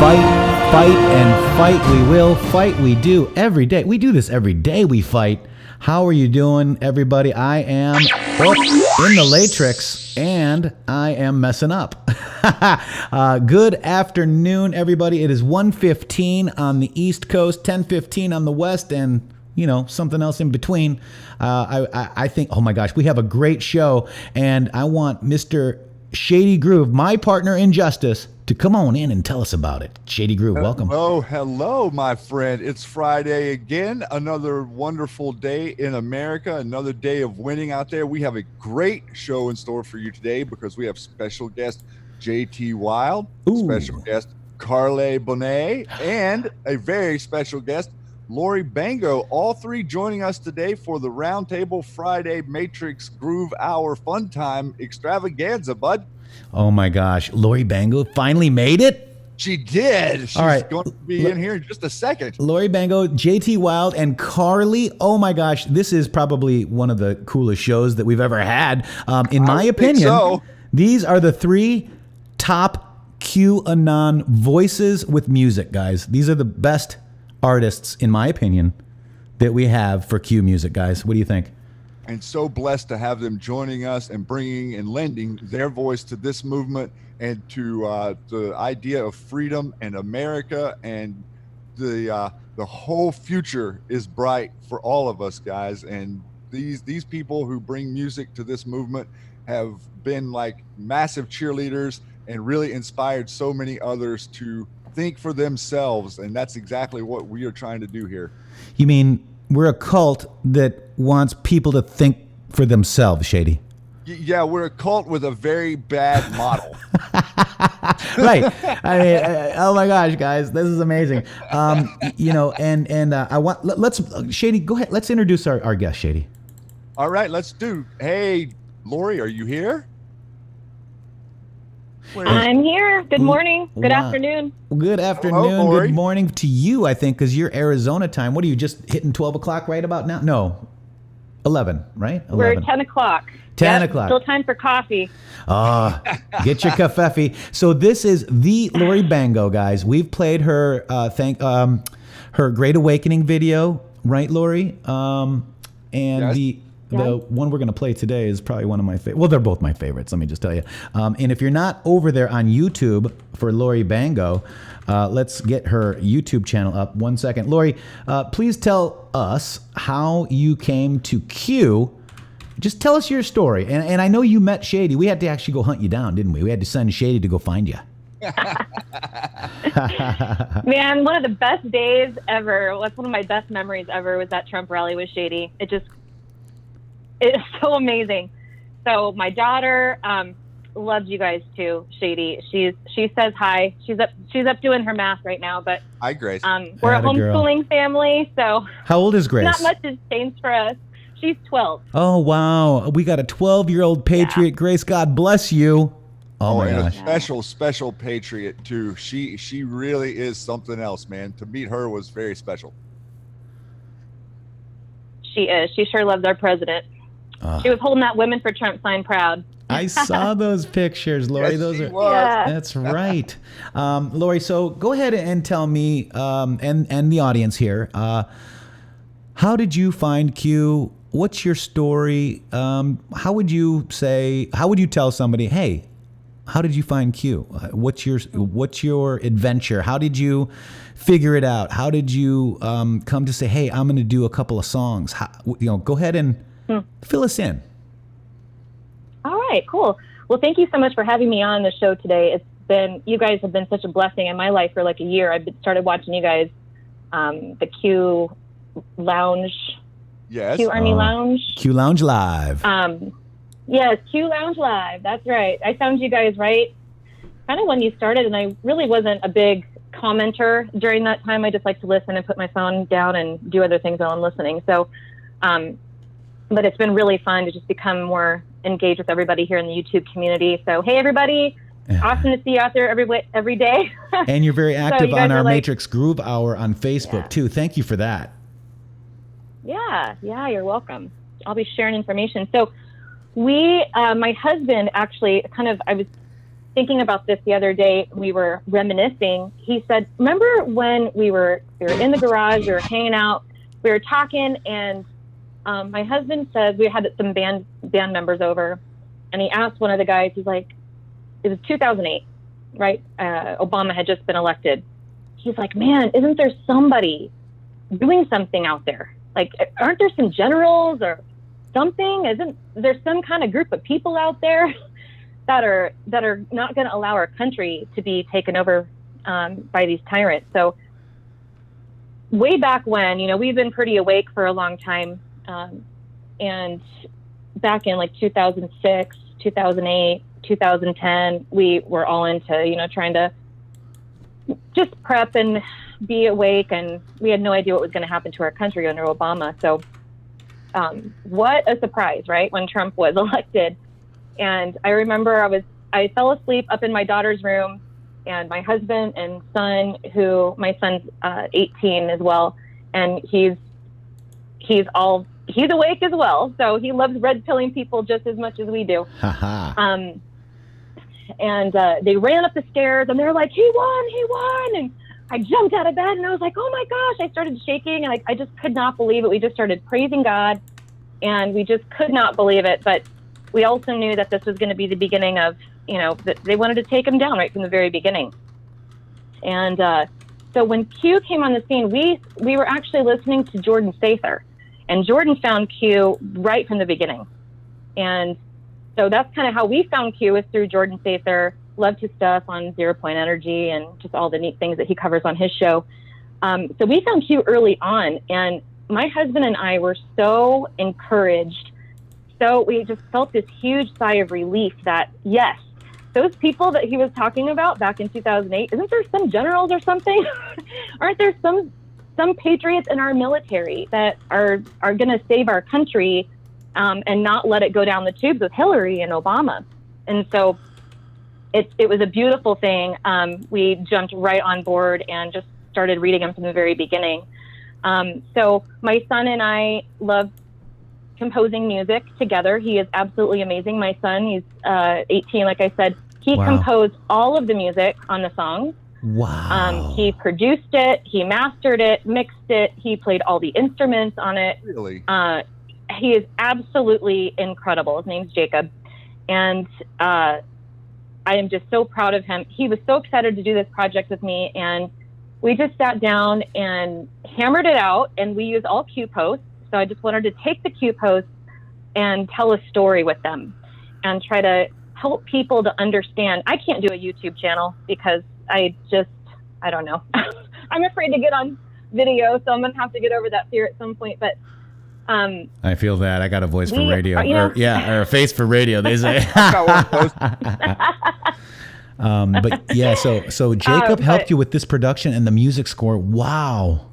Fight and fight we will. Fight we do every day. We do this every day. We fight. How are you doing, everybody? I am in the Matrixxx, and I am messing up. Good afternoon, everybody. It is 1:15 on the East Coast, 10:15 on the West, and something else in between. I think, oh my gosh, we have a great show, and I want Mr. Shady Grooove, my partner in justice, to come on in and tell us about it. Shady Grooove, welcome. Oh, hello, my friend. It's Friday again. Another wonderful day in America. Another day of winning out there. We have a great show in store for you today because we have special guest JT Wild, special guest Carly Bonet, and a very special guest Lori Bango. All three joining us today for the Roundtable Friday Matrixxx Groove Hour Fun Time Extravaganza, bud. Oh my gosh, Lori Bango finally made it? She did. She's all right, going to be in here in just a second. Lori Bango, JT Wild, and Carly. Oh my gosh, this is probably one of the coolest shows that we've ever had. In my opinion, these are the three top QAnon voices with music, guys. These are the best artists, in my opinion, that we have for Q music, guys. What do you think? And so blessed to have them joining us and bringing and lending their voice to this movement and to the idea of freedom and America, and the whole future is bright for all of us, guys. And these people who bring music to this movement have been like massive cheerleaders and really inspired so many others to think for themselves, and that's exactly what we are trying to do here. You mean we're a cult that wants people to think for themselves, Shady? Yeah, we're a cult with a very bad model. Right. I mean, oh my gosh, guys, this is amazing. I want let's Shady, go ahead. Let's introduce our guest, Shady. All right, let's do. Hey, Lori, are you here? I'm here. Good morning. Good afternoon. Good afternoon. Hello, good morning to you, I think, because you're Arizona time. What are you, just hitting 12 o'clock right about now? No, 11, right? 11. We're at 10 o'clock. 10 yep, o'clock. Still time for coffee. Get your cafefe. So this is the Lori Bango, guys. We've played her her Great Awakening video, right, Lori? Yes. The one we're going to play today is probably one of my favorites. Well, they're both my favorites, let me just tell you. And if you're not over there on YouTube for Lori Bango, let's get her YouTube channel up. 1 second. Lori, please tell us how you came to Q. Just tell us your story. And I know you met Shady. We had to actually go hunt you down, didn't we? We had to send Shady to go find you. Man, one of the best days ever. That's one of my best memories ever was that Trump rally with Shady. It's so amazing. So my daughter loves you guys too, Shady. She says hi. She's up doing her math right now, but hi, Grace. We're a homeschooling family, so how old is Grace? Not much has changed for us. She's 12. Oh wow, we got a 12-year-old Patriot. Yeah. Grace, God bless you. Oh my gosh. A special Patriot too. She really is something else, man. To meet her was very special. She is. She sure loves our president. She was holding that Women for Trump sign proud. I saw those pictures, Lori. Yes, those are. Yeah. That's right. Lori, so go ahead and tell me and the audience here, how did you find Q? What's your story? How would you tell somebody, hey, how did you find Q? What's your adventure? How did you figure it out? How did you come to say, hey, I'm going to do a couple of songs? Go ahead and fill us in. All right, cool. Well, thank you so much for having me on the show today. You guys have been such a blessing in my life for like a year. I've started watching you guys, the Q Lounge. Yes. QArmy Lounge. Q Lounge Live. Yes, Q Lounge Live. That's right. I found you guys right kind of when you started, and I really wasn't a big commenter during that time. I just like to listen and put my phone down and do other things while I'm listening. So, but it's been really fun to just become more engaged with everybody here in the YouTube community. So, hey, everybody. Awesome to see you out there every day. And you're very active on our Matrixxx Groove Hour on Facebook, too. Thank you for that. Yeah, you're welcome. I'll be sharing information. So my husband actually I was thinking about this the other day. We were reminiscing. He said, remember when we were in the garage, we were hanging out, we were talking, and my husband said, we had some band members over, and he asked one of the guys, he's like, it was 2008, right? Obama had just been elected. He's like, man, isn't there somebody doing something out there? Like, aren't there some generals or something? Isn't there some kind of group of people out there that are not going to allow our country to be taken over by these tyrants? So way back when, you know, we've been pretty awake for a long time. And back in like 2006, 2008, 2010, we were all into, you know, trying to just prep and be awake. And we had no idea what was going to happen to our country under Obama. So what a surprise, right? When Trump was elected. And I remember I fell asleep up in my daughter's room, and my husband and son, my son's 18 as well, and he's awake as well. So he loves red pilling people just as much as we do. And they ran up the stairs, and they were like, he won. And I jumped out of bed, and I was like, oh my gosh, I started shaking, and I just could not believe it. We just started praising God, and we just could not believe it. But we also knew that this was going to be the beginning of, you know, that they wanted to take him down right from the very beginning. And so when Q came on the scene, we were actually listening to Jordan Sather, and Jordan found Q right from the beginning. And so that's kind of how we found Q, is through Jordan Sather. Loved his stuff on 0 Point Energy and just all the neat things that he covers on his show. So we found Q early on, and my husband and I were so encouraged. So we just felt this huge sigh of relief that, yes, those people that he was talking about back in 2008, isn't there some generals or something? Aren't there some patriots in our military that are going to save our country and not let it go down the tubes with Hillary and Obama? And so it was a beautiful thing. We jumped right on board and just started reading him from the very beginning. So my son and I love composing music together. He is absolutely amazing. My son, he's 18, like I said. He composed all of the music on the songs. Wow. He produced it, he mastered it, mixed it, he played all the instruments on it. Really? He is absolutely incredible. His name's Jacob. And I am just so proud of him. He was so excited to do this project with me, and we just sat down and hammered it out, and we used all Q posts. So I just wanted to take the Q posts and tell a story with them and try to help people to understand. I can't do a YouTube channel because I don't know. I'm afraid to get on video, so I'm going to have to get over that fear at some point. But I feel that. I got a voice for radio. Or a face for radio, they say. But yeah, so Jacob helped you with this production and the music score. Wow.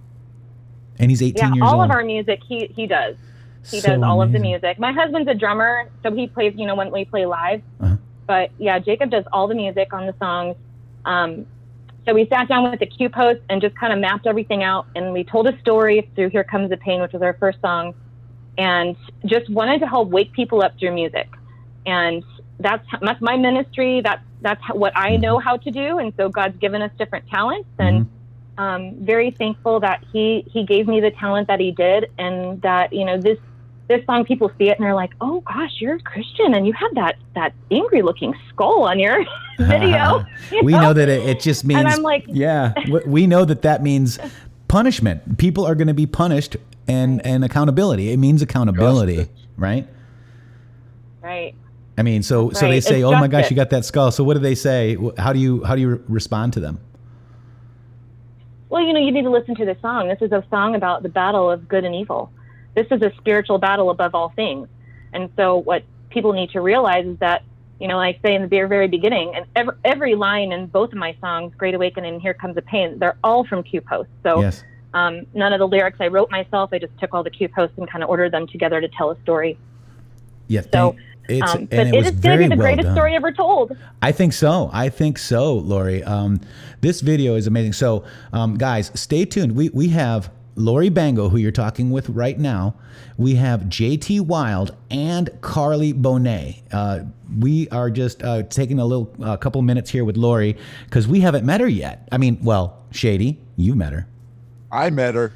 And he's 18 years old. All of our music, he does. He does all of the music. My husband's a drummer, so he plays, you know, when we play live. Uh-huh. But yeah, Jacob does all the music on the songs. So we sat down with the Q post and just kind of mapped everything out, and we told a story through Here Comes the Pain, which was our first song, and just wanted to help wake people up through music. And that's my ministry. That's what I know how to do. And so God's given us different talents, and very thankful that he gave me the talent that he did, and that, you know, this song, people see it and they're like, oh gosh, you're a Christian and you have that angry looking skull on your video. We know that it just means, and I'm like, yeah, we know that means punishment. People are going to be punished and accountability. It means accountability, justice. Right? Right. I mean, so they say, it's oh my gosh, you got that skull. So what do they say? How do you respond to them? Well, you know, you need to listen to the song. This is a song about the battle of good and evil. This is a spiritual battle above all things. And so what people need to realize is that, you know, like I say in the very beginning, and every line in both of my songs, Great Awakening and Here Comes the Pain, they're all from Q posts. So yes. None of the lyrics I wrote myself. I just took all the Q posts and kind of ordered them together to tell a story. Yeah. So, but it is going to be the greatest story ever told. I think so, Lori. This video is amazing. So, guys, stay tuned. We have Lori Bango, who you're talking with right now. We have JT Wild and Carly Bonet. We are just taking a couple minutes here with Lori because we haven't met her yet. I mean, well, Shady, you met her. I met her.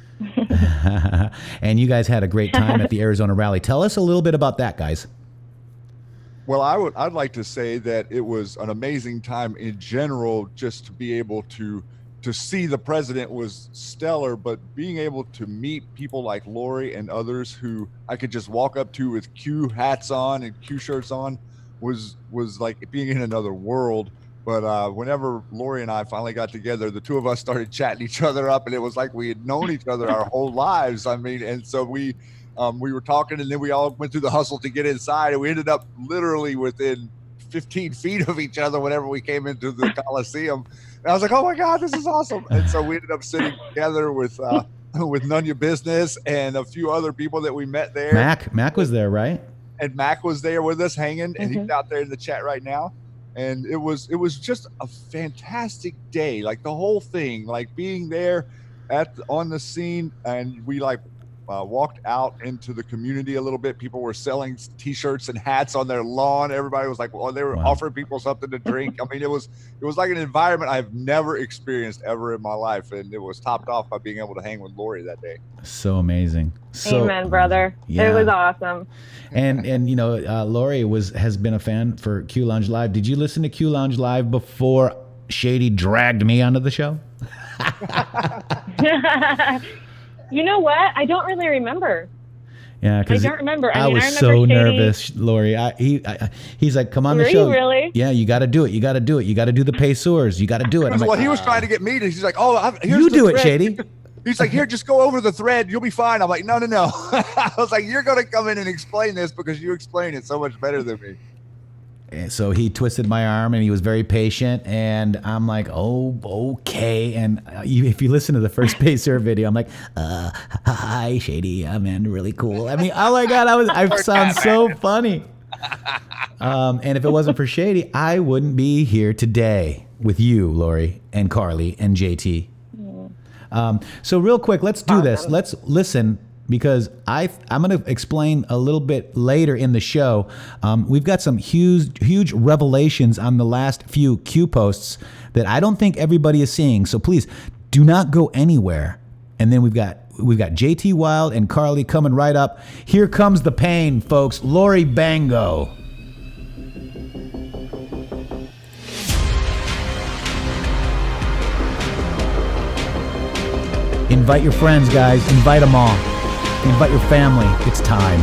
And you guys had a great time at the Arizona rally. Tell us a little bit about that, guys. Well, I'd like to say that it was an amazing time in general, just to be able to see the president was stellar, but being able to meet people like Lori and others who I could just walk up to with Q hats on and Q shirts on was like being in another world. But whenever Lori and I finally got together, the two of us started chatting each other up, and it was like we had known each other our whole lives. I mean, and so we were talking, and then we all went through the hustle to get inside, and we ended up literally within 15 feet of each other whenever we came into the Coliseum. And I was like, oh my God, this is awesome. And so we ended up sitting together with None Your Business and a few other people that we met there. Mac was there, right? And Mac was there with us hanging, and he's out there in the chat right now. And it was just a fantastic day. Like the whole thing, like being there on the scene, and we walked out into the community a little bit. People were selling T-shirts and hats on their lawn. Everybody was like, well, they were offering people something to drink. I mean, it was like an environment I've never experienced ever in my life, and it was topped off by being able to hang with Lori that day. So amazing. Amen, brother. Yeah. It was awesome. And you know, Lori has been a fan for Q Lounge Live. Did you listen to Q Lounge Live before Shady dragged me onto the show? You know what? I don't really remember. Yeah, I don't remember. I was remember so Shady. nervous, Lori. He's like, "Come on the show." Were you really? Yeah, you got to do it. You got to do it. You got to do the Paceholders. You got to do it. Well, he was trying to get me to. He's like, "Oh, here's you the do it, thread." Shady. He's like, "Here, just go over the thread. You'll be fine." I'm like, "No." I was like, "You're going to come in and explain this because you explain it so much better than me." And so he twisted my arm, and he was very patient. And I'm like, "Oh, okay." And if you listen to the first Pacer video, I'm like, "Hi, Shady. I'm really cool." I mean, oh my God, I sound so funny. And if it wasn't for Shady, I wouldn't be here today with you, Lori, and Carly, and JT. So real quick, let's do this. Let's listen. Because I'm going to explain a little bit later in the show. We've got some huge revelations on the last few Q posts that I don't think everybody is seeing. So please do not go anywhere. And then we've got JT Wild and Carly coming right up. Here comes the pain, folks. Lori Bango. Invite your friends, guys. Invite them all. Invite your family. It's time.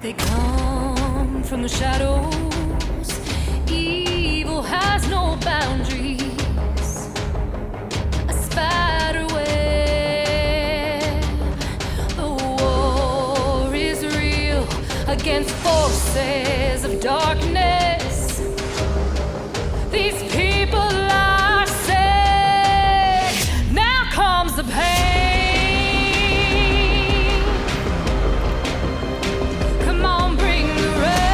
They come from the shadows. Evil has no boundaries. A spider web. Against forces of darkness, these people are sick. Now comes the pain. Come on, bring the rain.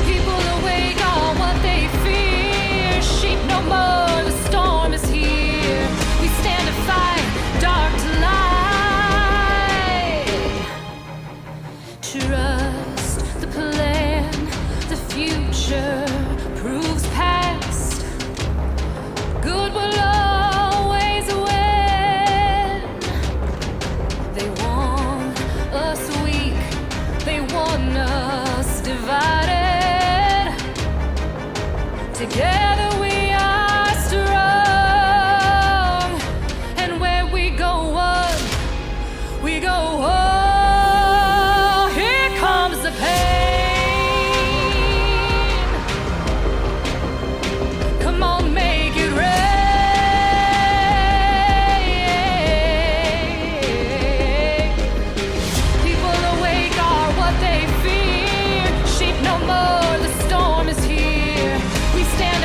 People awake on what they fear. Sheep no more, the storm is here. We stand to fight. Dark to light. Trust the plan. The future proves past. Good will always win. They want us weak. They want us divided. Together we are strong. We go, oh, here comes the pain. Come on, make it rain. People awake are what they fear. Sheep no more, the storm is here. We stand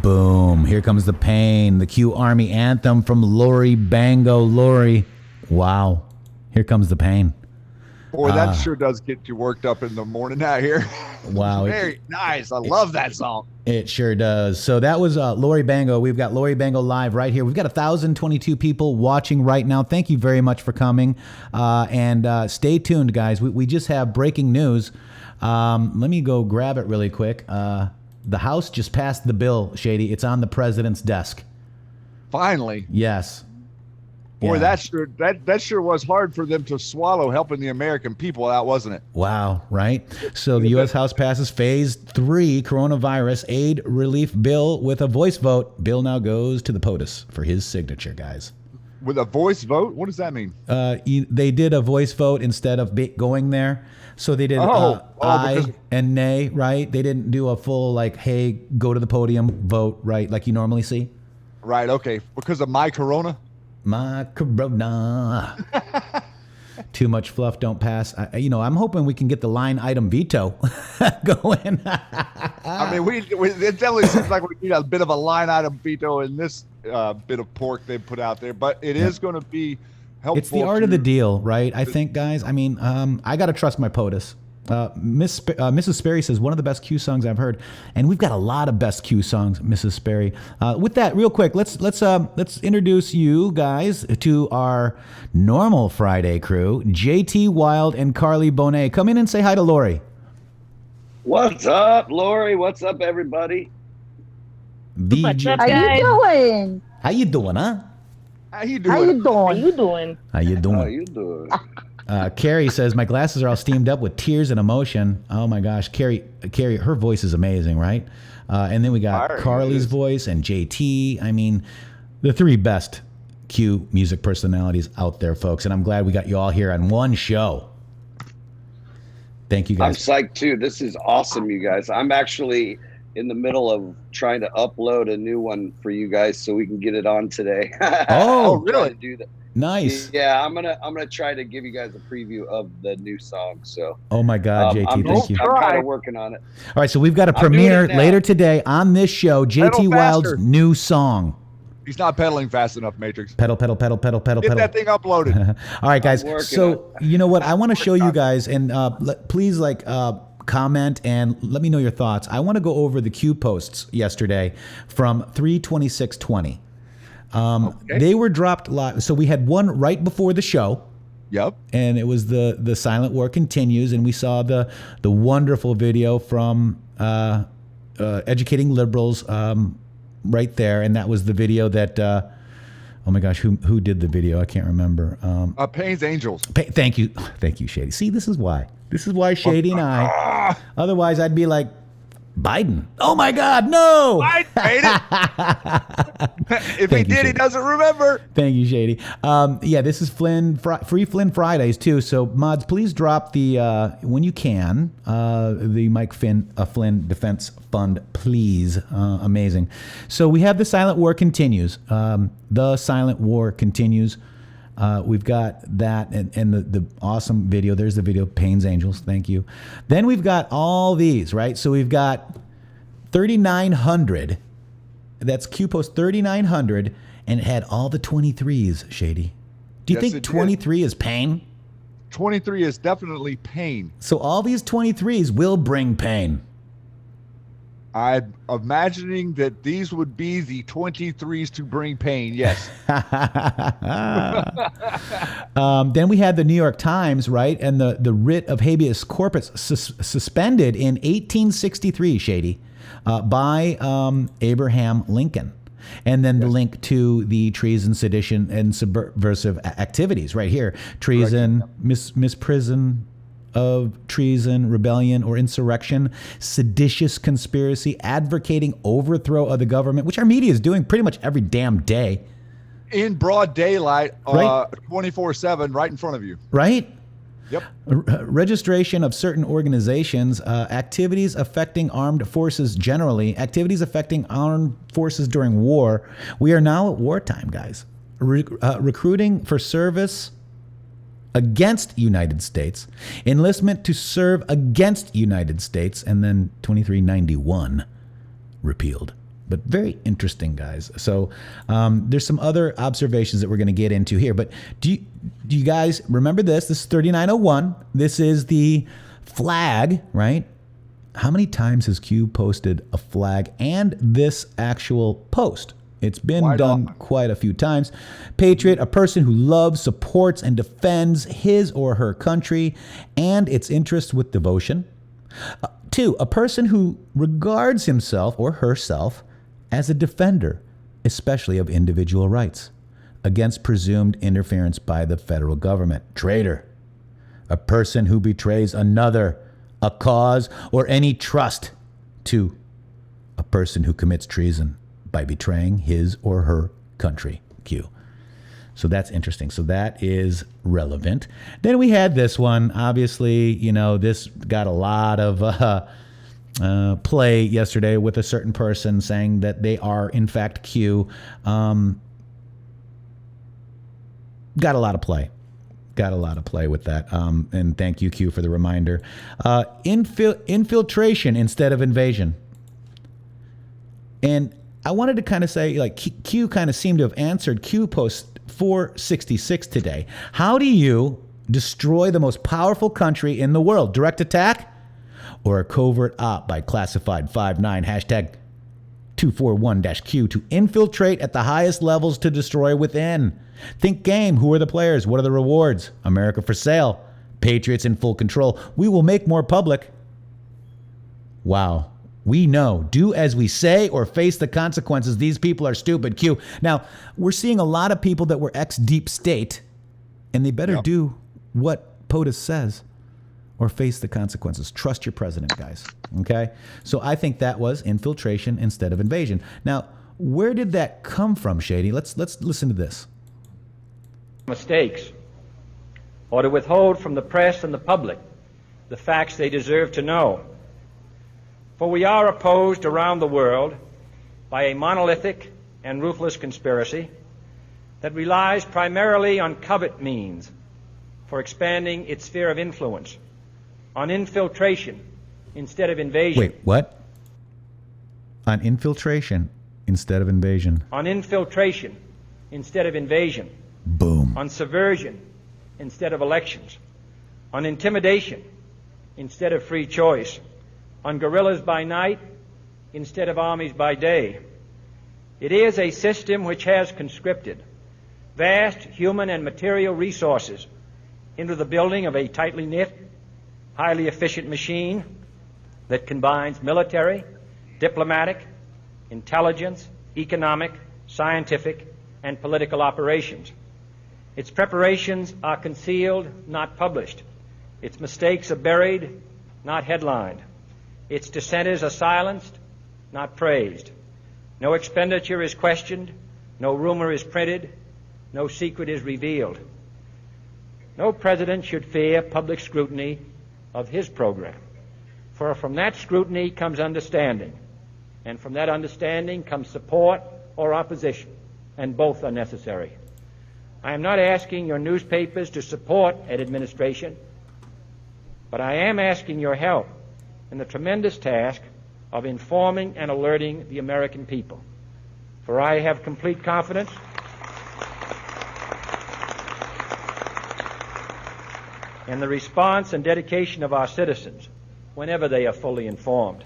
Boom. Here comes the pain. The QArmy anthem from Lori Bango. Lori. Wow. Here comes the pain. Boy, that sure does get you worked up in the morning out here. Wow. Very nice. I love that song. It sure does. So that was Lori Bango. We've got Lori Bango live right here. We've got 1,022 people watching right now. Thank you very much for coming. And stay tuned, guys. We just have breaking news. Let me go grab it really quick. The House just passed the bill, Shady. It's on the president's desk. Finally. Yes. Boy, Yeah. that sure was hard for them to swallow, helping the American people out, wasn't it? Wow, right? So the U.S. House passes Phase 3 coronavirus aid relief bill with a voice vote. Bill now goes to the POTUS for his signature, guys. With a voice vote? What does that mean? They did a voice vote instead of going there. So they did aye and nay, right? They didn't do a full, like, hey, go to the podium, vote, right, like you normally see. Right, okay. Because of my corona? My corona. Too much fluff, don't pass. I'm hoping we can get the line item veto going. I mean, it definitely seems like we need a bit of a line item veto in this bit of pork they put out there, but it is going to be helpful. It's the art of the deal, right? I think, guys. I mean, I got to trust my POTUS. Mrs. Sperry says one of the best Q songs I've heard, and we've got a lot of best Q songs, Mrs. Sperry. With that, real quick, let's introduce you guys to our normal Friday crew, JT Wild and Carly Bonet. Come in and say hi to Lori. What's up, Lori? What's up, everybody? What's up, How guys? you doing? How you doing, huh? How you doing? How you How doing? you doing? How you doing? How you doing? Carrie says, my glasses are all steamed up with tears and emotion. Oh my gosh. Carrie, her voice is amazing, right? And then we got Fire, Carly's voice and JT. I mean, the three best Q music personalities out there, folks. And I'm glad we got you all here on one show. Thank you, I'm guys. psyched too. This is awesome, you guys. I'm actually in the middle of trying to upload a new one for you guys so we can get it on today. Oh, I'm trying to do that. Nice. Yeah, I'm gonna try to give you guys a preview of the new song. So Oh my God, JT, thank you. I'm kind of working on it. All right, so we've got a I'm doing premiere it now. later today on this show, JT Pedal Wild's faster. new song. He's not pedaling fast enough, Matrix. Pedal, pedal, pedal, pedal, pedal, Get pedal. that thing uploaded. All right, guys. I'm working So you know what? I want to show you guys, and please comment and let me know your thoughts. I want to go over the Q posts yesterday from 3/26/20. Okay. They were dropped live. So we had one right before the show, Yep. and it was the Silent War Continues, and we saw the wonderful video from Educating Liberals right there, and that was the video that. Oh my gosh, who did the video? I can't remember. Payne's Angels. Thank you, Shady. See, this is why Shady and I. Otherwise, I'd be like Biden. Oh my God, no! I made it. If he Thank you, did, he Shady. doesn't remember. Thank you, Shady. Yeah, this is Free Flynn Fridays too. So mods, please drop the when you can the Mike Flynn Defense Fund, please. Amazing. So we have the Silent War Continues. The Silent War Continues. We've got that and the awesome video. There's the video, Payne's Angels. Thank you. Then we've got all these, right? So we've got 3,900. That's Q post 3,900, and it had all the 23s, Shady. Do you Yes, think it did. 23 is pain? 23 is definitely pain. So all these 23s will bring pain. I'm imagining that these would be the 23s to bring pain. Yes. Then we had the New York Times, right? And the writ of habeas corpus suspended in 1863, Shady, by Abraham Lincoln. And then the link to the treason, sedition, and subversive activities right here. Treason, misprison of treason, rebellion, or insurrection, seditious conspiracy, advocating overthrow of the government, which our media is doing pretty much every damn day. In broad daylight, Right. 24/7, right in front of you. Right? Yep. Registration of certain organizations, activities affecting armed forces generally, activities affecting armed forces during war. We are now at wartime, guys. Recruiting for service against United States, enlistment to serve against United States, and then 2391 repealed. but very interesting, guys. So there's some other observations that we're going to get into here. But do you guys remember this? This is 3901. This is the flag, right? How many times has Q posted a flag and this actual post? It's been done quite a few times. Patriot, a person who loves, supports, and defends his or her country and its interests with devotion. 2, a person who regards himself or herself as a defender, especially of individual rights, against presumed interference by the federal government. Traitor, a person who betrays another, a cause, or any trust. 2, a person who commits treason by betraying his or her country. Q. So that's interesting. So that is relevant. Then we had this one. Obviously, you know, this got a lot of play yesterday with a certain person saying that they are, in fact, Q. Got a lot of play. Got a lot of play with that. And thank you, Q, for the reminder. Infiltration instead of invasion. And I wanted to kind of say, like, Q kind of seemed to have answered Q post 466 today. How do you destroy the most powerful country in the world? Direct attack or a covert op by classified 59 hashtag 241-Q to infiltrate at the highest levels to destroy within? Think game. Who are the players? What are the rewards? America for sale. Patriots in full control. We will make more public. Wow. We know. Do as we say or face the consequences. These people are stupid. Q. Now, we're seeing a lot of people that were ex-deep state, and they better do what POTUS says or face the consequences. Trust your president, guys. Okay? So I think that was infiltration instead of invasion. Now, where did that come from, Shady? Let's listen to this. Mistakes, or to withhold from the press and the public the facts they deserve to know. For we are opposed around the world by a monolithic and ruthless conspiracy that relies primarily on covert means for expanding its sphere of influence, on infiltration instead of invasion. Wait, what? On infiltration instead of invasion. On infiltration instead of invasion. Boom. On subversion instead of elections. On intimidation instead of free choice. On guerrillas by night instead of armies by day. It is a system which has conscripted vast human and material resources into the building of a tightly knit, highly efficient machine that combines military, diplomatic, intelligence, economic, scientific, and political operations. Its preparations are concealed, not published. Its mistakes are buried, not headlined. Its dissenters are silenced, not praised. No expenditure is questioned, no rumor is printed, no secret is revealed. No president should fear public scrutiny of his program, for from that scrutiny comes understanding, and from that understanding comes support or opposition, and both are necessary. I am not asking your newspapers to support an administration, but I am asking your help in the tremendous task of informing and alerting the American people. For I have complete confidence in the response and dedication of our citizens whenever they are fully informed.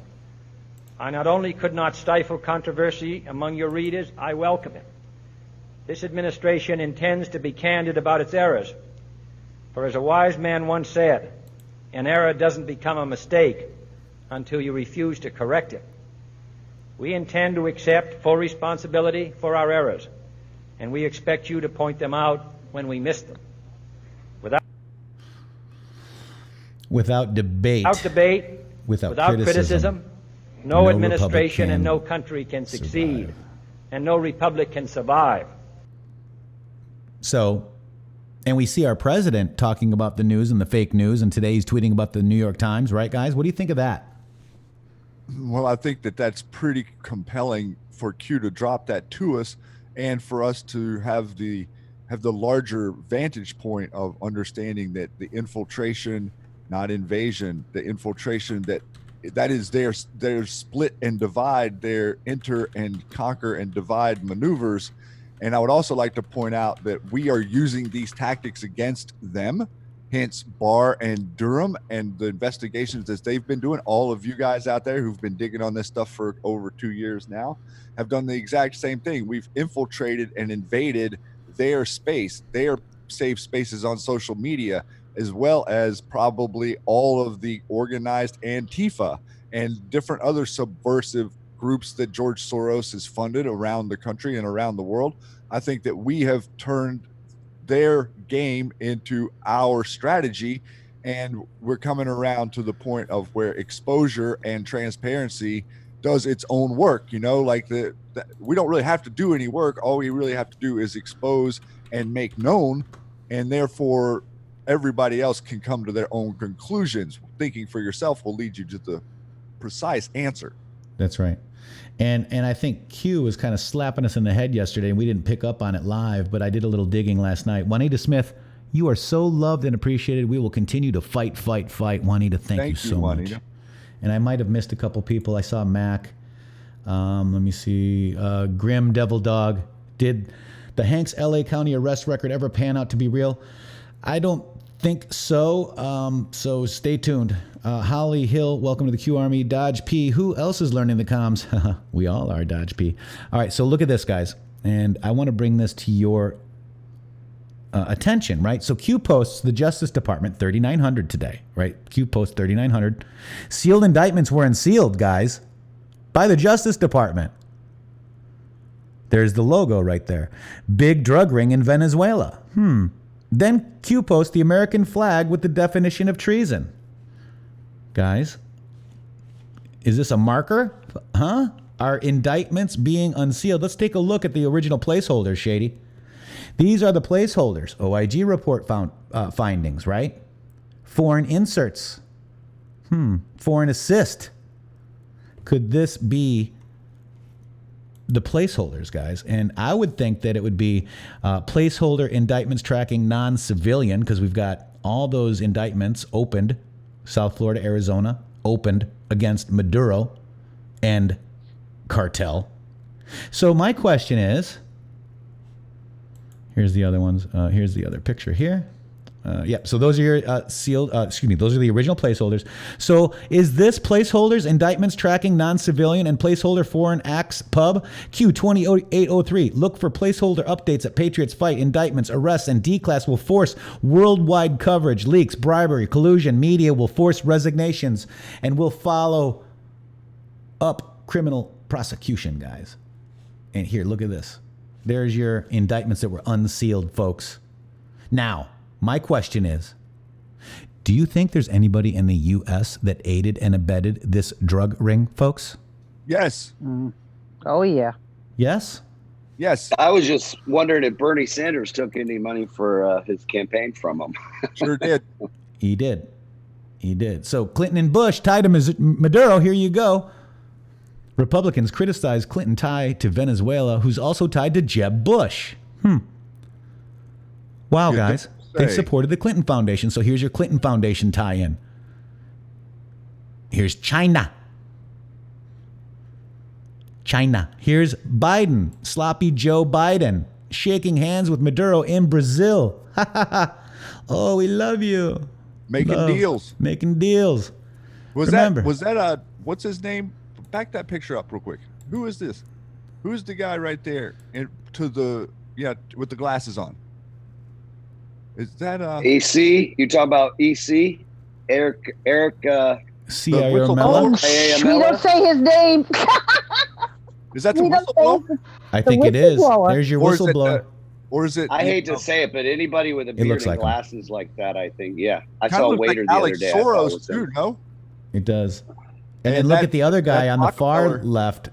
I not only could not stifle controversy among your readers, I welcome it. This administration intends to be candid about its errors. For as a wise man once said, an error doesn't become a mistake until you refuse to correct it. We intend to accept full responsibility for our errors, and we expect you to point them out when we miss them. Without debate. Without criticism. No administration and no country can succeed, and no republic can survive. So, and we see our president talking about the news and the fake news, and today he's tweeting about the New York Times, right, guys? What do you think of that? Well, I think that that's pretty compelling for Q to drop that to us, and for us to have the larger vantage point of understanding that the infiltration, not invasion, the infiltration that that is their split and divide, their enter and conquer and divide maneuvers. And I would also like to point out that we are using these tactics against them, hence Barr and Durham and the investigations that they've been doing. All of you guys out there who've been digging on this stuff for over 2 years now have done the exact same thing. We've infiltrated and invaded their space, their safe spaces on social media, as well as probably all of the organized Antifa and different other subversive groups that George Soros has funded around the country and around the world. I think that we have turned their game into our strategy, and we're coming around to the point of where exposure and transparency does its own work. You know, like we don't really have to do any work. All we really have to do is expose and make known, and therefore everybody else can come to their own conclusions. Thinking for yourself will lead you to the precise answer. That's right. And I think Q was kind of slapping us in the head yesterday, and we didn't pick up on it live, but I did a little digging last night. Juanita Smith, you are so loved and appreciated. We will continue to fight. Juanita, thank you so much. And I might have missed a couple people. I saw Mac. Let me see. Grim Devil Dog. Did the Hanks LA County arrest record ever pan out to be real? I don't think so. So stay tuned. Holly Hill, welcome to the QArmy. Dodge P. Who else is learning the comms? We all are, Dodge P. All right, so look at this, guys. And I want to bring this to your attention, right? So Q posts the Justice Department 3900 today, right? Q posts 3900. Sealed indictments were unsealed, guys, by the Justice Department. There's the logo right there. Big drug ring in Venezuela. Then Q posts the American flag with the definition of treason. Guys, is this a marker? Huh? Are indictments being unsealed? Let's take a look at the original placeholders, Shady. These are the placeholders. OIG report findings, right? Foreign inserts. Foreign assist. Could this be the placeholders, guys? And I would think that it would be placeholder indictments tracking non-civilian, because we've got all those indictments opened. South Florida, Arizona, opened against Maduro and cartel. So my question is, here's the other ones. Here's the other picture here. So those are your sealed, those are the original placeholders. So is this placeholders, indictments tracking non-civilian and placeholder foreign acts pub? Q2803, look for placeholder updates at Patriots fight, indictments, arrests, and D-class will force worldwide coverage, leaks, bribery, collusion, media will force resignations, and will follow up criminal prosecution, guys. And here, look at this. There's your indictments that were unsealed, folks. Now, my question is, do you think there's anybody in the U.S. that aided and abetted this drug ring, folks? Yes. Oh, yeah. Yes? Yes. I was just wondering if Bernie Sanders took any money for his campaign from him. Sure did. He did. He did. So Clinton and Bush tied to Maduro. Here you go. Republicans criticize Clinton tie to Venezuela, who's also tied to Jeb Bush. Wow, guys. They supported the Clinton Foundation. So here's your Clinton Foundation tie-in. Here's China. Here's Biden, sloppy Joe Biden, shaking hands with Maduro in Brazil. Oh, we love you. Making deals. Was that what's his name? Back that picture up real quick. Who is this? Who's the guy right there with the glasses on? Is that EC? You talking about EC? Eric C.I.R. We don't say his name. Is that the whistleblower? I think it is. There's your whistleblower. Or is it? I hate to say it, but anybody with a beard and glasses like that, I think, I saw Waiter the other day. Soros, too, no? It does. And then look at the other guy on the far left.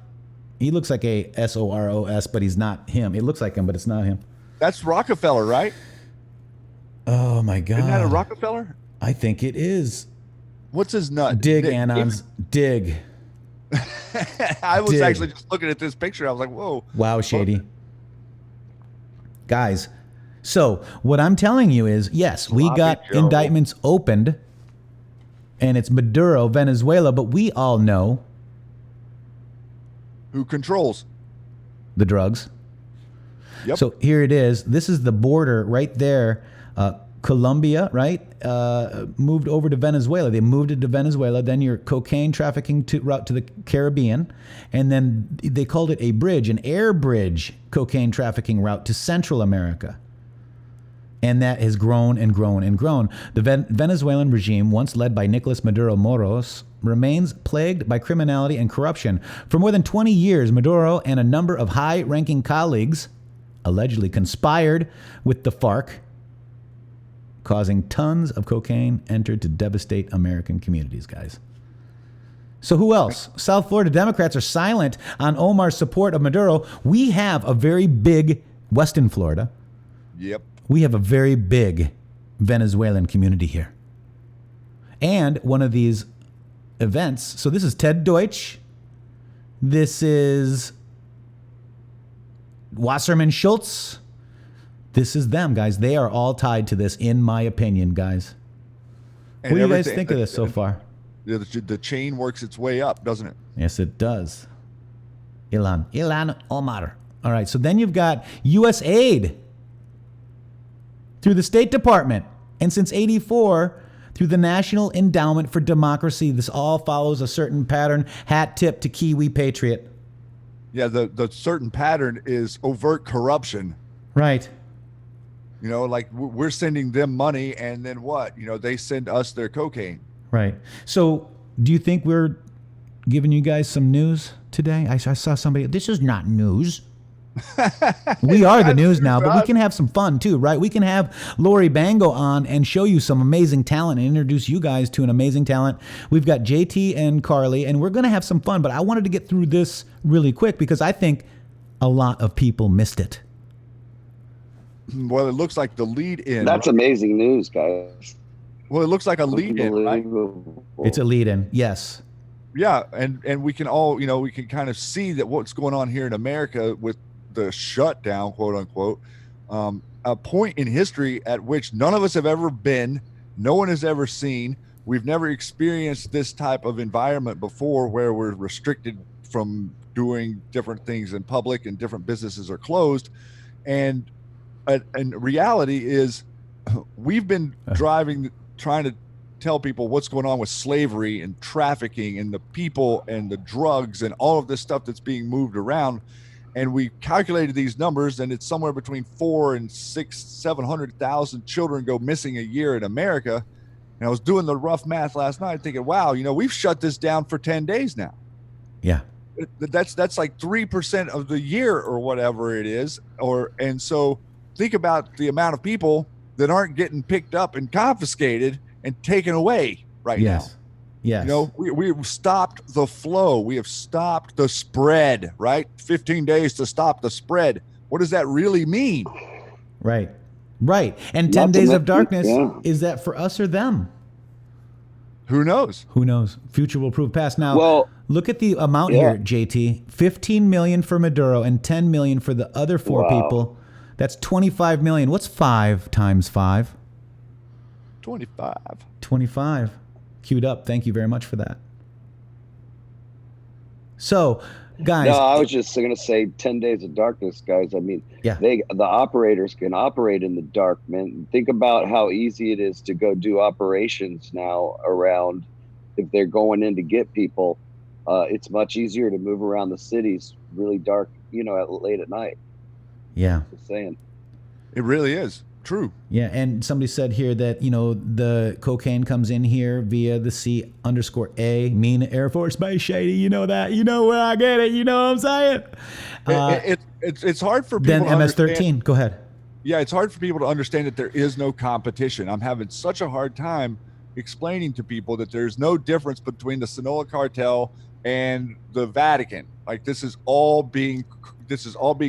He looks like a SOROS, but he's not him. It looks like him, but it's not him. That's Rockefeller, right? Oh, my God. Isn't that a Rockefeller? I think it is. What's his nut? Dig, Anons. Dig. I was actually just looking at this picture. I was like, whoa. Wow, Shady. Guys, so what I'm telling you is, yes, we got indictments opened And it's Maduro, Venezuela, but we all know Who controls? the drugs. Yep. So here it is. This is the border right there. Colombia, right? Moved over to Venezuela. They moved it to Venezuela. Then your cocaine trafficking route to the Caribbean. And then they called it a bridge, an air bridge cocaine trafficking route to Central America. And that has grown and grown and grown. The Venezuelan regime, once led by Nicolas Maduro Moros, remains plagued by criminality and corruption. For more than 20 years, Maduro and a number of high-ranking colleagues allegedly conspired with the FARC, causing tons of cocaine entered to devastate American communities, guys. So who else? South Florida Democrats are silent on Omar's support of Maduro. We have a very big, Western Florida, Yep. we have a very big Venezuelan community here. And one of these events, so this is Ted Deutsch. This is Wasserman Schultz. This is them, guys. They are all tied to this, in my opinion, guys. And What do you guys everything- think of this so far? The chain works its way up, doesn't it? Yes, it does. Ilhan Omar. All right, so then you've got U.S. aid through the State Department. And since 84, through the National Endowment for Democracy. This all follows a certain pattern. Hat tip to Kiwi Patriot. Yeah, the certain pattern is overt corruption. Right. You know, like we're sending them money, and then what? You know, they send us their cocaine. Right. So do you think we're giving you guys some news today? I saw somebody, this is not news. We are the news now, but we can have some fun too, right? We can have Lori Bango on and show you some amazing talent and introduce you guys to an amazing talent. We've got JT and Carly, and we're going to have some fun, but I wanted to get through this really quick because I think a lot of people missed it. Well, it looks like the lead in. That's amazing news, guys. Well, it looks like a lead in, right? Unbelievable. It's a lead in, yes. Yeah, and we can all, you know, we can kind of see that what's going on here in America with the shutdown, quote unquote, a point in history at which none of us have ever been, no one has ever seen. We've never experienced this type of environment before, where we're restricted from doing different things in public and different businesses are closed. And reality is, we've been trying to tell people what's going on with slavery and trafficking and the people and the drugs and all of this stuff that's being moved around. And we calculated these numbers, and it's somewhere between 400,000 and 700,000 children go missing a year in America. And I was doing the rough math last night, thinking, wow, you know, we've shut this down for 10 days now. Yeah. That's like 3% of the year or whatever it is. And so think about the amount of people that aren't getting picked up and confiscated and taken away right now. Yes. You know, we've stopped the flow. We have stopped the spread, right? 15 days to stop the spread. What does that really mean? Right. Right. And 10 days of darkness, is that for us or them? Who knows? Who knows? Future will prove past. Now, Well, look at the amount here, JT. 15 million for Maduro and 10 million for the other four people. That's 25 million. What's 5 times 5? 25. 25. Queued up. Thank you very much for that. So, guys. No, I was just going to say 10 days of darkness, guys. I mean, Yeah. the operators can operate in the dark, man. Think about how easy it is to go do operations now around. If they're going in to get people, it's much easier to move around the cities really dark, you know, late at night. Yeah. Just saying. It really is true. Yeah, and somebody said here that, you know, the cocaine comes in here via the C_A, mean Air Force Base Shady. You know that. You know where I get it. You know what I'm saying? It's hard for people Then to MS-13. understand. Go ahead. Yeah, it's hard for people to understand that there is no competition. I'm having such a hard time explaining to people that there's no difference between the Sinaloa cartel and the Vatican. Like this is all being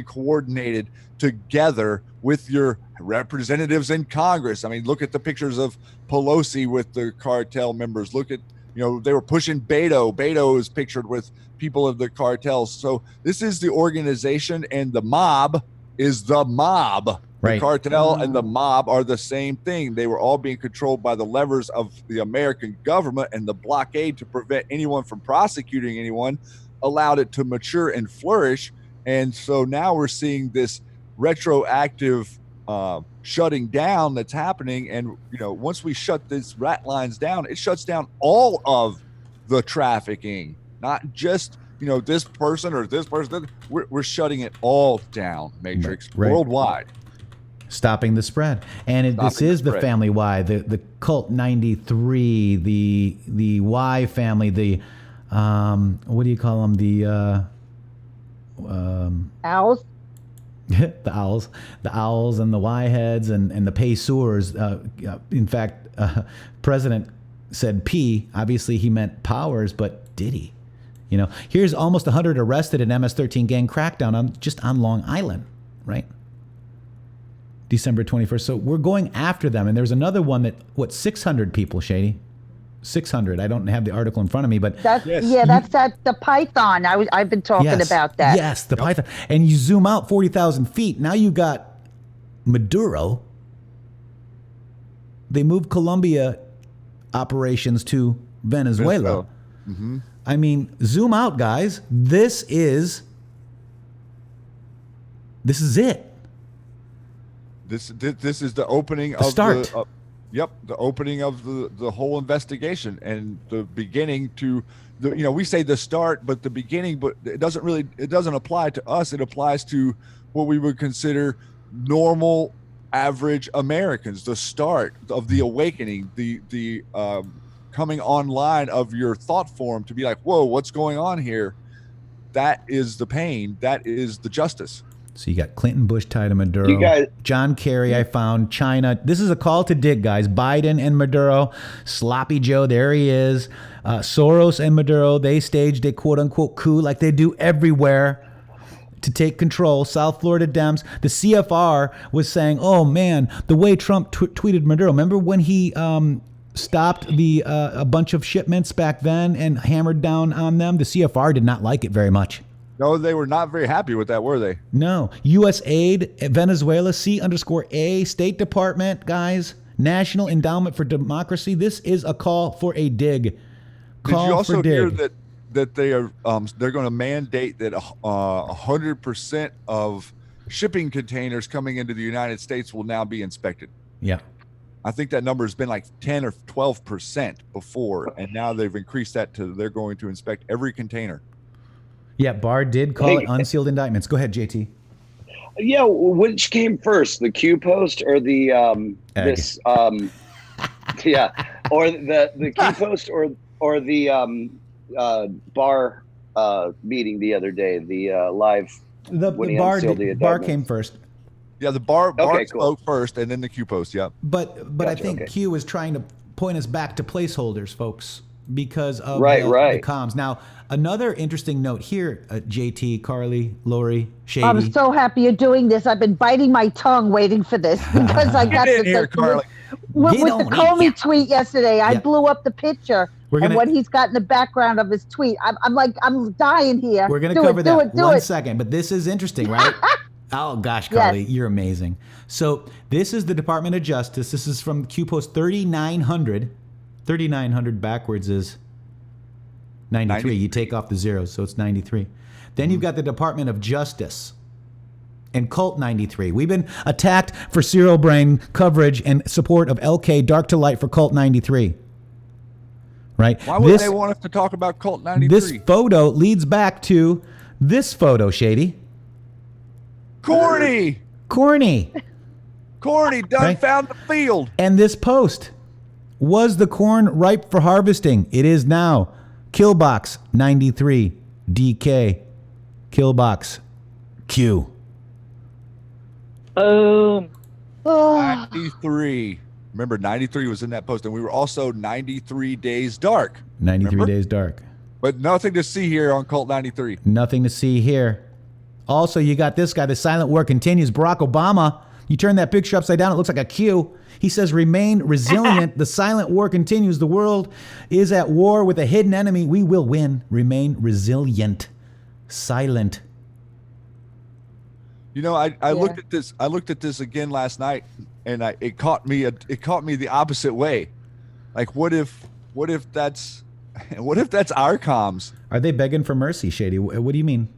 coordinated together with your representatives in Congress. I mean, look at the pictures of Pelosi with the cartel members. Look at, you know, they were pushing Beto. Beto is pictured with people of the cartels. So this is the organization, and the mob is the mob. The Right. cartel and the mob are the same thing. They were all being controlled by the levers of the American government, and the blockade to prevent anyone from prosecuting anyone allowed it to mature and flourish. And so now we're seeing this retroactive shutting down that's happening. And, once we shut these rat lines down, it shuts down all of the trafficking, not just, this person or this person. We're shutting it all down, Matrixxx, Right. worldwide. Stopping the spread. And this is the family Y, the Cult 93, the Y family, the what do you call them? The Owls. the owls and the Y heads and the Pacers. In fact, President said P. Obviously, he meant powers, but did he? Here's almost 100 arrested in MS-13 gang crackdown just on Long Island, right? December 21st. So we're going after them. And there's another one that, 600 people, Shady? 600. I don't have the article in front of me, but That's the Python. I've been talking about that. Yes, the Python. And you zoom out 40,000 feet. Now you got Maduro. They moved Colombia operations to Venezuela. Mm-hmm. I mean, zoom out, guys. This is it. This is the opening of start. The opening of the whole investigation and the beginning to we say the start, but the beginning, but it doesn't apply to us. It applies to what we would consider normal, average Americans. The start of the awakening, the coming online of your thought form to be like, whoa, what's going on here? That is the pain. That is the justice. So you got Clinton, Bush tied to Maduro. John Kerry, I found. China. This is a call to dig, guys. Biden and Maduro. Sloppy Joe, there he is. Soros and Maduro, they staged a quote-unquote coup like they do everywhere to take control. South Florida Dems. The CFR was saying, oh, man, the way Trump tweeted Maduro. Remember when he stopped a bunch of shipments back then and hammered down on them? The CFR did not like it very much. No, they were not very happy with that, were they? No. U.S. aid, Venezuela, C_A, State Department, guys, National Endowment for Democracy. This is a call for a dig. Did you also hear that they are they're going to mandate that 100% of shipping containers coming into the United States will now be inspected? Yeah. I think that number has been like 10 or 12% before, and now they've increased that to they're going to inspect every container. Yeah, Barr did call it unsealed indictments. Go ahead, JT. Yeah, which came first, the Q post or the this or the Q post or the Barr meeting the other day, the live when he unsealed the Barr came first. Yeah, the Barr spoke first, and then the Q post. Yeah, but I think Q is trying to point us back to placeholders, folks, because of the comms. Now, another interesting note here, JT, Carly, Lori, Shady. I'm so happy you're doing this. I've been biting my tongue waiting for this because I got Get in here, Carly. With the Comey tweet yesterday. I blew up the picture and what he's got in the background of his tweet. I'm dying here. We're going to cover that one second, but this is interesting, right? Oh, gosh, Carly, you're amazing. So this is the Department of Justice. This is from Q Post 3900. 3900 backwards is 93. You take off the zeros, so it's 93. Then you've got the Department of Justice and Cult 93. We've been attacked for serial brain coverage and support of LK Dark to Light for Cult 93. Right? Why would they want us to talk about Cult 93? This photo leads back to this photo, Shady. Corny done found the field. And this post, was the corn ripe for harvesting? It is now. Killbox 93 DK. Killbox Q. Boom. 93. Remember, 93 was in that post, and we were also 93 days dark. 93 days dark. But nothing to see here on Cult 93. Nothing to see here. Also, you got this guy. The silent war continues. Barack Obama. You turn that picture upside down, it looks like a Q. He says, remain resilient. The silent war continues. The world is at war with a hidden enemy. We will win. Remain resilient. Silent. You know, I looked at this. I looked at this again last night, and it caught me the opposite way. Like, what if that's our comms? Are they begging for mercy, Shady? What do you mean?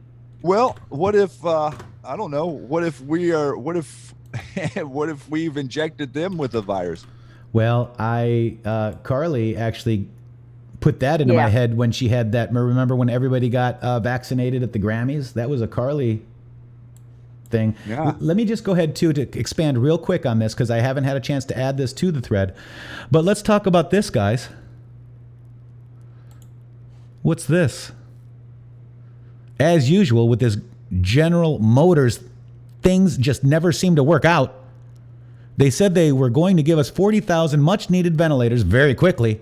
Well, what if I don't know? What if what if we've injected them with the virus? Well, Carly actually put that into my head when she had that. Remember when everybody got vaccinated at the Grammys? That was a Carly thing. Yeah. Let me just go ahead to expand real quick on this because I haven't had a chance to add this to the thread. But let's talk about this, guys. What's this? As usual with this General Motors, things just never seem to work out. They said they were going to give us 40,000 much-needed ventilators very quickly.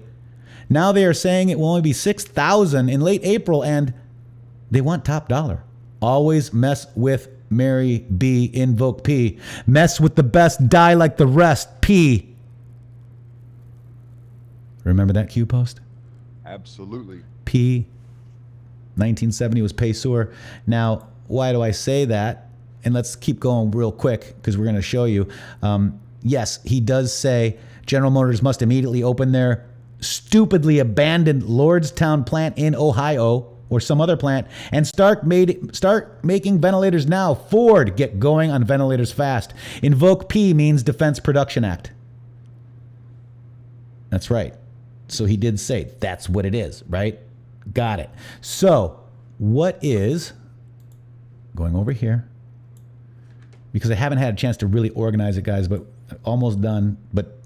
Now they are saying it will only be 6,000 in late April, and they want top dollar. Always mess with Mary B, invoke P. Mess with the best, die like the rest, P. Remember that Q post? Absolutely. P. 1970 was Payseur. Now, why do I say that? And let's keep going real quick because we're going to show you. Yes, he does say General Motors must immediately open their stupidly abandoned Lordstown plant in Ohio or some other plant and start making ventilators now. Ford, get going on ventilators fast. Invoke P means Defense Production Act. That's right. So he did say that's what it is, right? Got it. So what is going over here? Because I haven't had a chance to really organize it, guys, but almost done. But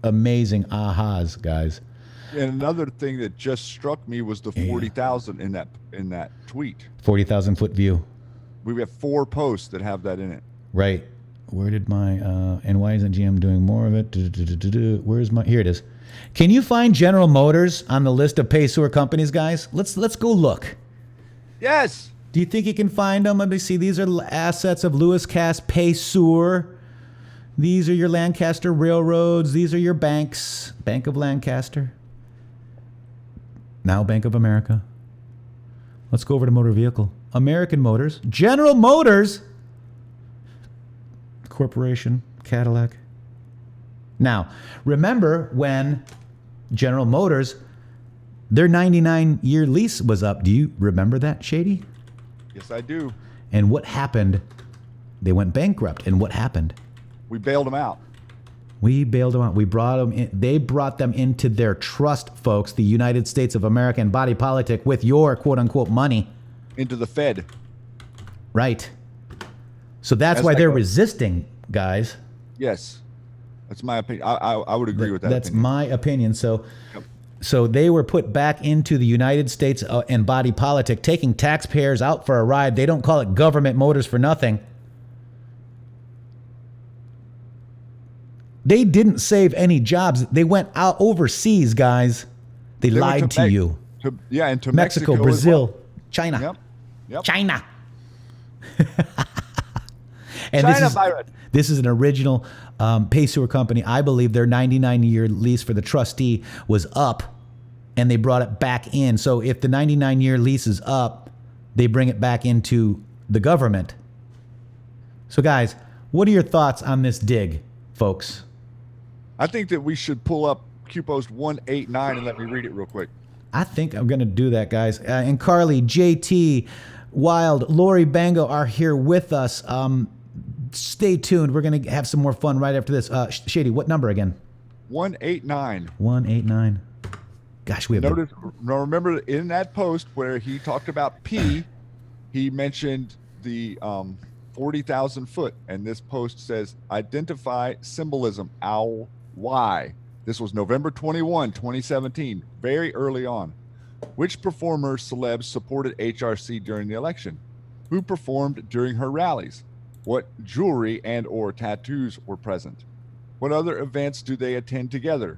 amazing ahas, guys. And another thing that just struck me was the 40,000 in that tweet. 40,000 foot view. We have 4 posts that have that in it. Right. Where did my and why isn't GM doing more of it? Where's my? Here it is. Can you find General Motors on the list of Payseur companies, guys? Let's go look. Yes. Do you think you can find them? Let me see. These are assets of Lewis Cass Payseur. These are your Lancaster Railroads. These are your banks. Bank of Lancaster. Now Bank of America. Let's go over to motor vehicle. American Motors. General Motors Corporation. Cadillac. Now, remember when General Motors, their 99-year lease was up. Do you remember that, Shady? Yes, I do. And what happened? They went bankrupt. And what happened? We bailed them out. We bailed them out. We brought them in. They brought them into their trust, folks, the United States of America and body politic with your quote-unquote money. Into the Fed. Right. So that's why they're resisting, guys. Yes. That's my opinion. I would agree with that. That's my opinion. So, so they were put back into the United States and body politic, taking taxpayers out for a ride. They don't call it government motors for nothing. They didn't save any jobs. They went out overseas, guys. They lied to you. To Mexico, Brazil, China. Yep. China. And this is an original Payseur company. I believe their 99-year lease for the trustee was up, and they brought it back in. So if the 99-year lease is up, they bring it back into the government. So guys, what are your thoughts on this dig, folks? I think that we should pull up QPost 189 and let me read it real quick. I think I'm going to do that, guys. And Carly, JT, Wild, Lori Bango are here with us. Stay tuned. We're going to have some more fun right after this. Shady, what number again? 189. 189. Gosh, we have... Now remember in that post where he talked about P, he mentioned the 40,000 foot. And this post says, identify symbolism, owl, Y. This was November 21, 2017, very early on. Which performers, celebs supported HRC during the election? Who performed during her rallies? What jewelry and or tattoos were present? What other events do they attend together?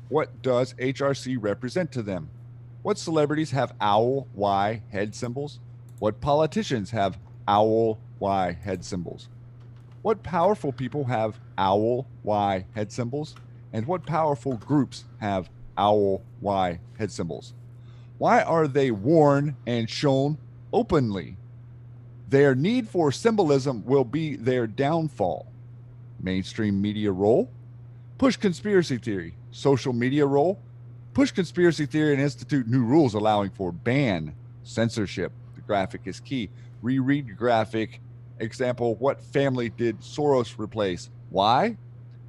What does HRC represent to them? What celebrities have owl Y head symbols? What politicians have owl Y head symbols? What powerful people have owl Y head symbols? And what powerful groups have owl Y head symbols? Why are they worn and shown openly? Their need for symbolism will be their downfall. Mainstream media role, push conspiracy theory. Social media role, push conspiracy theory and institute new rules allowing for ban, censorship. The graphic is key. Reread graphic. Example, what family did Soros replace? Why?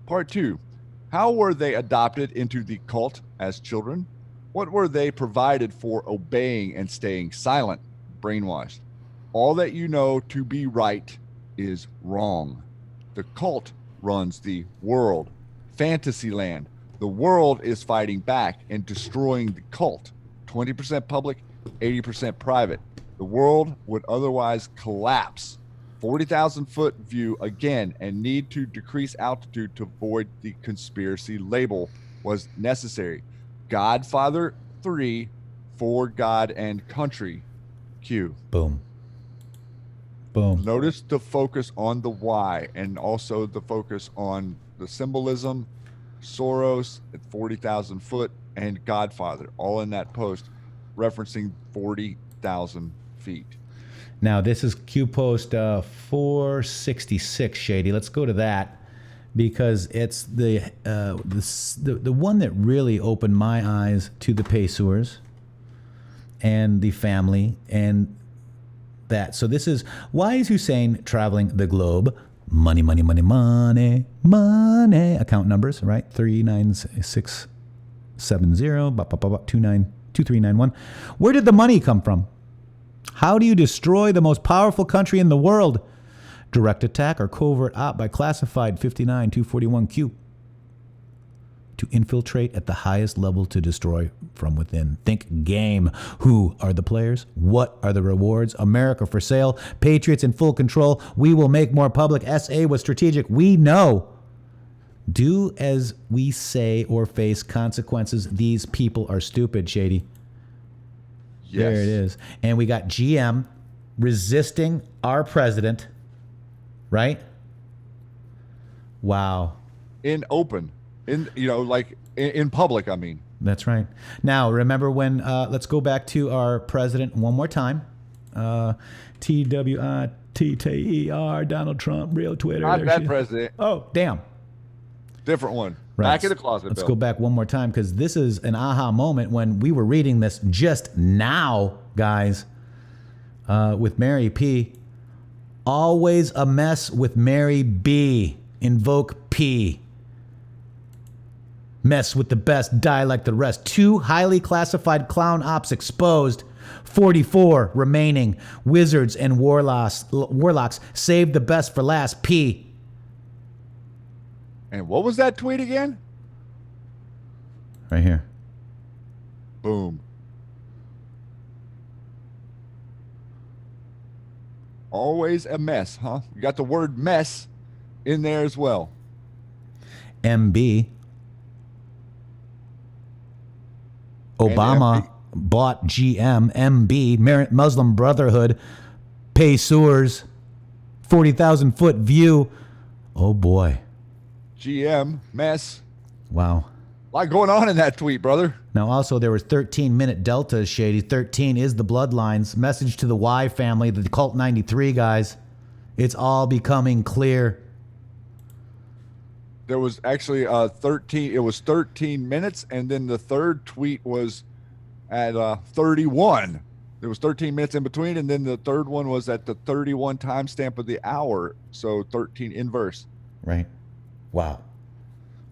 Part 2, how were they adopted into the cult as children? What were they provided for obeying and staying silent? Brainwashed. All that you know to be right is wrong. The cult runs the world. Fantasyland. The world is fighting back and destroying the cult. 20% public, 80% private. The world would otherwise collapse. 40,000 foot view again, and need to decrease altitude to avoid the conspiracy label was necessary. Godfather 3, for God and country. Q. Boom. Boom. Notice the focus on the why, and also the focus on the symbolism, Soros at 40,000 foot, and Godfather, all in that post, referencing 40,000 feet. Now, this is Q post 466, Shady. Let's go to that, because it's the one that really opened my eyes to the Pacers and the family and that. So this is, why is Hussein traveling the globe? Money, money, money, money, money. Account numbers, right? 39670 2391. Where did the money come from? How do you destroy the most powerful country in the world? Direct attack or covert op by classified 59241Q. To infiltrate at the highest level to destroy from within. Think game. Who are the players? What are the rewards? America for sale. Patriots in full control. We will make more public. SA was strategic. We know. Do as we say or face consequences. These people are stupid, Shady. Yes. There it is. And we got GM resisting our president, right? Wow. In open, in public, I mean. That's right. Now, remember when, let's go back to our president one more time. TWITTER, Donald Trump, real Twitter. Not that president. Oh, damn. Different one. Right. Back in the closet. Let's Bill. go back one more time, because this is an aha moment when we were reading this just now, guys, with Mary P. Always a mess with Mary B. Invoke P. Mess with the best, die like the rest. 2 highly classified clown ops exposed. 44 remaining. Wizards and warlocks save the best for last. P. And what was that tweet again? Right here. Boom. Always a mess, huh? You got the word mess in there as well. MB. Obama bought GM. MB. Muslim Brotherhood. Pacers. 40,000 foot view. Oh boy. GM, mess. Wow. A lot going on in that tweet, brother. Now, also, there was 13-minute deltas, Shady. 13 is the bloodlines. Message to the Y family, the Cult 93 guys. It's all becoming clear. There was actually 13. It was 13 minutes, and then the third tweet was at 31. There was 13 minutes in between, and then the third one was at the 31 timestamp of the hour. So 13 inverse. Right. Wow.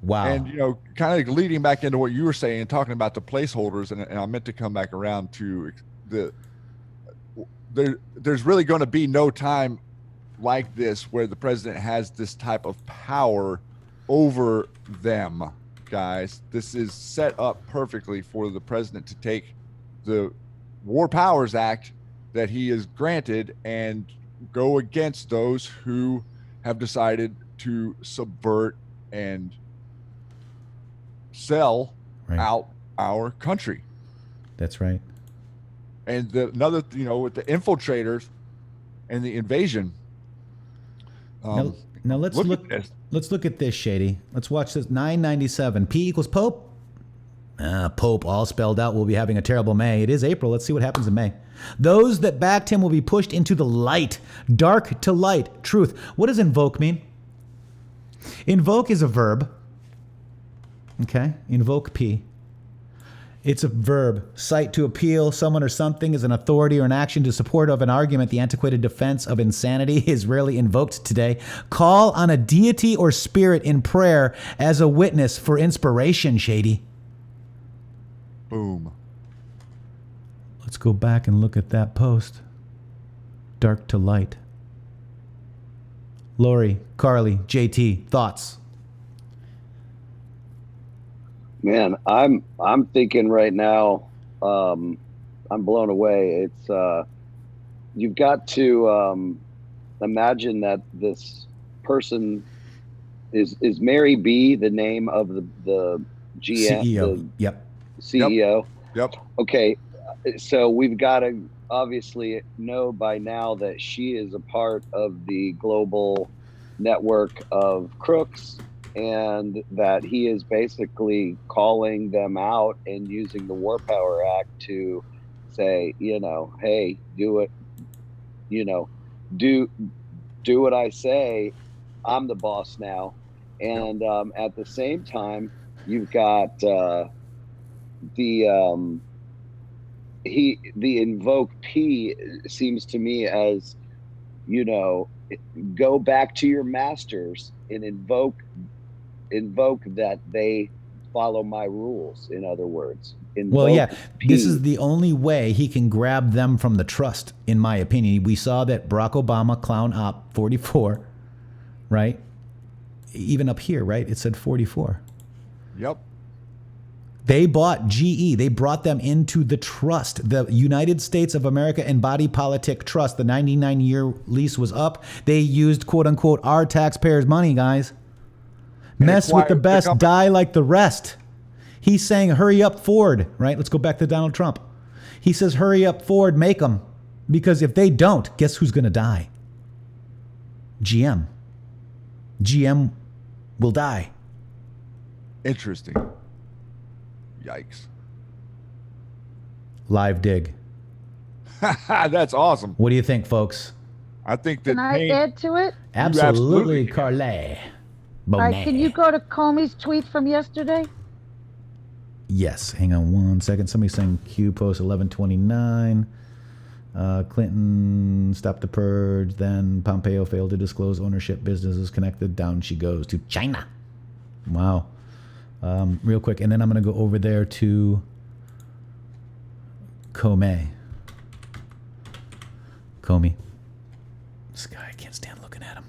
Wow. And, kind of leading back into what you were saying, talking about the placeholders, and I meant to come back around to there's really going to be no time like this where the president has this type of power over them, guys. This is set up perfectly for the president to take the War Powers Act that he is granted and go against those who have decided to subvert and sell out our country. That's right. And another, with the infiltrators and the invasion. Now let's look at this, Shady. Let's watch this. 997. P equals Pope. Pope, all spelled out, will be having a terrible May. It is April. Let's see what happens in May. Those that backed him will be pushed into the light. Dark to light. Truth. What does invoke mean? Invoke is a verb. Okay? Invoke P. It's a verb. Cite to appeal. Someone or something is an authority or an action to support of an argument. The antiquated defense of insanity is rarely invoked today. Call on a deity or spirit in prayer as a witness for inspiration, Shady. Boom. Let's go back and look at that post. Dark to light. Lori, Carly, JT, thoughts? Man, I'm thinking right now, I'm blown away. It's you've got to imagine that this person is Mary B, the name of the GM, CEO. Yep. CEO. Yep. Okay, so we've got to obviously know by now that she is a part of the global network of crooks, and that he is basically calling them out and using the War Power Act to say, hey, do it, do what I say. I'm the boss now. And at the same time, you've got the invoke P seems to me as, go back to your masters and invoke that they follow my rules. In other words, this is the only way he can grab them from the trust, in my opinion. We saw that Barack Obama, clown op 44, right? Even up here, right? It said 44. Yep. They bought GE. They brought them into the trust, the United States of America and Body Politic Trust. The 99-year lease was up. They used, quote unquote, our taxpayers' money, guys. Mess with the best, die like the rest. He's saying, hurry up, Ford, right? Let's go back to Donald Trump. He says, hurry up, Ford, make them. Because if they don't, guess who's going to die? GM. GM will die. Interesting. Yikes. Live dig. That's awesome. What do you think, folks? I think that. Can I add to it? Absolutely, Carly. All right, can you go to Comey's tweet from yesterday? Yes. Hang on 1 second. Somebody's saying Q post 1129. Clinton stopped the purge. Then Pompeo failed to disclose ownership. Businesses connected. Down she goes to China. Wow. Real quick. And then I'm going to go over there to Comey. This guy, I can't stand looking at him.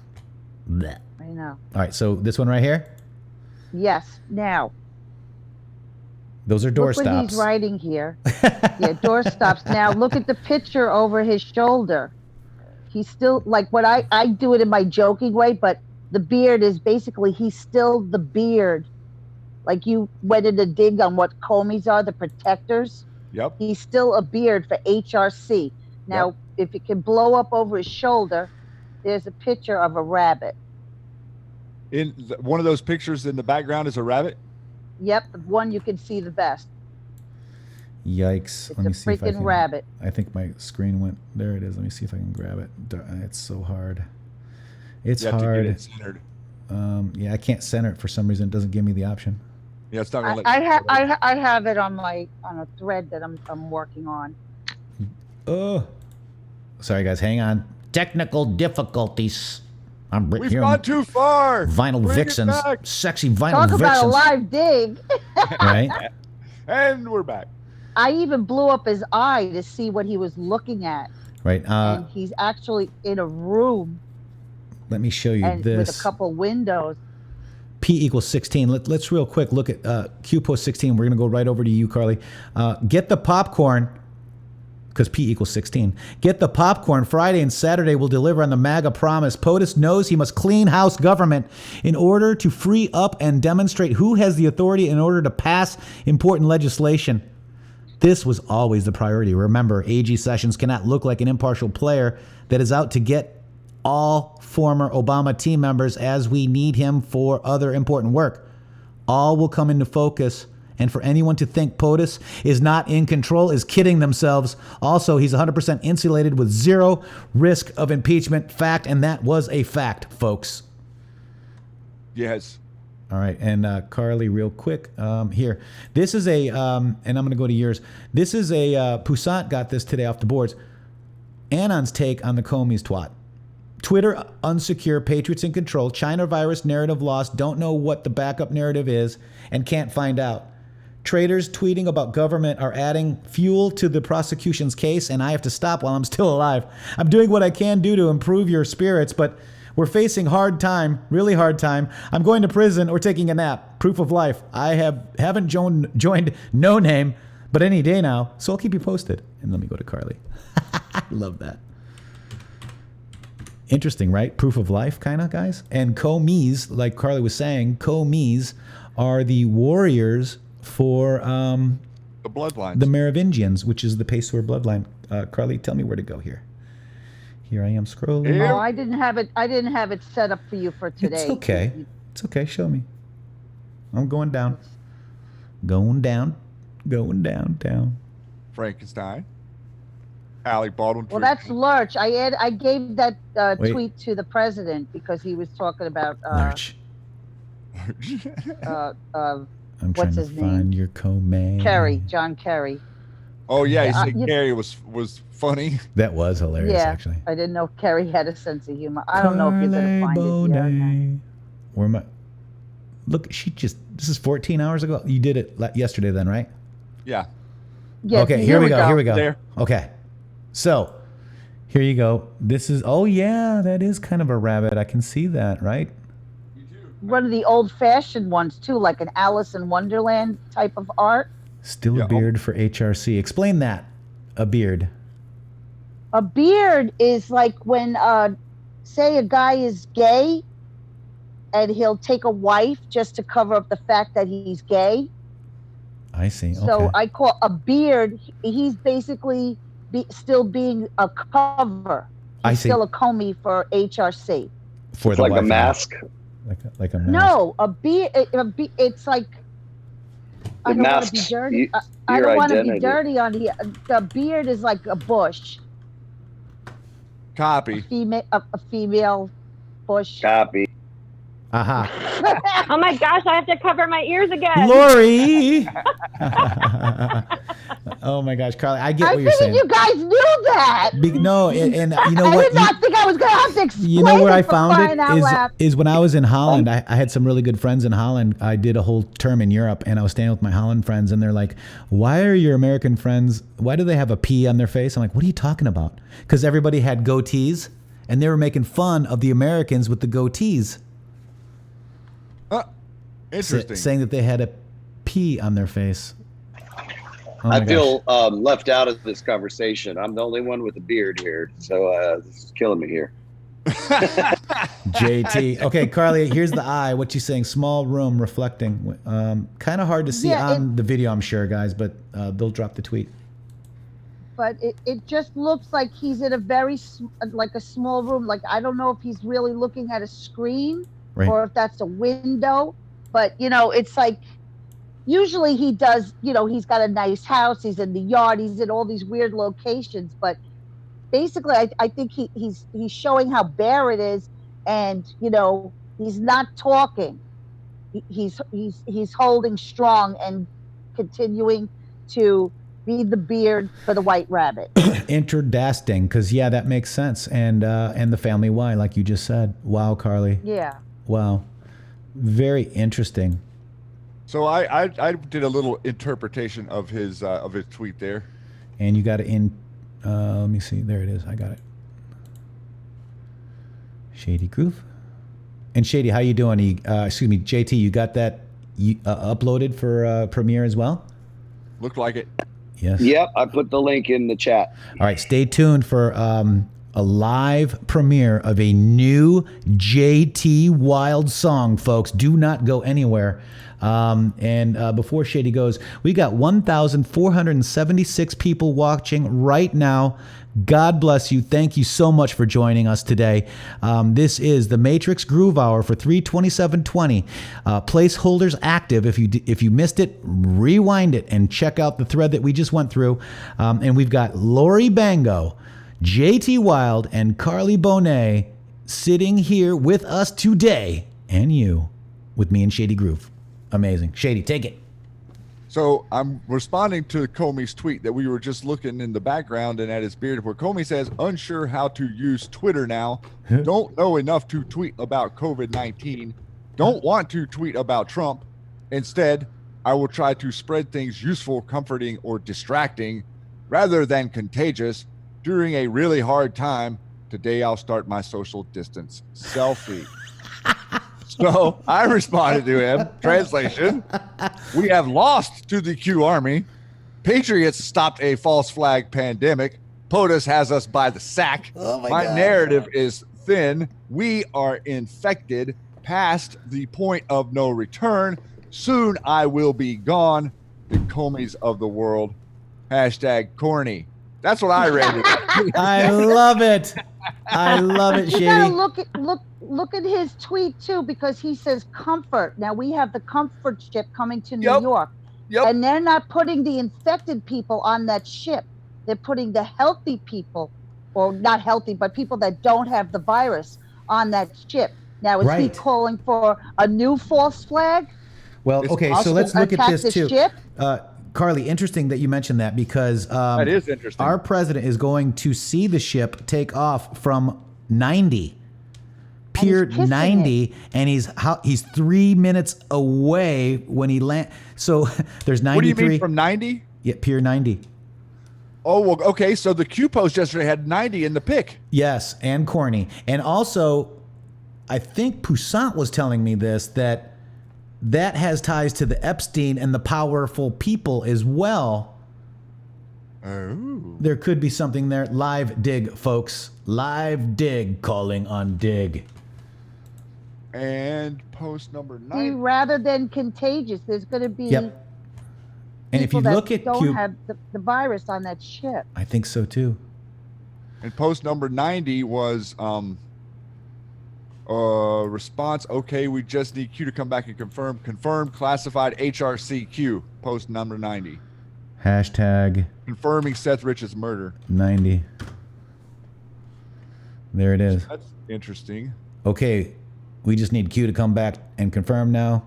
Blech. I know. All right, so this one right here? Yes. Now. Those are doorstops. Look what he's writing here. Yeah, doorstops. Now look at the picture over his shoulder. He's still, like, what I do it in my joking way, but the beard is basically, he's still the beard. Like you went in to dig on what Comey's are, the protectors. Yep. He's still a beard for HRC. Now, if it can blow up over his shoulder, there's a picture of a rabbit. One of those pictures in the background is a rabbit? Yep, the one you can see the best. Yikes. It's Let me a see if I freaking can. rabbit. I think my screen went. There it is. Let me see if I can grab it. It's so hard. It's hard. To get it centered. Yeah, I can't center it for some reason. It doesn't give me the option. Yeah, it's not gonna let you. I have it on a thread that I'm working on. Oh, sorry guys, hang on. Technical difficulties. We've gone too far. Vinyl Bring vixens, sexy vinyl Talk vixens. about a live dig. Right. And we're back. I even blew up his eye to see what he was looking at. Right. And he's actually in a room. Let me show you this. With a couple windows. P equals 16. Let's real quick look at Q post 16. We're going to go right over to you, Carly. Get the popcorn, because P equals 16. Get the popcorn. Friday and Saturday will deliver on the MAGA promise. POTUS knows he must clean house government in order to free up and demonstrate who has the authority in order to pass important legislation. This was always the priority. Remember, AG Sessions cannot look like an impartial player that is out to get all former Obama team members, as we need him for other important work. All will come into focus And for anyone to think POTUS is not in control is kidding themselves. Also, he's 100% insulated with zero risk of impeachment. Fact, and that was a fact, folks. Yes. All right, and Carly, real quick, here. This is a, and I'm going to go to yours. This is a, Poussant got this today off the boards. Anon's take on the Comey's twat. Twitter unsecure, Patriots in control, China virus narrative lost, don't know what the backup narrative is, and can't find out. Traitors tweeting about government are adding fuel to the prosecution's case, and I have to stop while I'm still alive. I'm doing what I can do to improve your spirits, but we're facing hard time, really hard time. I'm going to prison or taking a nap. Proof of life. I haven't joined No Name, but any day now, so I'll keep you posted. And let me go to Carly. I love that. Interesting, right? Proof of life, kind of, guys. And Comey's, like Carly was saying, Comey's are the warriors for the bloodlines, the Merovingians, which is the Pesor bloodline. Carly, tell me where to go here. Here I am scrolling. Oh, I didn't have it set up for you for today. It's okay. It's okay. Show me. I'm going down. Going down. Frankenstein. Alec Baldwin. Well, that's Lurch. I gave that tweet to the president because he was talking about Lurch. I'm what's trying his to find name? your Comey. Kerry, John Kerry. Oh yeah, he said Kerry was funny. That was hilarious, Yeah, actually. I didn't know Kerry had a sense of humor. I don't know if you're gonna find it here or not. Where am I? Look, this is 14 hours ago. You did it yesterday then, right? Yeah. Yes, Okay, here we go. There. Okay. So, here you go. This is, oh yeah, that is kind of a rabbit. I can see that, right? One of the old-fashioned ones too, like an Alice in Wonderland type of art. Still a beard for HRC. Explain that. A beard. A beard is like when, say, a guy is gay, and he'll take a wife just to cover up the fact that he's gay. I see. Okay. So I call a beard. He's basically still being a cover. I see. Still a Comey for HRC. For It's the like a wife. mask. Like a mask. No, a beard. It's like. I It don't want to masks be dirty. I your don't want to be identity. dirty on here. The beard is like a bush. Copy. A female bush. Copy. Aha. Oh my gosh, I have to cover my ears again. Lori. Oh my gosh, Carly, I get what you're saying. You guys knew that. No, and you know I what? did not think I was going to have to explain. You know where I for found crying out loud. it is when I was in Holland. I had some really good friends in Holland. I did a whole term in Europe, and I was staying with my Holland friends, and they're like, "Why are your American friends? Why do they have a P on their face?" I'm like, "What are you talking about?" Because everybody had goatees, and they were making fun of the Americans with the goatees. Interesting. Saying that they had a P on their face. Oh I my feel gosh. left out of this conversation. I'm the only one with a beard here, so this is killing me here. JT. Okay, Carly, here's the eye. What you saying? Small room reflecting. Kind of hard to see on the video, I'm sure, guys, but they'll drop the tweet. But it just looks like he's in a very, like a small room. Like, I don't know if he's really looking at a screen or if that's a window. But, you know, it's like, usually he does, you know, he's got a nice house. He's in the yard. He's in all these weird locations. But basically, I think he's showing how bare it is. And, you know, he's not talking. He's holding strong and continuing to be the beard for the white rabbit. Interdasting, because, yeah, that makes sense. And the family Y, like you just said. Wow, Carly. Yeah. Wow. Very interesting. So I did a little interpretation of his tweet there. And you got it in, let me see. There it is. I got it. Shady Groove. And Shady, how you doing? Excuse me, JT, you got that uploaded for Premiere as well? Looked like it. Yes. Yep, I put the link in the chat. All right, stay tuned for a live premiere of a new JT Wild song, folks. Do not go anywhere. Before Shady goes, we got 1,476 people watching right now. God bless you. Thank you so much for joining us today. This is the Matrixxx Groove Hour for 3/27/20. Placeholders active. If you missed it, rewind it and check out the thread that we just went through. And we've got Lori Bango, JT Wild, and Carly Bonet sitting here with us today, and you, with me and Shady Groove. Amazing. Shady, take it. So I'm responding to Comey's tweet that we were just looking in the background and at his beard, where Comey says, unsure how to use Twitter now. Don't know enough to tweet about COVID-19. Don't want to tweet about Trump. Instead, I will try to spread things useful, comforting, or distracting rather than contagious during a really hard time. Today, I'll start my social distance selfie. So I responded to him, translation, we have lost to the QArmy. Patriots stopped a false flag pandemic. POTUS has us by the sack. Oh my My God. narrative is thin. We are infected past the point of no return. Soon I will be gone. The Comeys of the world. # corny. That's what I read. I love it. I love it, You Shady. gotta look at his tweet too, because he says comfort. Now we have the comfort ship coming to New York, and they're not putting the infected people on that ship. They're putting the healthy people, or not healthy, but people that don't have the virus on that ship. Now is he Right. calling for a new false flag? Well, okay, so let's look at Attack this the too. ship? Carly, interesting that you mentioned that, because That is interesting. our president is going to see the ship take off from 90. Pier kissing 90, and he's 3 minutes away when he land. So there's 93. What do you mean from 90? Yeah, Pier 90. Oh, well, okay. So the Q post yesterday had 90 in the pick. Yes, and corny. And also, I think Poussant was telling me this, that has ties to the Epstein and the powerful people as well. Oh. There could be something there. Live dig, folks. Live dig, calling on dig. And post number See, 9. rather than contagious, there's going to be Yep. And if you people look that at don't have the virus on that ship. I think so too. And post number 90 was response. Okay, we just need Q to come back and confirm. Confirmed classified HRCQ. Post number 90. Hashtag Confirming Seth Rich's murder. 90. There it is. That's interesting. Okay, we just need Q to come back and confirm now.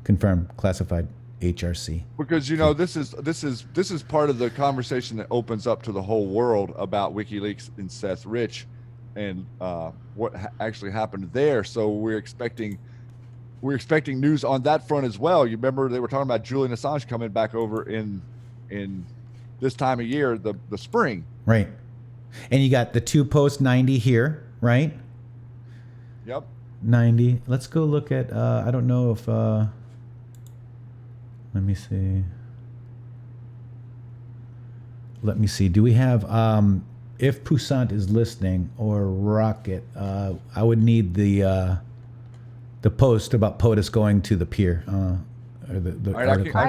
Confirm classified HRC. Because this is part of the conversation that opens up to the whole world about WikiLeaks and Seth Rich, and what actually happened there. So we're expecting news on that front as well. You remember they were talking about Julian Assange coming back over in this time of year, the spring. Right. And you got the two post 90 here, right? Yep. 90. Let's go look at, I don't know if, let me see. Let me see. Do we have, if Poussant is listening, or Rocket, I would need the post about POTUS going to the pier. Or the All right, article.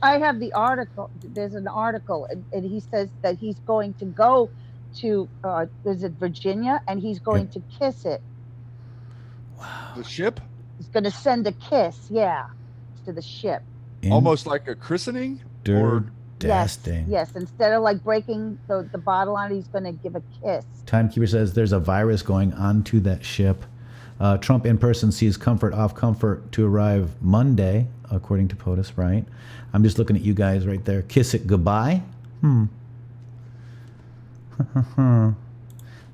I have the article. There's an article, and he says that he's going to go to is it Virginia, and he's going to kiss it. The ship? He's going to send a kiss, to the ship. Almost like a christening? Interesting. Yes. Instead of like breaking the bottle on it, he's going to give a kiss. Timekeeper says there's a virus going onto that ship. Trump in person sees comfort off comfort to arrive Monday, according to POTUS, right? I'm just looking at you guys right there. Kiss it goodbye? Let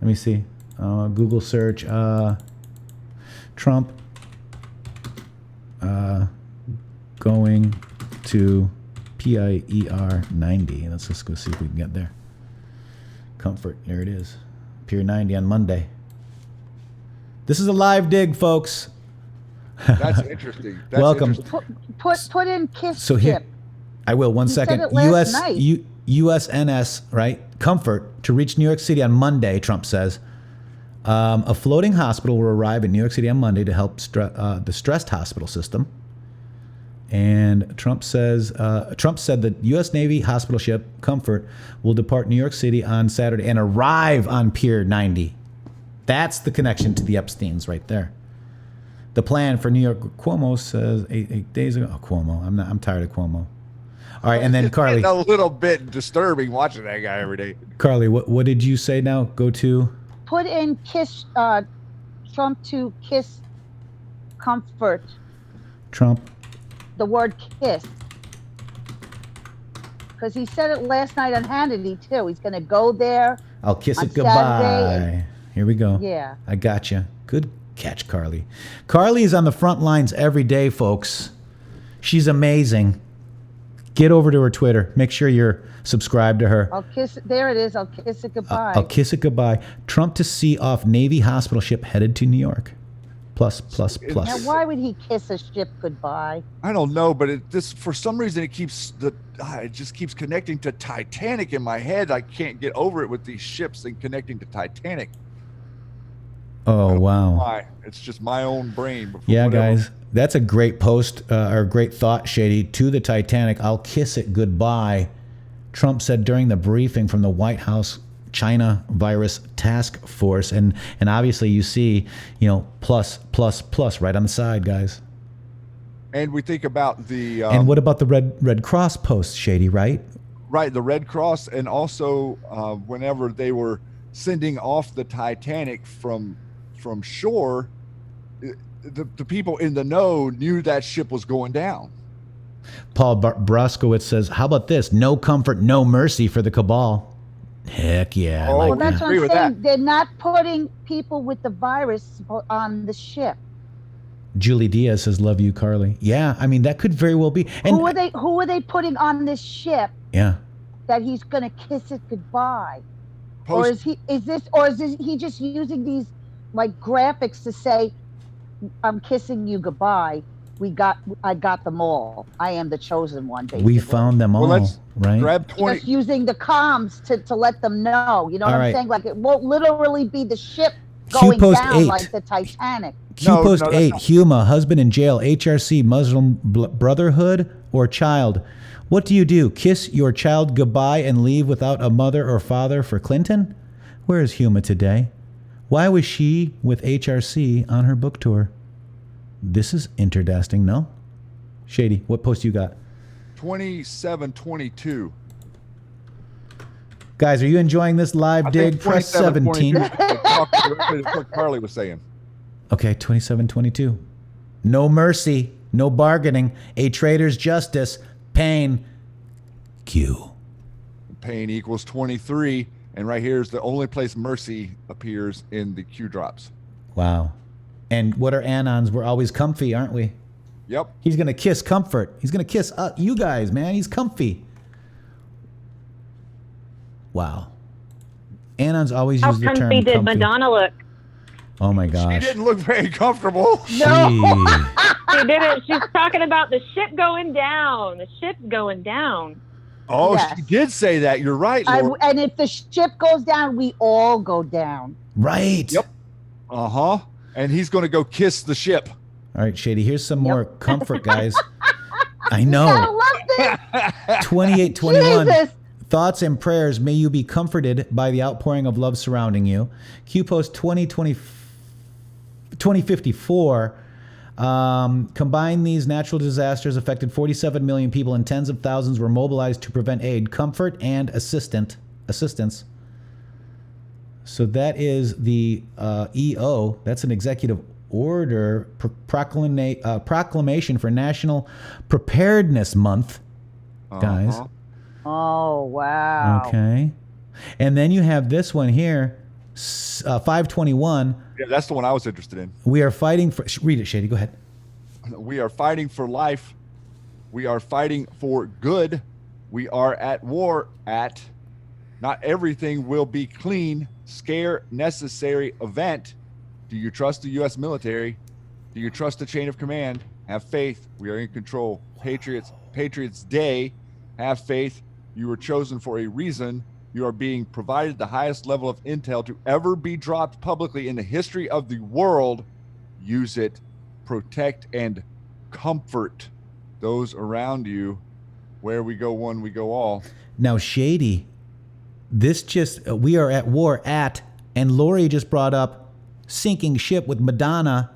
me see. Google search. Trump going to PIER 90. Let's just go see if we can get there. Comfort. There it is. Pier 90 on Monday. This is a live dig, folks. That's interesting. That's Welcome. interesting. Put in kiss So here, ship. I will. One You said second. it last night. USNS, right? Comfort to reach New York City on Monday, Trump says. A floating hospital will arrive in New York City on Monday to help the stressed hospital system. And Trump said the U.S. Navy hospital ship Comfort will depart New York City on Saturday and arrive on Pier 90. That's the connection to the Epsteins right there. The plan for New York, Cuomo says 8 days ago. Oh, Cuomo. I'm tired of Cuomo. All right, and then Carly. It's a little bit disturbing watching that guy every day. Carly, what did you say now? Go to? Put in kiss, Trump to kiss Comfort. Trump. The word kiss. Because he said it last night on Hannity, too. He's going to go there. I'll kiss on it goodbye. Saturday. Here we go. Yeah. I got you. Good catch, Carly. Carly is on the front lines every day, folks. She's amazing. Get over to her Twitter. Make sure you're subscribed to her. I'll kiss it. There it is. I'll kiss it goodbye. I'll kiss it goodbye. Trump to see off Navy hospital ship headed to New York. Plus. Now, why would he kiss a ship goodbye? I don't know, but for some reason it just keeps connecting to Titanic in my head. I can't get over it with these ships and connecting to Titanic. Oh, wow. Why? It's just my own brain. Yeah, guys. That's a great post or great thought, Shady. To the Titanic, I'll kiss it goodbye. Trump said during the briefing from the White House China virus task force. And obviously you see, plus right on the side, guys. And we think about the... and what about the Red Cross post, Shady, right? Right, the Red Cross. And also whenever they were sending off the Titanic from shore, the people in the know knew that ship was going down. Paul Broskowitz says, how about this? No comfort, no mercy for the cabal. Heck yeah. Oh, Well, that's what I'm saying. that. They're not putting people with the virus on the ship. Julie Diaz says, love you, Carly. Yeah, I mean, that could very well be. And Who are they putting on this ship yeah. that he's going to kiss it goodbye? Post- Or is this he just using these like graphics to say, I'm kissing you goodbye. I got them all. I am the chosen one. Basically. We found them all, let's right? grab 20. Just using the comms to let them know. You know what All I'm right. saying? Like it won't literally be the ship Q going post down 8. like the Titanic. Q No, post that's 8, not- Huma, husband in jail, HRC, Muslim Brotherhood, or child. What do you do? Kiss your child goodbye and leave without a mother or father for Clinton? Where is Huma today? Why was she with HRC on her book tour? This is interesting, no? Shady, what post you got? 2722. Guys, are you enjoying this live I dig? think Press 27, 17. 22. Talk directly to what Carly was saying. Okay, 2722. No mercy, no bargaining, a traitor's justice, pain, Q. Pain equals 23. And right here is the only place mercy appears in the Q drops. Wow. And what are anons? We're always comfy, aren't we? Yep. He's going to kiss comfort. He's going to kiss you guys, man. He's comfy. Wow. Anons always How use the term comfy did comfy. Madonna look? Oh my She gosh. didn't look very comfortable. Gee. She didn't. She's talking about the ship going down. The ship's going down. Oh, Yes. she did say that. You're right, Laura. And if the ship goes down, we all go down. Right. Yep. Uh-huh. And he's going to go kiss the ship. All right, Shady, here's some more comfort, guys. I I know. love this. 2821. Jesus. Thoughts and prayers. May you be comforted by the outpouring of love surrounding you. Q post 2054. Combine these natural disasters affected 47 million people and tens of thousands were mobilized to prevent aid, comfort, and assistance. So that is the EO. That's an executive order proclamation for National Preparedness Month, guys. Uh-huh. Oh, wow. Okay. And then you have this one here, 521. Yeah, that's the one I was interested in. We are fighting for... Read it, Shady. Go ahead. We are fighting for life. We are fighting for good. We are at war at... Not everything will be clean, scare, necessary event. Do you trust the U.S. military? Do you trust the chain of command? Have faith. We are in control. Patriots Day. Have faith. You were chosen for a reason. You are being provided the highest level of intel to ever be dropped publicly in the history of the world. Use it, protect, and comfort those around you. Where we go one, we go all. Now, Shady, we are at war and Lori just brought up sinking ship with Madonna.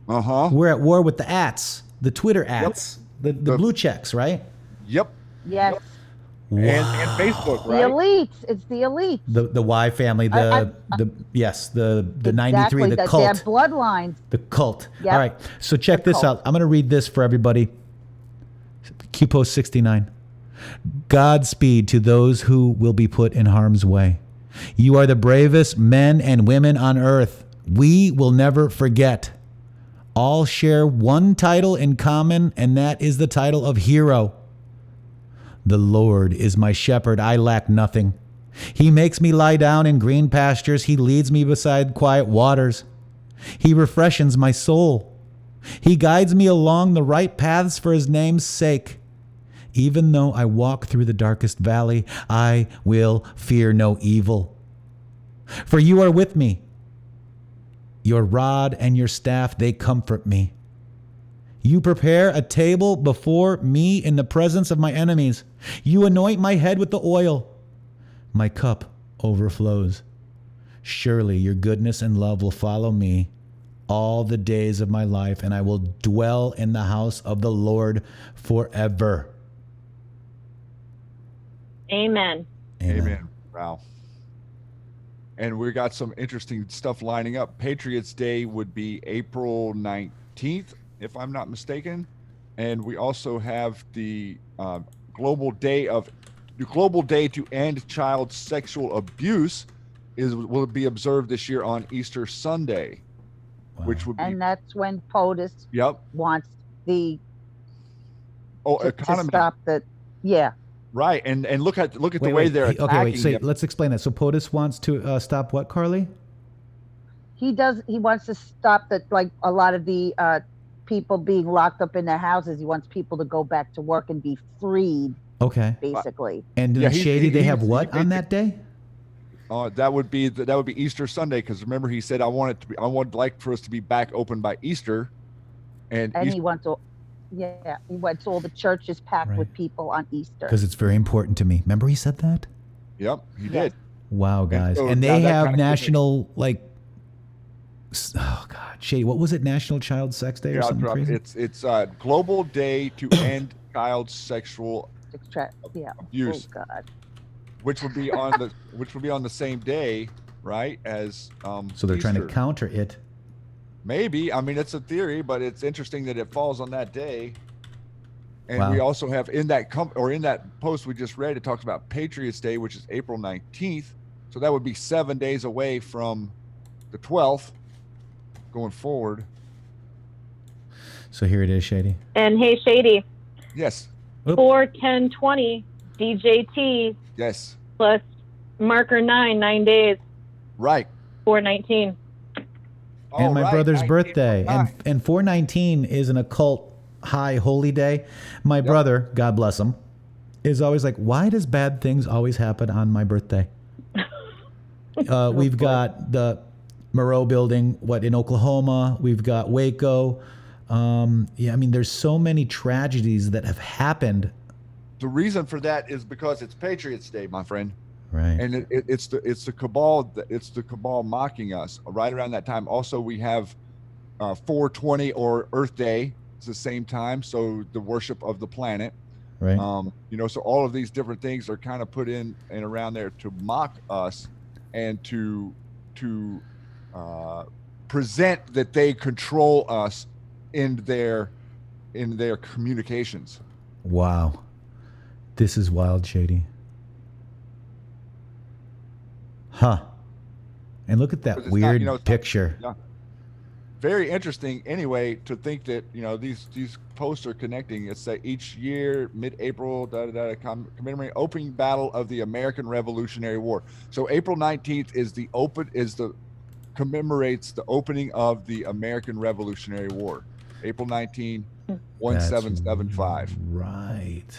Uh-huh. We're at war with the ats, the Twitter ats, the blue checks, right? Yep. Yes. Wow. And Facebook, The right? elites. It's the elites. The Y family, the 93, the that cult. Their bloodlines. The cult. Yep. All right. So check The this cult. out. I'm going to read this for everybody. Q Post 69. Godspeed to those who will be put in harm's way. You are the bravest men and women on earth. We will never forget. All share one title in common, and that is the title of hero. The Lord is my shepherd. I lack nothing. He makes me lie down in green pastures. He leads me beside quiet waters. He refreshes my soul. He guides me along the right paths for his name's sake. Even though I walk through the darkest valley, I will fear no evil. For you are with me. Your rod and your staff, they comfort me. You prepare a table before me in the presence of my enemies. You anoint my head with the oil. My cup overflows. Surely your goodness and love will follow me all the days of my life, and I will dwell in the house of the Lord forever. Amen. Amen. Wow. And we got some interesting stuff lining up. Patriots Day would be April 19th, if I'm not mistaken. And we also have the Global Day to End Child Sexual Abuse will be observed this year on Easter Sunday, which would be. And that's when POTUS wants the to economy. stop the Right, and look at the way they're attacking. Okay, wait. So them. let's explain that. So POTUS wants to stop what, Carly? He wants to stop a lot of the people being locked up in their houses. He wants people to go back to work and be freed. Okay. Basically. And in Shady, they have what on that day? That would be Easter Sunday, because remember he said I would like for us to be back open by Easter, and he wants to. Yeah, he wants all the churches packed with people on Easter. Because it's very important to me. Remember he said that? Yep, he did. Wow, guys. so And now they that have kind of national, oh, God, Shady. What was it? National Child Sex Day or something crazy? It's Global Day to End Child Sexual Abuse. Oh, God. Which would be on the same day, right, as So they're trying to Easter. counter it. Maybe. I mean, it's a theory, but it's interesting that it falls on that day. And Wow. we also have in that post we just read, it talks about Patriots Day, which is April 19th. So that would be 7 days away from the 12th going forward. So here it is, Shady. And hey, Shady, Yes. 4/10/20 DJT Yes. plus marker 9 days. Right. 4/19. And my brother's 19, birthday. right. And 4/19 is an occult high holy day. My brother, God bless him, is always like, why does bad things always happen on my birthday? We've got the Moreau building, in Oklahoma. We've got Waco. I mean, there's so many tragedies that have happened. The reason for that is because it's Patriots Day, my friend. Right. And it's the cabal. It's the cabal mocking us right around that time. Also, we have 4/20 or Earth Day. It's the same time. So the worship of the planet. Right. So all of these different things are kind of put in and around there to mock us and to present that they control us in their communications. Wow. This is wild, Shady. Huh. And look at that It's weird not, picture. Yeah. Very interesting anyway to think that these posts are connecting. It's that each year mid-April commemorating opening battle of the American Revolutionary War. So April 19th commemorates the opening of the American Revolutionary War. April 19, 1775. Right.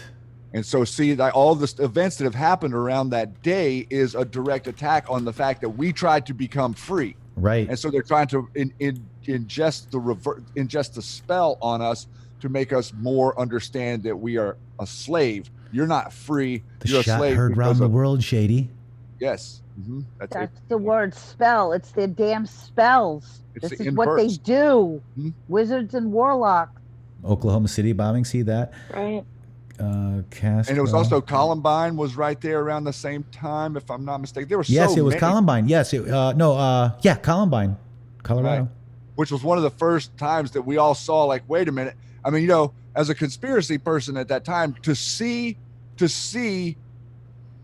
And so see that all the events that have happened around that day is a direct attack on the fact that we tried to become free. Right. And so they're trying to ingest the spell on us to make us more understand that we are a slave. You're not free. You're a shot slave. heard around the world, Shady. Yes. That's the word spell. It's their damn spells. It's this the is what they inverse. do. Wizards and warlocks. Oklahoma City bombing. See that? Right. Castro. And it was also Columbine was right there around the same time, if I'm not mistaken. There were Yes, so it was many. Columbine. Yes. Columbine, Colorado. Right. Which was one of the first times that we all saw, like, wait a minute. I mean, you know, as a conspiracy person at that time, to see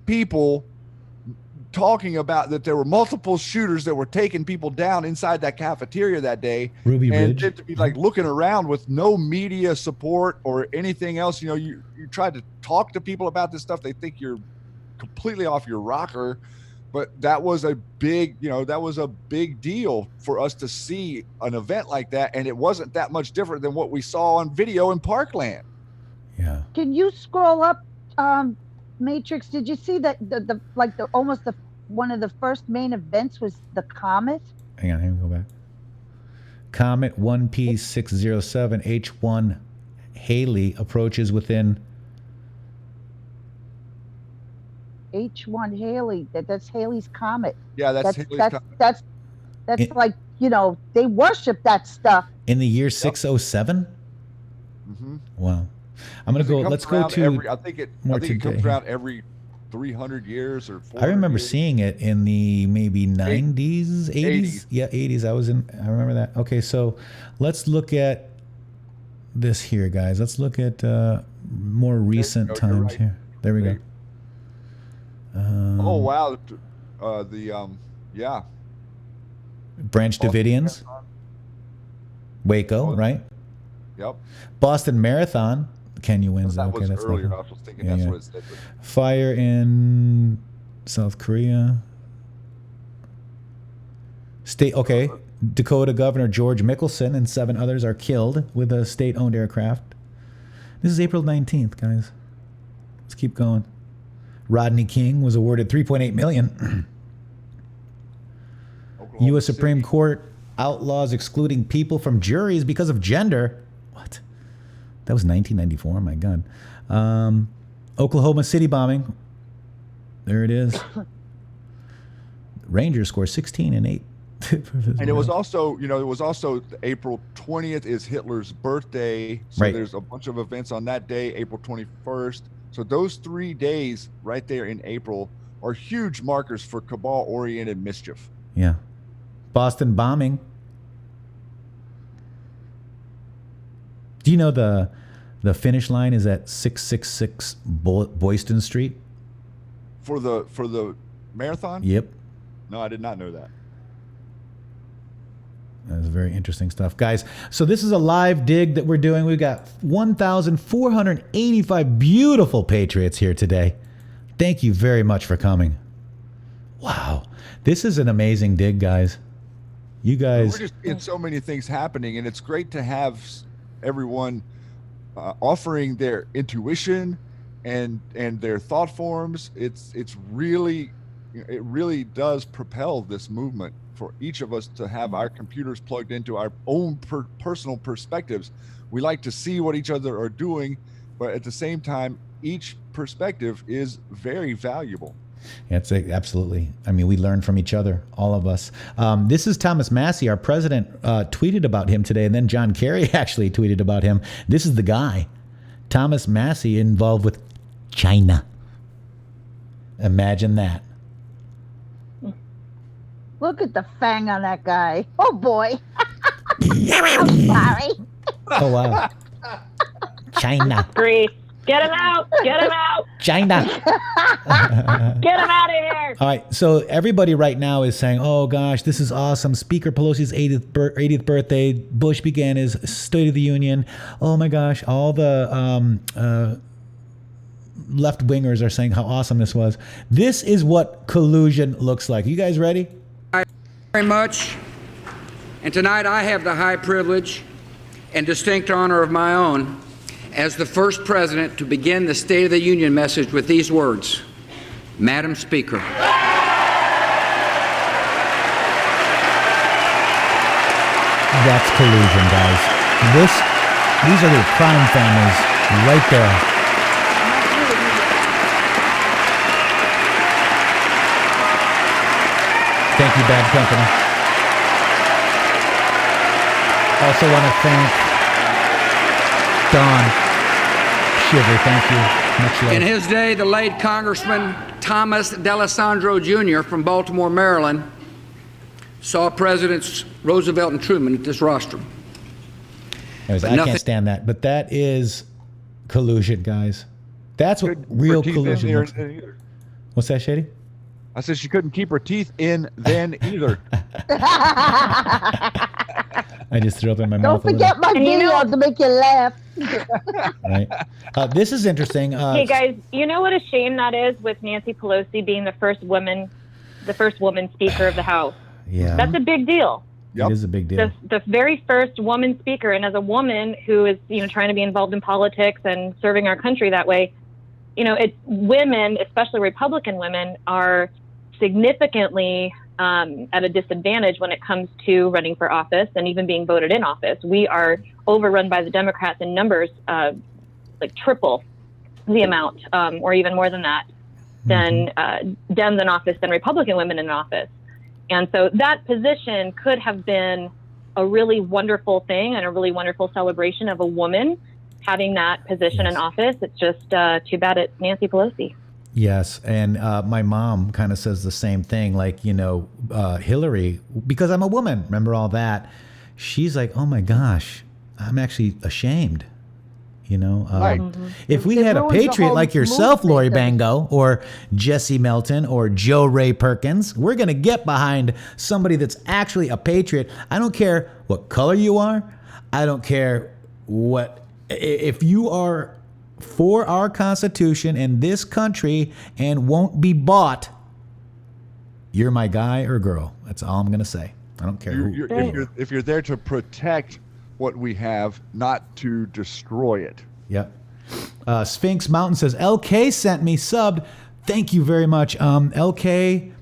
people talking about that there were multiple shooters that were taking people down inside that cafeteria that day, Ruby and Ridge. then to be like looking around with no media support or anything else. You know, you try to talk to people about this stuff, they think you're completely off your rocker. But that was a big, deal for us to see an event like that, and it wasn't that much different than what we saw on video in Parkland. Yeah. Can you scroll up, Matrixxx? Did you see that one of the first main events was the comet? Hang on, go back. Comet 1P607 H1 Haley approaches within. H1 Haley. That's Haley's comet. Yeah, that's Haley's comet. That's like, you know, they worship that stuff. In the year 607? Mm-hmm. Wow. I'm going to go, let's go to I think it today. comes around every 300 years or 400 I remember years. seeing it in the maybe 90s, 80s. Yeah, 80s. I remember that. Okay, so let's look at this here, guys. Let's look at more recent times right. here. There we go. Oh, wow. Yeah. Branch Davidians. Waco, right? Yep. Boston Marathon. Kenya wins. That Okay, was that's earlier. local. I was thinking that's what it said. Fire in South Korea. Dakota Governor George Mickelson and 7 others are killed with a state-owned aircraft. This is April 19th, guys. Let's keep going. Rodney King was awarded $3.8 million. U.S. Supreme Court outlaws excluding people from juries because of gender. What? That was 1994. My God. Oklahoma City bombing. There it is. Rangers score 16 and 8. And it was also, April 20th is Hitler's birthday. So Right. There's a bunch of events on that day, April 21st. So those 3 days right there in April are huge markers for cabal-oriented mischief. Yeah. Boston bombing. Do you know the finish line is at 666 Boyston Street? For the marathon? Yep. No, I did not know that. That's very interesting stuff, guys. So this is a live dig that we're doing. We've got 1,485 beautiful Patriots here today. Thank you very much for coming. Wow. This is an amazing dig, guys. You guys... We're just seeing so many things happening, and it's great to have everyone offering their intuition and their thought forms. It really does propel this movement for each of us to have our computers plugged into our own personal perspectives. We like to see what each other are doing, but at the same time, each perspective is very valuable. Absolutely. I mean, we learn from each other, all of us. This is Thomas Massie. Our president tweeted about him today, and then John Kerry actually tweeted about him. This is the guy, Thomas Massie, involved with China. Imagine that. Look at the fang on that guy. Oh, boy. I'm sorry. Oh, wow. China. Great. Get him out. Get him out. China. Get him out of here. All right. So everybody right now is saying, oh, gosh, this is awesome. Speaker Pelosi's 80th birthday. Bush began his State of the Union. Oh, my gosh. All the left-wingers are saying how awesome this was. This is what collusion looks like. You guys ready? Very much. And tonight I have the high privilege and distinct honor of my own as the first president to begin the State of the Union message with these words: Madam Speaker. That's collusion, guys. These are the crime families right there. Thank you, Bad Company. Also want to thank Don Shiver. Thank you. Much love. In his day, the late Congressman Thomas D'Alessandro Jr. from Baltimore, Maryland, saw Presidents Roosevelt and Truman at this rostrum. Anyways, I can't stand that, but that is collusion, guys. That's what real collusion looks like. What's that, Shady? I said she couldn't keep her teeth in then either. I just threw up in my mouth. Don't forget my video to make you laugh. Right. This is interesting. Hey guys, you know what a shame that is with Nancy Pelosi being the first woman Speaker of the House. Yeah. That's a big deal. It is a big deal. The very first woman speaker, and as a woman who is, trying to be involved in politics and serving our country that way, women, especially Republican women, are significantly at a disadvantage when it comes to running for office and even being voted in office. We are overrun by the Democrats in numbers, like triple the amount, or even more than that, than Dems in office than Republican women in office. And so that position could have been a really wonderful thing and a really wonderful celebration of a woman having that position in office. It's just too bad it's Nancy Pelosi. Yes, and my mom kind of says the same thing, like, Hillary, because I'm a woman, remember all that. She's like, oh my gosh, I'm actually ashamed. Right. If we had a patriot like yourself, Lori Bango, or Jesse Melton, or Joe Ray Perkins, we're going to get behind somebody that's actually a patriot. I don't care what color you are. I don't care if you are for our Constitution and this country and won't be bought, you're my guy or girl. That's all I'm going to say. I don't care who. If you're there to protect what we have, not to destroy it. Yep. Sphinx Mountain says, LK sent me subbed. Thank you very much. LK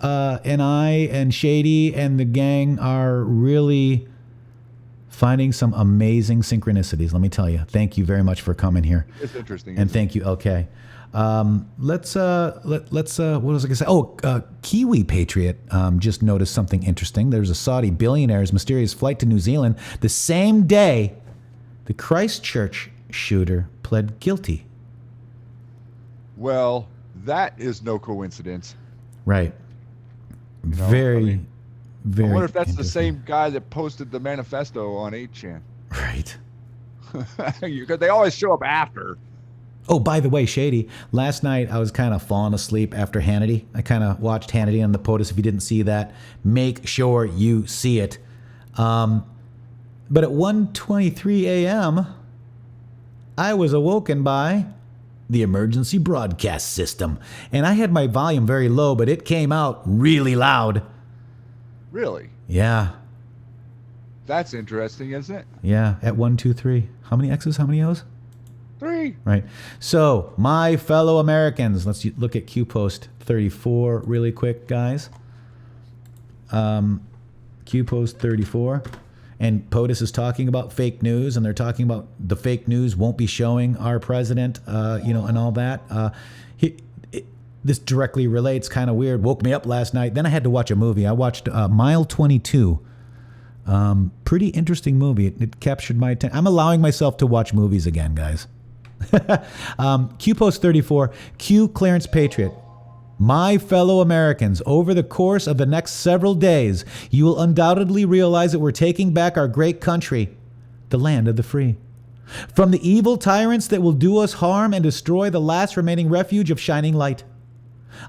and I and Shady and the gang are really finding some amazing synchronicities. Let me tell you. Thank you very much for coming here. It's interesting. And thank you, LK. Let's what was I gonna say? Kiwi Patriot just noticed something interesting. There's a Saudi billionaire's mysterious flight to New Zealand the same day the Christchurch shooter pled guilty. Well, that is no coincidence. Right. Very. I wonder if that's the same guy that posted the manifesto on 8chan. Right. Because they always show up after. Oh, by the way, Shady, last night I was kind of falling asleep after Hannity. I kind of watched Hannity on the POTUS. If you didn't see that, make sure you see it. But at 1:23 a.m., I was awoken by the emergency broadcast system. And I had my volume very low, but it came out really loud. Really? Yeah. That's interesting, isn't it? Yeah, at 123. How many X's? How many O's? 3. Right. So, my fellow Americans, let's look at Q Post 34 really quick, guys. Q Post 34. And POTUS is talking about fake news, and they're talking about the fake news won't be showing our president, and all that. This directly relates, kind of weird. Woke me up last night. Then I had to watch a movie. I watched Mile 22. Pretty interesting movie. It captured my attention. I'm allowing myself to watch movies again, guys. Q Post 34, Q Clarence Patriot. My fellow Americans, over the course of the next several days, you will undoubtedly realize that we're taking back our great country, the land of the free, from the evil tyrants that will do us harm and destroy the last remaining refuge of shining light.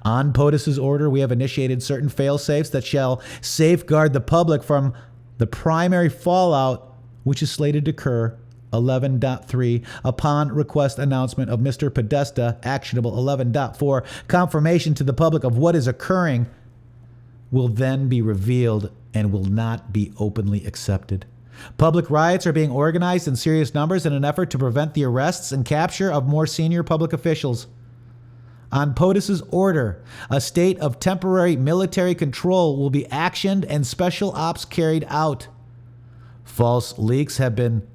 On POTUS's order, we have initiated certain fail-safes that shall safeguard the public from the primary fallout, which is slated to occur 11.3 upon request announcement of Mr. Podesta, actionable 11.4. Confirmation to the public of what is occurring will then be revealed and will not be openly accepted. Public riots are being organized in serious numbers in an effort to prevent the arrests and capture of more senior public officials. On POTUS's order, a state of temporary military control will be actioned and special ops carried out. False leaks have been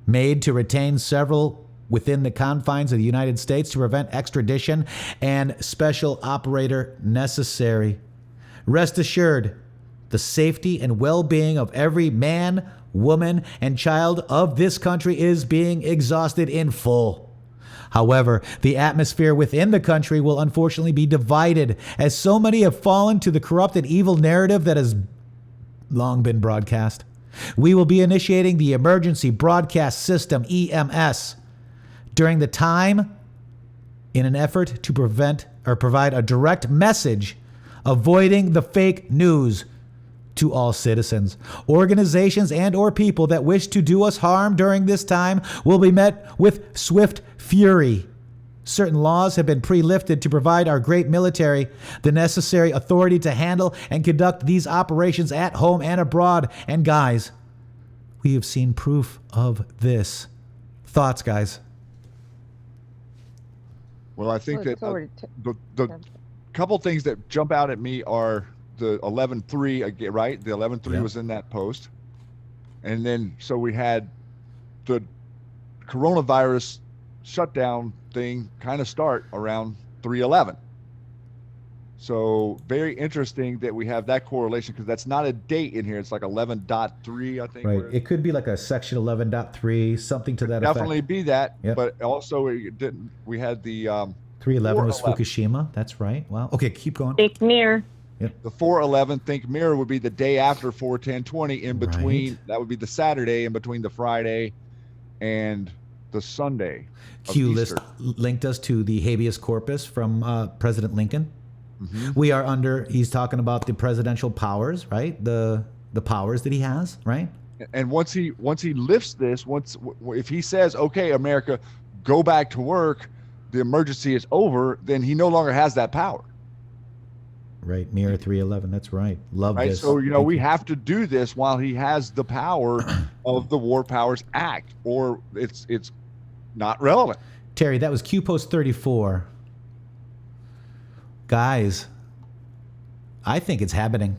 made to retain several within the confines of the United States to prevent extradition and special operator necessary. Rest assured, the safety and well-being of every man, woman, and child of this country is being exhausted in full. However, the atmosphere within the country will unfortunately be divided, as so many have fallen to the corrupt and evil narrative that has long been broadcast. We will be initiating the Emergency Broadcast System, EMS, during the time in an effort to prevent or provide a direct message avoiding the fake news to all citizens. Organizations and or people that wish to do us harm during this time will be met with swift fury. Certain laws have been pre-lifted to provide our great military the necessary authority to handle and conduct these operations at home and abroad. And guys, we have seen proof of this. Thoughts, guys? Well, I think that the couple things that jump out at me are the 11.3, right? The 11.3 was in that post. And then, so we had the coronavirus shutdown thing kind of start around 3/11. So very interesting that we have that correlation, because that's not a date in here. It's like 11.3, I think. Right. It could be like a section 11.3, something to that effect. Definitely be that. Yep. But also we had the 3/11 was Fukushima. That's right. Wow. Okay, keep going. Think mirror. The 4/11 think mirror would be the day after 4/10/20. In between, that would be the Saturday in between the Friday and the Sunday. Q list linked us to the habeas corpus from President Lincoln. Mm-hmm. We are under, he's talking about the presidential powers, right? The powers that he has, right? And once he lifts this, if he says, okay, America, go back to work, the emergency is over, then he no longer has that power. Right, mirror 3/11. That's right. Love right? this. So, we have to do this while he has the power of the War Powers Act, or it's not relevant. Terry, that was Q Post 34. Guys, I think it's happening.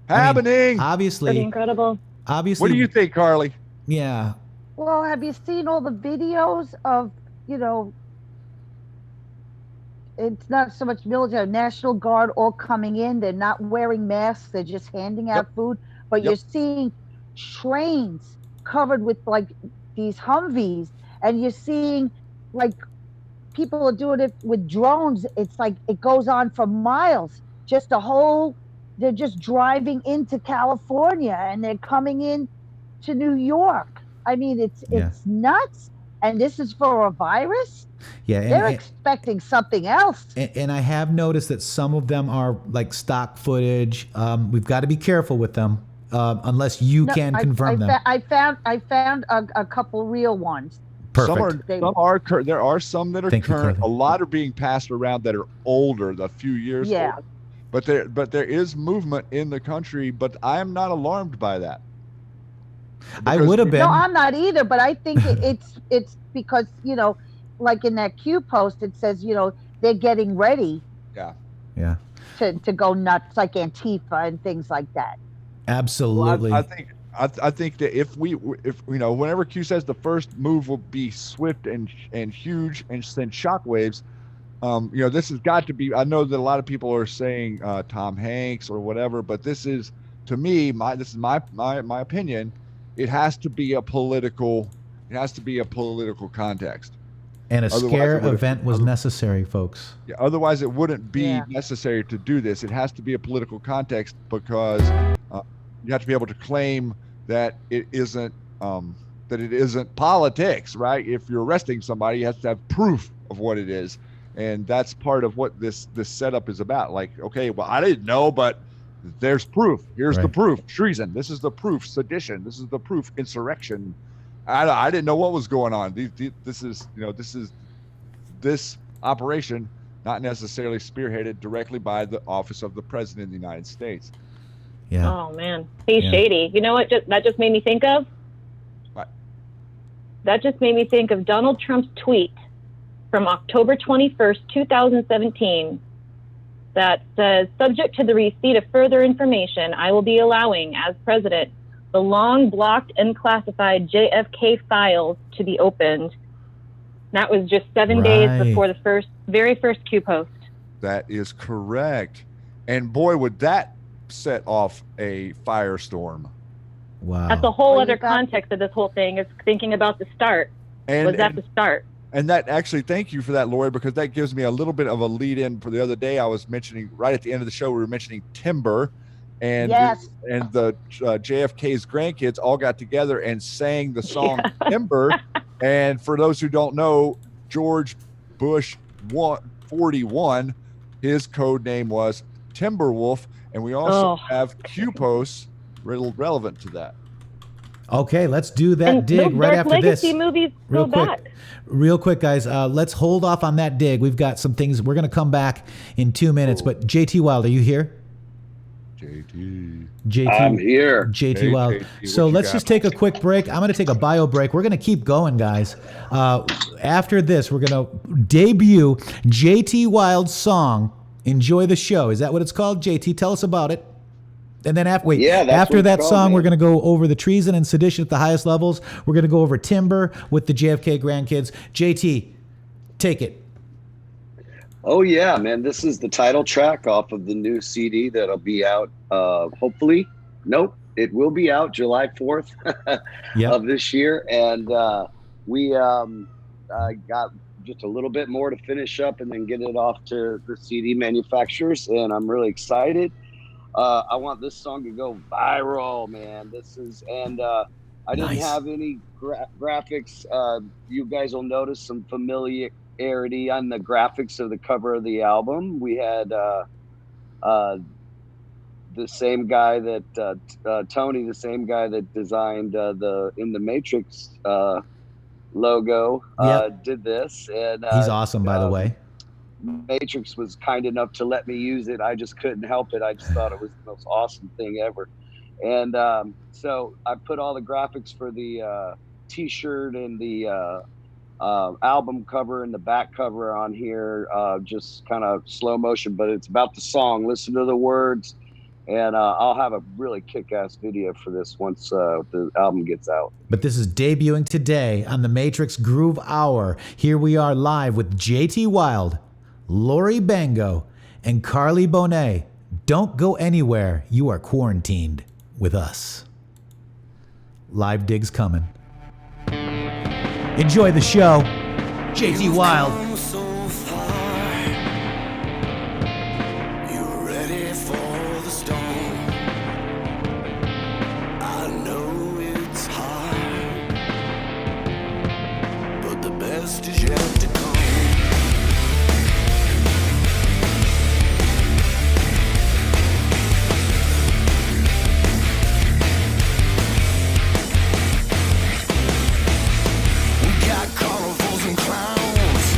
Happening. Obviously. Pretty incredible. Obviously. What do you think, Carly? Yeah. Well, have you seen all the videos of, it's not so much military, National Guard all coming in. They're not wearing masks. They're just handing out food. But you're seeing trains covered with like these Humvees, and you're seeing like people are doing it with drones. It's like it goes on for miles. They're just driving into California and they're coming in to New York. I mean, it's nuts. And this is for a virus? Yeah, they're expecting something else. And I have noticed that some of them are like stock footage. We've got to be careful with them unless you can confirm them. I found a couple real ones. Perfect. There are some that are current. A lot are being passed around that are older, a few years old. But there is movement in the country. But I am not alarmed by that. I would have been. No, I'm not either. But I think it's because like in that Q post, it says they're getting ready. Yeah. To go nuts, like Antifa and things like that. Absolutely. Well, I think that if whenever Q says the first move will be swift and huge and send shockwaves, this has got to be. I know that a lot of people are saying Tom Hanks or whatever, but this is, to me, this is my opinion. It has to be a political. It has to be a political context. And a scare event was necessary, folks. Yeah, otherwise, it wouldn't be necessary to do this. It has to be a political context, because you have to be able to claim that it isn't politics, right? If you're arresting somebody, you have to have proof of what it is, and that's part of what this setup is about. Like, okay, well, I didn't know, but there's proof. Here's the proof. Treason. This is the proof. Sedition. This is the proof. Insurrection. I didn't know what was going on. This operation, not necessarily spearheaded directly by the office of the President of the United States. Yeah. Oh man, he's Yeah. shady. You know what? That just made me think of. What? That just made me think of Donald Trump's tweet from October 21st, 2017, that says, "Subject to the receipt of further information, I will be allowing, as president, the long blocked and classified JFK files to be opened." That was just 7 days Right. before the very first Q post. That is correct. And boy, would that set off a firestorm. Wow. That's the whole Well, you other got- context of this whole thing, is thinking about the start. And, Was that and the start? And that actually, thank you for that, Lori, because that gives me a little bit of a lead in for the other day. I was mentioning right at the end of the show, we were mentioning timber, and Yes. and the JFK's grandkids all got together and sang the song Timber. And for those who don't know, George Bush 41, his code name was Timberwolf, and we also have Q posts relevant to that. Okay, let's do that And dig those right Dark after Legacy this. movies Real go quick. back. Real quick, guys. Let's hold off on that dig. We've got some things. We're going to come back in 2 minutes. But JT Wild, are you here? JT. I'm here. JT Hey, Wild. JT, So what you let's got? just take a quick break. I'm going to take a bio break. We're going to keep going, guys. After this, we're going to debut JT Wild's song, Enjoy the Show. Is that what it's called? JT, tell us about it. And then after, Yeah, that's after what that it's song, called, we're man. going to go over the treason and sedition at the highest levels. We're going to go over timber with the JFK grandkids. JT, take it. Oh yeah, man! This is the title track off of the new CD that'll be out. Hopefully, nope, it will be out July 4th Yep. of this year, and we got just a little bit more to finish up, and then get it off to the CD manufacturers. And I'm really excited. I want this song to go viral, man. I didn't Nice. have any graphics. You guys will notice some familiarity on the graphics of the cover of the album. We had the same guy that Tony, the same guy that designed the intheMatrixxx logo, Yep. did this. And He's awesome, by the way. Matrixxx was kind enough to let me use it. I just couldn't help it. I just thought it was the most awesome thing ever. And so I put all the graphics for the t-shirt and the album cover and the back cover on here, just kind of slow motion, but it's about the song. Listen to the words, and I'll have a really kick-ass video for this once the album gets out. But this is debuting today on the Matrixxx Groove Hour. Here we are live with JT Wild, Lori Bango, and Carly Bonet. Don't go anywhere. You are quarantined with us. Live digs coming. Enjoy the show. JT Wild. Carnivals and clowns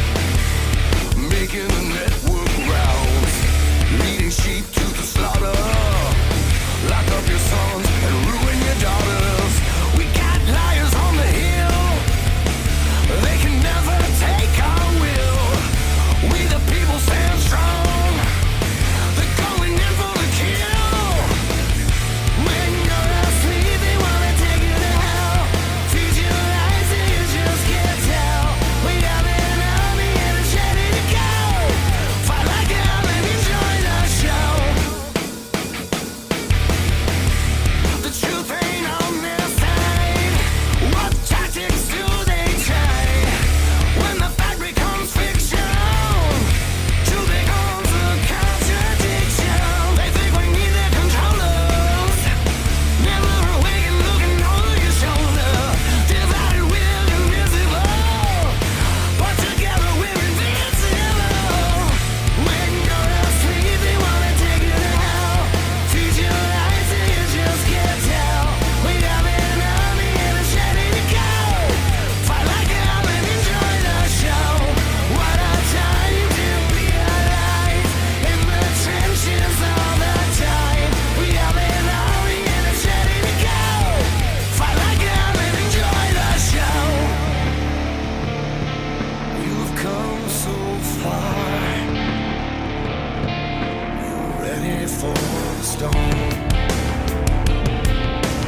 before the storm.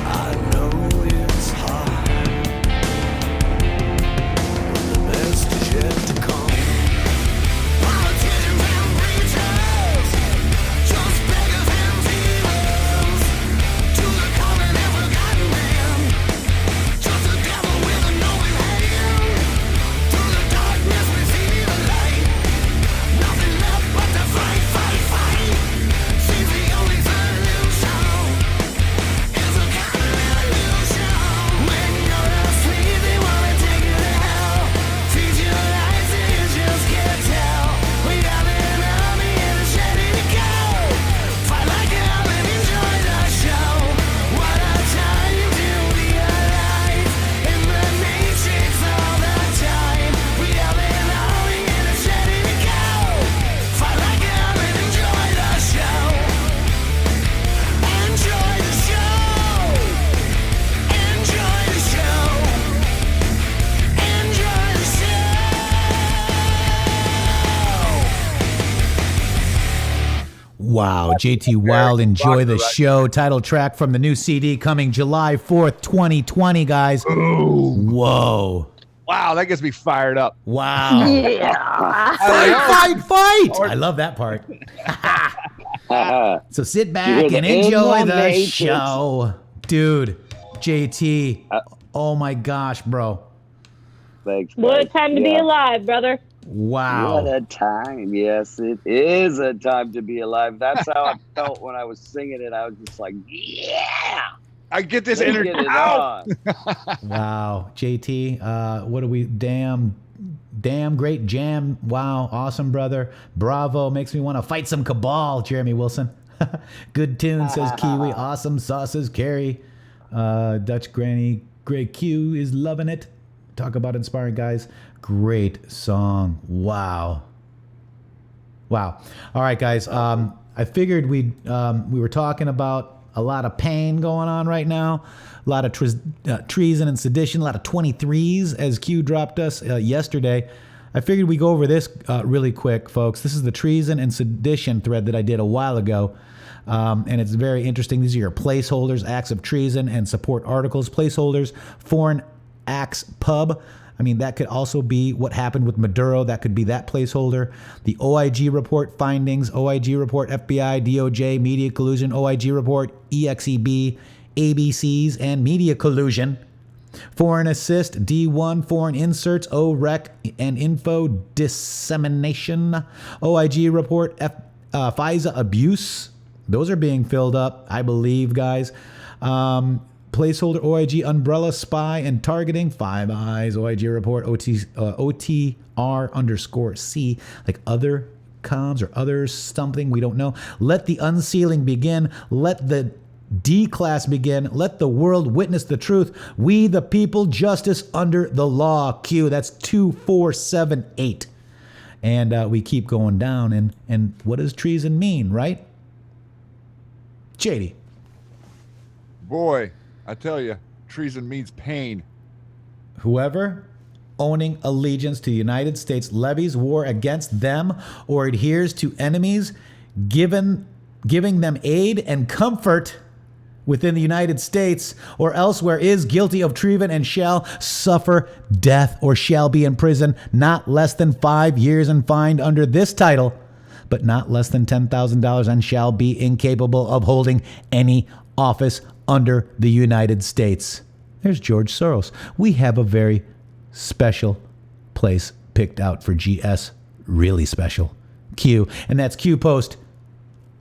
I know it's hard, but the best is yet to come. Politicians and preachers, just beggars and thieves, to the common and forgotten man, just a devil with a knowing hand. Through the darkness we see the light, nothing left but to fight, fight, fight. Seems the only solution is a common revolution. When you're asleep, they wanna take you to hell. Feed you lies and you just can't tell. We got an army and it's ready to go. Fight like hell and enjoy the show. What a time to be alive in the Matrix all the time. We have an army and it's ready to go. Fight like hell and enjoy the show. Enjoy the show. Enjoy the show. Enjoy the show. Wow, JT Wild, Enjoy the Show. Title track from the new CD coming July 4th, 2020, guys. Whoa. Wow, that gets me fired up. Wow. Yeah. Fight. I love that part. So sit back and enjoy the Matrix. show. Dude, JT. Oh my gosh, bro. Thanks. What a guys. time to be Yeah. alive, brother. Wow. What a time. Yes, it is a time to be alive. That's how I felt when I was singing it. I was just like, yeah. I get this Let's energy get it out. on. Wow. JT, what do we, damn great jam. Wow. Awesome, brother. Bravo. Makes me want to fight some cabal, Jeremy Wilson. Good tune, says Kiwi. Awesome sauce, says Carrie. Dutch Granny Grey Q is loving it. Talk about inspiring guys. Great song. Wow. All right, guys. I figured we were talking about a lot of pain going on right now, a lot of treason and sedition, a lot of 23s as Q dropped us yesterday. I figured we go over this really quick, folks. This is the treason and sedition thread that I did a while ago. And it's very interesting. These are your placeholders, acts of treason and support articles. Placeholders, foreign acts pub. I mean, that could also be what happened with Maduro. That could be that placeholder. The OIG report findings, OIG report, FBI, DOJ, media collusion, OIG report, EXEB, ABCs, and media collusion. Foreign assist, D1, foreign inserts, OREC, and info dissemination. OIG report, FISA abuse. Those are being filled up, I believe, guys. Placeholder OIG umbrella spy and targeting, Five Eyes OIG report OTR_C, like other comms or others something, we don't know. Let the unsealing begin. Let the D-class begin. Let the world witness the truth. We the people, justice under the law. Q. That's 2478. And we keep going down. And what does treason mean, right? JD. Boy, I tell you, treason means pain. Whoever owning allegiance to the United States levies war against them or adheres to enemies, giving them aid and comfort within the United States or elsewhere is guilty of treason and shall suffer death or shall be in prison not less than 5 years and fined under this title, but not less than $10,000 and shall be incapable of holding any office under the United States. There's George Soros. We have a very special place picked out for GS. Really special. Q. And that's Q post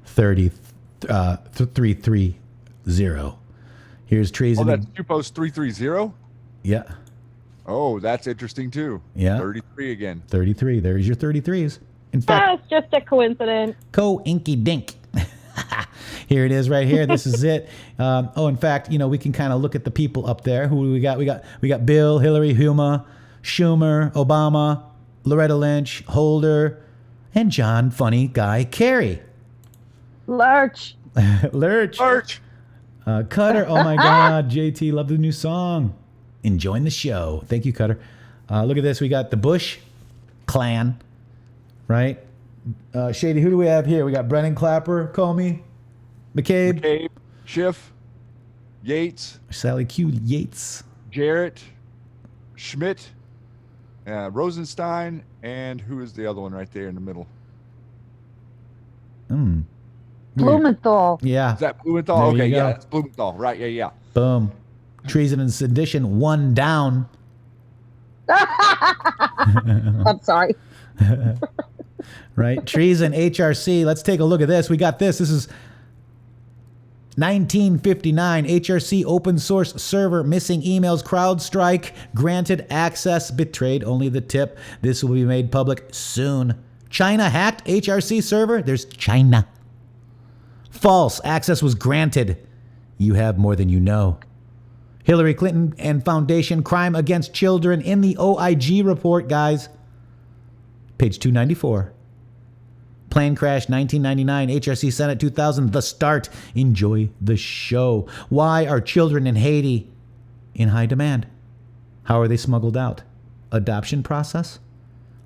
330. Here's treason. Oh, that's Q post 330? Yeah. Oh, that's interesting too. Yeah. 33 again. 33. There's your 33s. In fact, It's just a coincidence. inky dink. Here it is right here. This is it. In fact, we can kind of look at the people up there. Who do we got? We got Bill, Hillary, Schumer, Obama, Loretta Lynch, Holder, and John Funny Guy Kerry. Lurch. Lurch. Cutter. Oh my God. JT, love the new song. Enjoying the show. Thank you, Cutter. Look at this. We got the Bush clan, right? Shady, who do we have here? We got Brennan Clapper, Comey, McCabe. Schiff, Yates, Sally Q. Yates. Garrett, Schmidt, Rosenstein, and who is the other one right there in the middle? Blumenthal. Yeah. Is that Blumenthal? There Okay, you yeah, go. that's Blumenthal. Right, yeah. Boom. Treason and sedition, 1 down. I'm sorry. Right? Treason, HRC. Let's take a look at this. We got this. This is 1959. HRC open source server missing emails. CrowdStrike granted access. Betrayed only the tip. This will be made public soon. China hacked HRC server. There's China. False. Access was granted. You have more than you know. Hillary Clinton and Foundation crime against children in the OIG report, guys. Page 294. Plane crash 1999, HRC Senate 2000, the start. Enjoy the show. Why are children in Haiti in high demand? How are they smuggled out? Adoption process?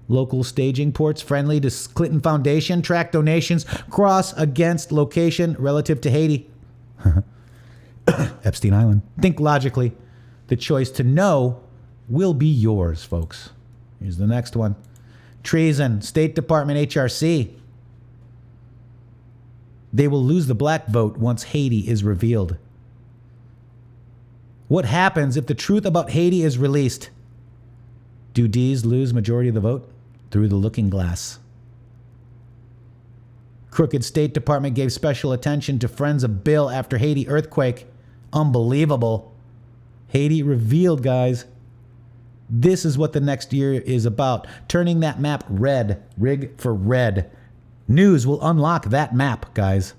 Local staging ports friendly to Clinton Foundation? Track donations? Cross against location relative to Haiti? Epstein Island. Think logically. The choice to know will be yours, folks. Here's the next one. Treason, State Department HRC. They will lose the black vote once Haiti is revealed. What happens if the truth about Haiti is released? Do D's lose majority of the vote? Through the looking glass. Crooked State Department gave special attention to Friends of Bill after Haiti earthquake. Unbelievable. Haiti revealed, guys. This is what the next year is about. Turning that map red. Rig for red. News will unlock that map, guys.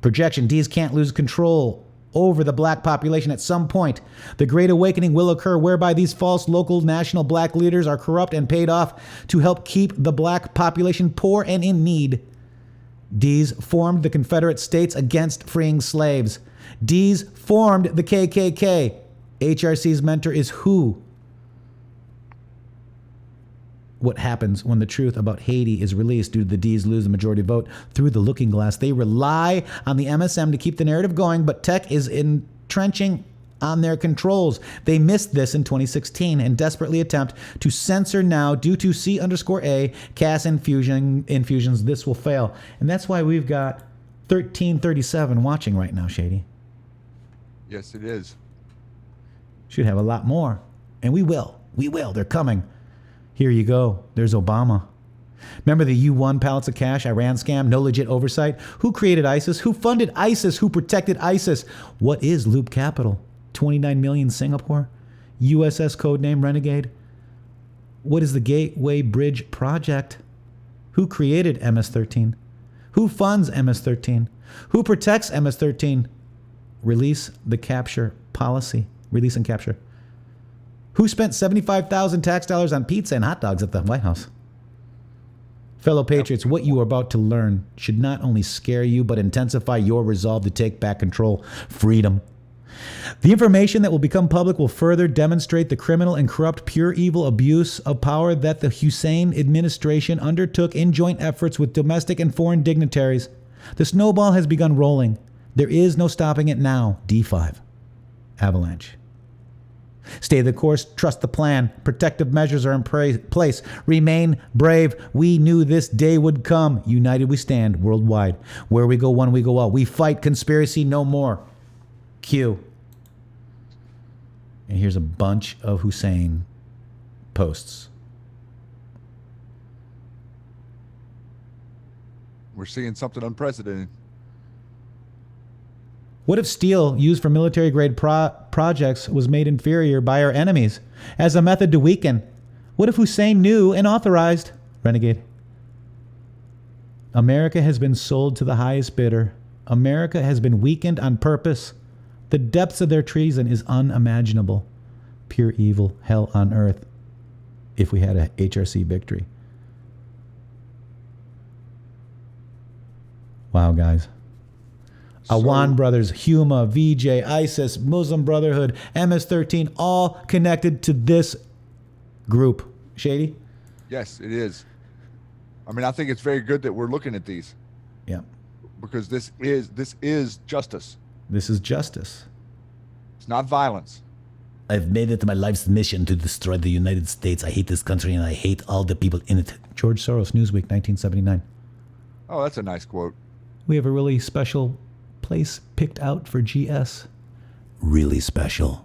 Projection. D's can't lose control over the black population at some point. The Great Awakening will occur whereby these false local national black leaders are corrupt and paid off to help keep the black population poor and in need. D's formed the Confederate States against freeing slaves. D's formed the KKK. HRC's mentor is who? What happens when the truth about Haiti is released? Do the D's lose the majority vote? Through the looking glass. They rely on the MSM to keep the narrative going, but tech is entrenching on their controls. They missed this in 2016 and desperately attempt to censor now due to C_A CAS infusions. This will fail. And that's why we've got 1337 watching right now, Shady. Yes, it is. Should have a lot more. And we will. We will. They're coming. Here you go. There's Obama. Remember the U-1 pallets of cash, Iran scam, no legit oversight? Who created ISIS? Who funded ISIS? Who protected ISIS? What is Loop Capital? 29 million Singapore? USS codename Renegade? What is the Gateway Bridge Project? Who created MS-13? Who funds MS-13? Who protects MS-13? Release the capture policy. Release and capture. Who spent 75,000 tax dollars on pizza and hot dogs at the White House? Fellow Patriots, what you are about to learn should not only scare you, but intensify your resolve to take back control. Freedom. The information that will become public will further demonstrate the criminal and corrupt pure evil abuse of power that the Hussein administration undertook in joint efforts with domestic and foreign dignitaries. The snowball has begun rolling. There is no stopping it now. D5. Avalanche. Stay the course, trust the plan. Protective measures are in place. Remain brave. We knew this day would come. United we stand worldwide. Where we go, one we go out. We fight conspiracy no more. Q. And here's a bunch of Hussein posts. We're seeing something unprecedented. What if steel used for military-grade projects was made inferior by our enemies as a method to weaken? What if Hussein knew and authorized? Renegade. America has been sold to the highest bidder. America has been weakened on purpose. The depths of their treason is unimaginable. Pure evil, hell on earth, if we had a HRC victory. Wow, guys. Awan Brothers, Huma, VJ, ISIS, Muslim Brotherhood, MS-13, all connected to this group. Shady? Yes, it is. I mean, I think it's very good that we're looking at these. Yeah. because this is justice. This is justice. It's not violence. I've made it my life's mission to destroy the United States. I hate this country and I hate all the people in it. George Soros, Newsweek, 1979. Oh, that's a nice quote. We have a really special place picked out for GS. Really special.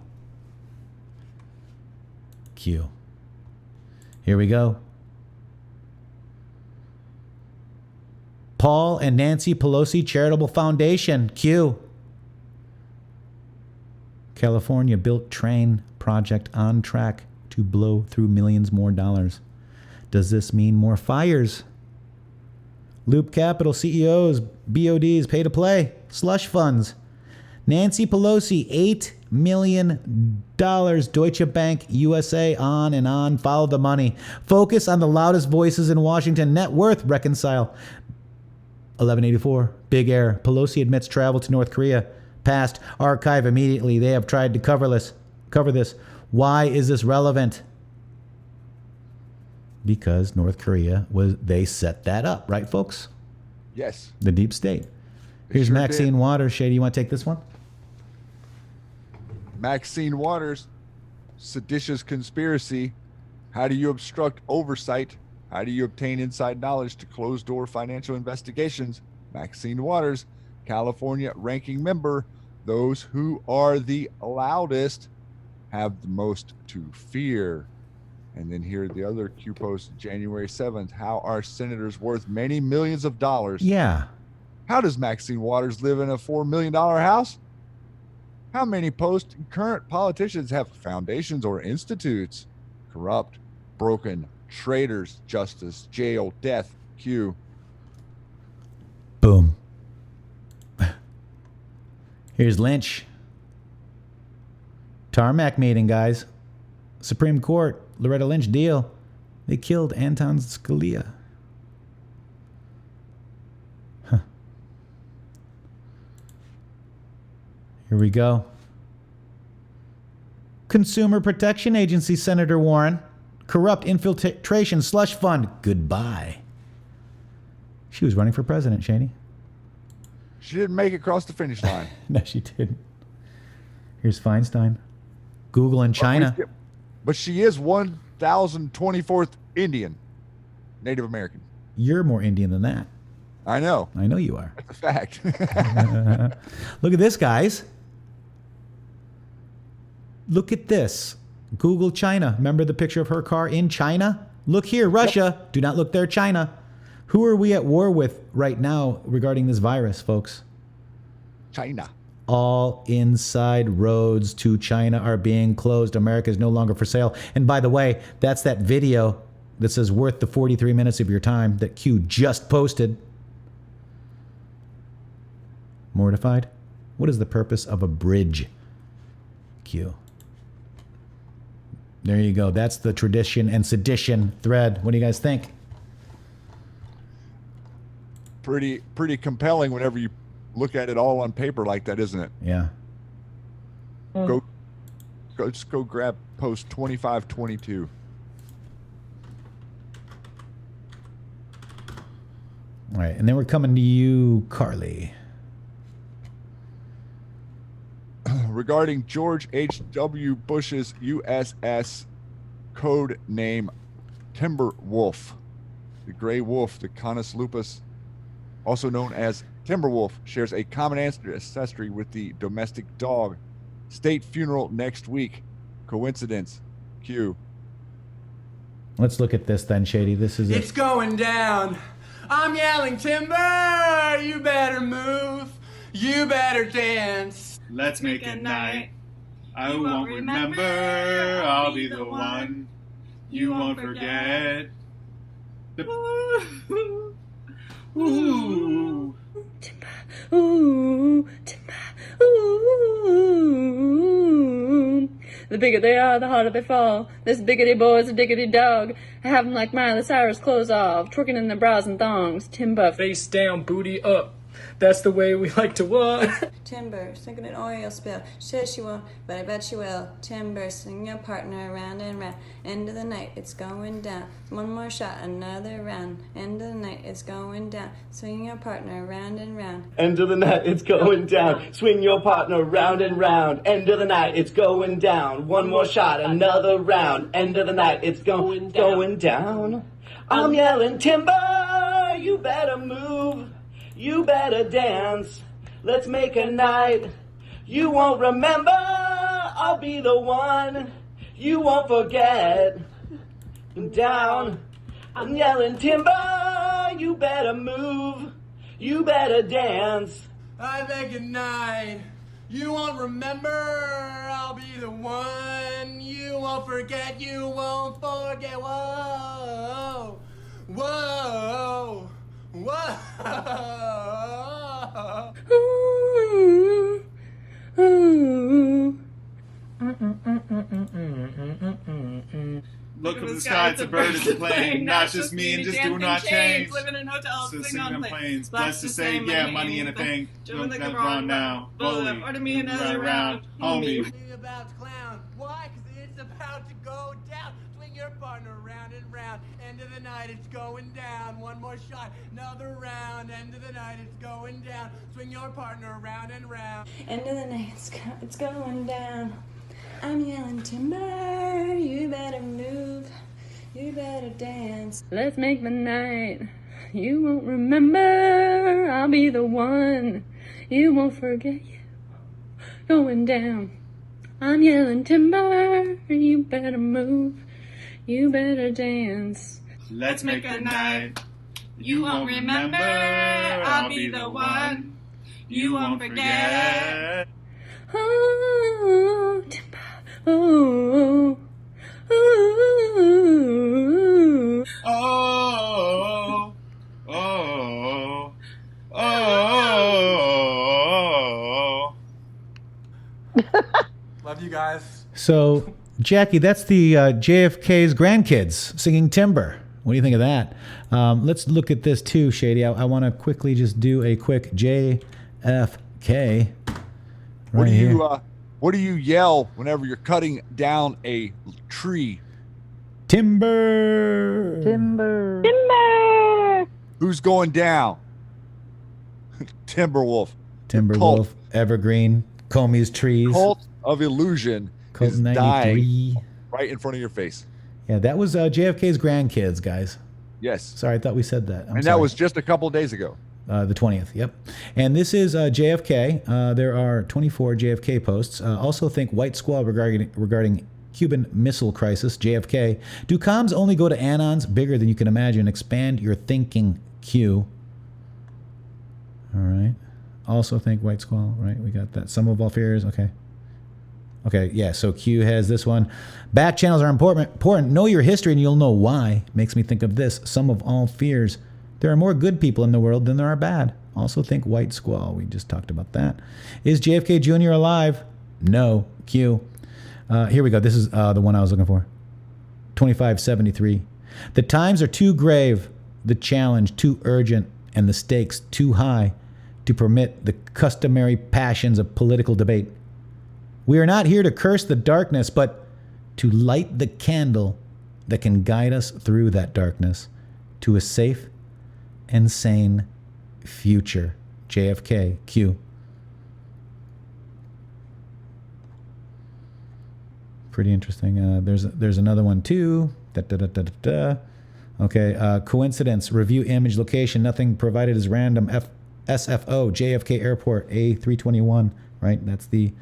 Q. Here we go. Paul and Nancy Pelosi Charitable Foundation. Q. California built train project on track to blow through millions more dollars. Does this mean more fires? Loop Capital CEOs, BODs, pay to play, slush funds. Nancy Pelosi, $8 million. Deutsche Bank, USA, on and on. Follow the money. Focus on the loudest voices in Washington. Net worth, reconcile. 1184, Big Air. Pelosi admits travel to North Korea. Past, archive immediately. They have tried to cover this. Why is this relevant? Because North Korea they set that up, right, folks? Yes. The deep state. Here's sure Maxine did. Waters. Shady, you want to take this one? Maxine Waters, seditious conspiracy. How do you obstruct oversight? How do you obtain inside knowledge to closed-door financial investigations? Maxine Waters, California ranking member. Those who are the loudest have the most to fear. And then here the other Q post, January 7th. How are senators worth many millions of dollars? Yeah. How does Maxine Waters live in a $4 million house? How many current politicians have foundations or institutes? Corrupt, broken, traitors, justice, jail, death, Q. Boom. Here's Lynch. Tarmac meeting, guys. Supreme Court, Loretta Lynch deal. They killed Anton Scalia. Huh. Here we go. Consumer Protection Agency, Senator Warren. Corrupt infiltration slush fund. Goodbye. She was running for president, Shani. She didn't make it across the finish line. No, she didn't. Here's Feinstein. Google in China. But she is 1,024th Indian, Native American. You're more Indian than that. I know. I know you are. That's a fact. Look at this, guys. Look at this. Google China. Remember the picture of her car in China? Look here, Russia. Yep. Do not look there, China. Who are we at war with right now regarding this virus, folks? China. All inside roads to China are being closed. America is no longer for sale. And by the way, that's that video that says worth the 43 minutes of your time that Q just posted. Mortified? What is the purpose of a bridge? Q. There you go. That's the tradition and sedition thread. What do you guys think? Pretty compelling whenever you look at it all on paper like that, isn't it? Yeah. Just go grab post 2522. All right, and then we're coming to you, Carly. Regarding George H.W. Bush's USS code name Timberwolf, the gray wolf, the Canis lupus, also known as Timberwolf, shares a common ancestry with the domestic dog. State funeral next week. Coincidence? Q. Let's look at this then, Shady. This is It's going down. I'm yelling timber. You better move. You better dance. Let's make it night. I won't remember. I'll be the one you won't forget. Ooh. Timber, ooh, timber, ooh. The bigger they are, the harder they fall. This biggity boy's a diggity dog. I have 'em like Miley Cyrus clothes off, twerking in their bras and thongs. Timber, face down, booty up. That's the way we like to walk. Timber, sinking an oil spill. Says she won't, but I bet she will. Timber, swing your partner around and round. End of the night, it's going down. One more shot, another round. End of the night, it's going down. Swing your partner round and round. End of the night, it's going down. Swing your partner round and round. End of the night, it's going down. One more shot, another round. End of the night, it's going down. I'm yelling timber, you better move. You better dance. Let's make a night you won't remember. I'll be the one you won't forget. Down, I'm yelling timber, you better move. You better dance. I make a night you won't remember. I'll be the one you won't forget. You won't forget. Whoa, whoa, whoa. Look up the sky, it's a bird, it's a plane. Not just me and just do not change. Living in hotels, So sitting on planes. Blessed Blessed to say, yeah, money and a thing. Jumping like Don't a run now. Bully. Order me another round. Homie. About to clown. Why? Because it's about to go down. Swing your partner round and round. End of the night, it's going down. One more shot, another round. End of the night, it's going down. Swing your partner round and round. End of the night, it's going down. I'm yelling timber, you better move. You better dance. Let's make the night you won't remember. I'll be the one you won't forget. Going down. I'm yelling timber. You better move. You better dance. Let's make a night you won't remember. I'll be the one you won't forget. Oh, timber. Oh. Ooh. Oh, oh, oh. Love you guys. So, Jackie, that's the JFK's grandkids singing Timber. What do you think of that? Let's look at this too, Shady. I want to quickly just do a quick JFK. What do you yell whenever you're cutting down a tree? Timber. Timber. Timber. Who's going down? Timberwolf. Timberwolf, Evergreen, Comey's trees. Cult of Illusion Cult is 93. dying right in front of your face. Yeah, that was JFK's grandkids, guys. Yes. Sorry, I thought we said that. I'm and sorry. that was just a couple of days ago. The 20th, yep. And this is JFK. There are 24 JFK posts. Also think White Squall regarding Cuban Missile Crisis, JFK. Do comms only go to anons? Bigger than you can imagine. Expand your thinking, Q. All right. Also think White Squall, right? We got that. Some of all fears, okay. Okay, yeah, so Q has this one. Back channels are important. Know your history and you'll know why. Makes me think of this. Some of all fears. There are more good people in the world than there are bad. Also think White Squall. We just talked about that. Is JFK Jr. alive? No. Q. Here we go. This is the one I was looking for. 2573. The times are too grave, the challenge too urgent, and the stakes too high to permit the customary passions of political debate. We are not here to curse the darkness, but to light the candle that can guide us through that darkness to a safe and sane future. JFK, Q. Pretty interesting. There's another one too. Okay. Coincidence. Review image location. Nothing provided is random. SFO. JFK Airport. A321. Right. That's the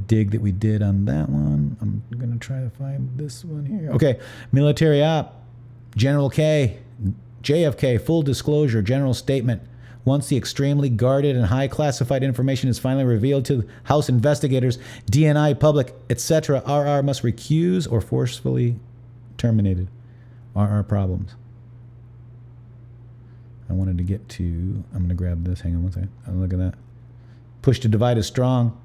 dig that we did on that one. I'm gonna try to find this one here. Okay. Military op. General K. JFK. Full disclosure. General statement. Once the extremely guarded and high classified information is finally revealed to House investigators, DNI, public, etc., RR must recuse or forcefully terminated. RR problems. I wanted to get to, I'm going to grab this. Hang on one second. Oh, look at that. Push to divide is strong.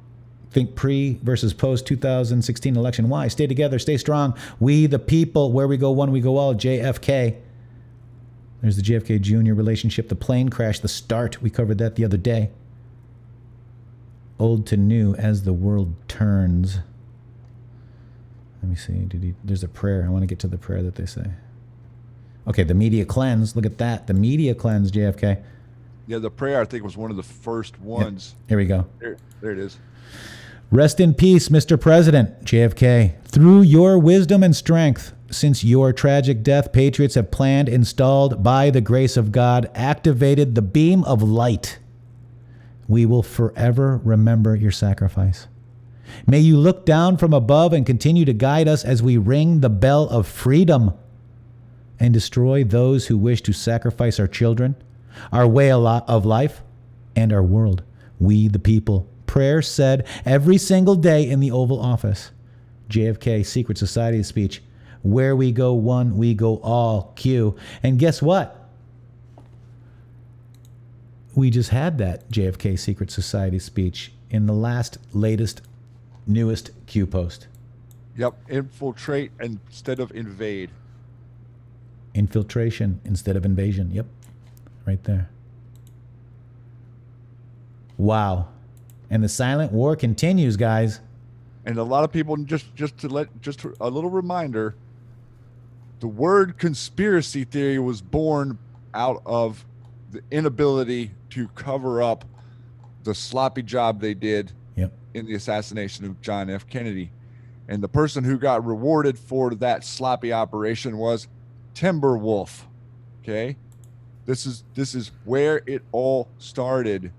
Think pre versus post 2016 election. Why? Stay together, stay strong. We the people, where we go one, we go all. JFK. There's the JFK Jr. relationship, the plane crash, the start. We covered that the other day. Old to new as the world turns. Let me see. There's a prayer. I want to get to the prayer that they say. Okay, the media cleanse. Look at that. The media cleanse, JFK. Yeah, the prayer, I think, was one of the first ones. Yep. Here we go. There it is. Rest in peace, Mr. President, JFK. Through your wisdom and strength, since your tragic death, patriots have planned, installed, by the grace of God, activated the beam of light. We will forever remember your sacrifice. May you look down from above and continue to guide us as we ring the bell of freedom and destroy those who wish to sacrifice our children, our way of life, and our world. We, the people. Prayer said every single day in the Oval Office. JFK Secret Society speech. Where we go one, we go all. Q. And guess what? We just had that JFK Secret Society speech in the latest, newest Q post. Yep. Infiltrate instead of invade. Infiltration instead of invasion. Yep. Right there. Wow. And the silent war continues, guys. And a lot of people, just a little reminder, the word conspiracy theory was born out of the inability to cover up the sloppy job they did in the assassination of John F. Kennedy. And the person who got rewarded for that sloppy operation was Timberwolf. Okay? This is where it all started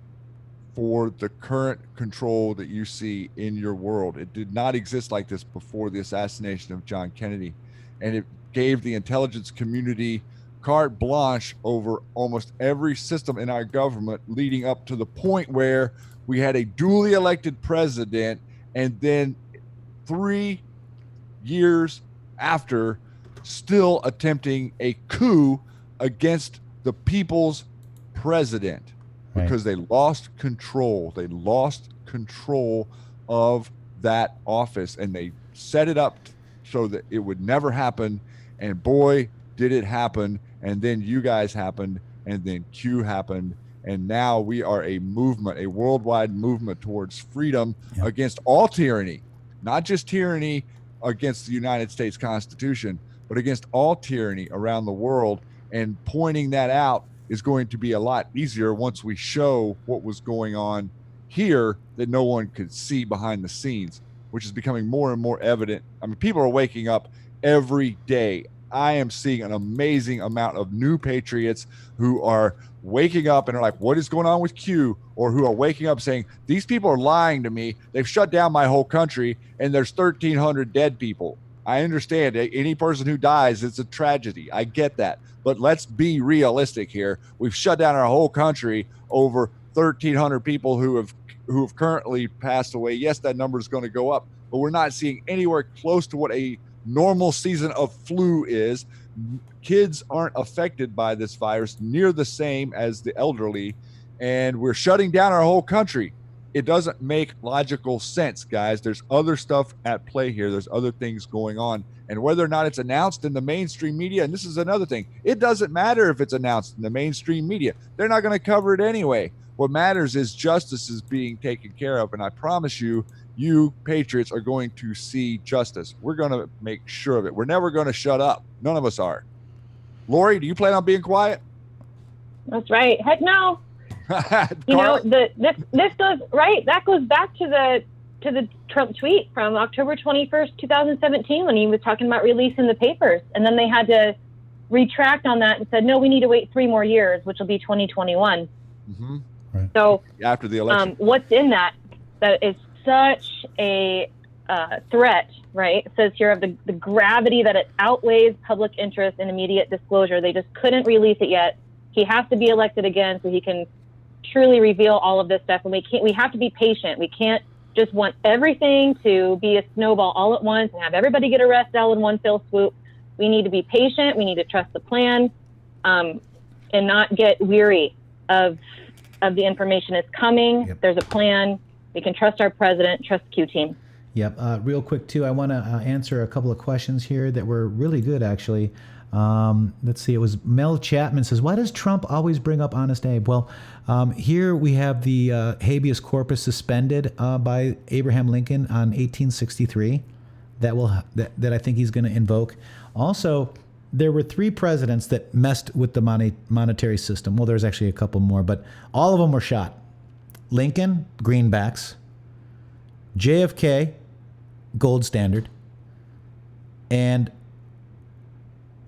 for the current control that you see in your world. It did not exist like this before the assassination of John Kennedy. And it gave the intelligence community carte blanche over almost every system in our government, leading up to the point where we had a duly elected president, and then 3 years after, still attempting a coup against the people's president. Right. Because they lost control. They lost control of that office, and they set it up so that it would never happen. And boy, did it happen. And then you guys happened, and then Q happened. And now we are a movement, a worldwide movement towards freedom against all tyranny, not just tyranny against the United States Constitution, but against all tyranny around the world. And pointing that out is going to be a lot easier once we show what was going on here that no one could see behind the scenes, which is becoming more and more evident. I mean, people are waking up every day. I am seeing an amazing amount of new patriots who are waking up and are like, what is going on with Q? Or who are waking up saying, these people are lying to me. They've shut down my whole country, and there's 1,300 dead people. I understand any person who dies, it's a tragedy. I get that. But let's be realistic here. We've shut down our whole country over 1,300 people who have currently passed away. Yes, that number is going to go up, but we're not seeing anywhere close to what a normal season of flu is. Kids aren't affected by this virus near the same as the elderly, and we're shutting down our whole country. It doesn't make logical sense, guys. There's other stuff at play here. There's other things going on. And whether or not it's announced in the mainstream media, and this is another thing, it doesn't matter if it's announced in the mainstream media. They're not going to cover it anyway. What matters is justice is being taken care of. And I promise you, you patriots are going to see justice. We're going to make sure of it. We're never going to shut up. None of us are. Lori, do you plan on being quiet? That's right. Heck no. You know, this goes right. That goes back to the Trump tweet from October 21st, 2017, when he was talking about releasing the papers, and then they had to retract on that and said, no, we need to wait 3 more years, which will be 2021. Mm-hmm. Right. So after the election, what's in that is such a threat, right? It says here of the gravity that it outweighs public interest and immediate disclosure. They just couldn't release it yet. He has to be elected again so he can truly reveal all of this stuff. And we have to be patient. We can't just want everything to be a snowball all at once and have everybody get arrested all in one fell swoop. We need to be patient. We need to trust the plan, and not get weary of the information is coming. Yep. There's a plan. We can trust our president, trust Q team. Yep. Real quick, too, I want to answer a couple of questions here that were really good, actually. Let's see. It was Mel Chapman says, why does Trump always bring up Honest Abe? Well, here we have the habeas corpus suspended by Abraham Lincoln on 1863 that I think he's going to invoke. Also, there were 3 presidents that messed with the monetary system. Well, there's actually a couple more, but all of them were shot. Lincoln, greenbacks. JFK, gold standard. And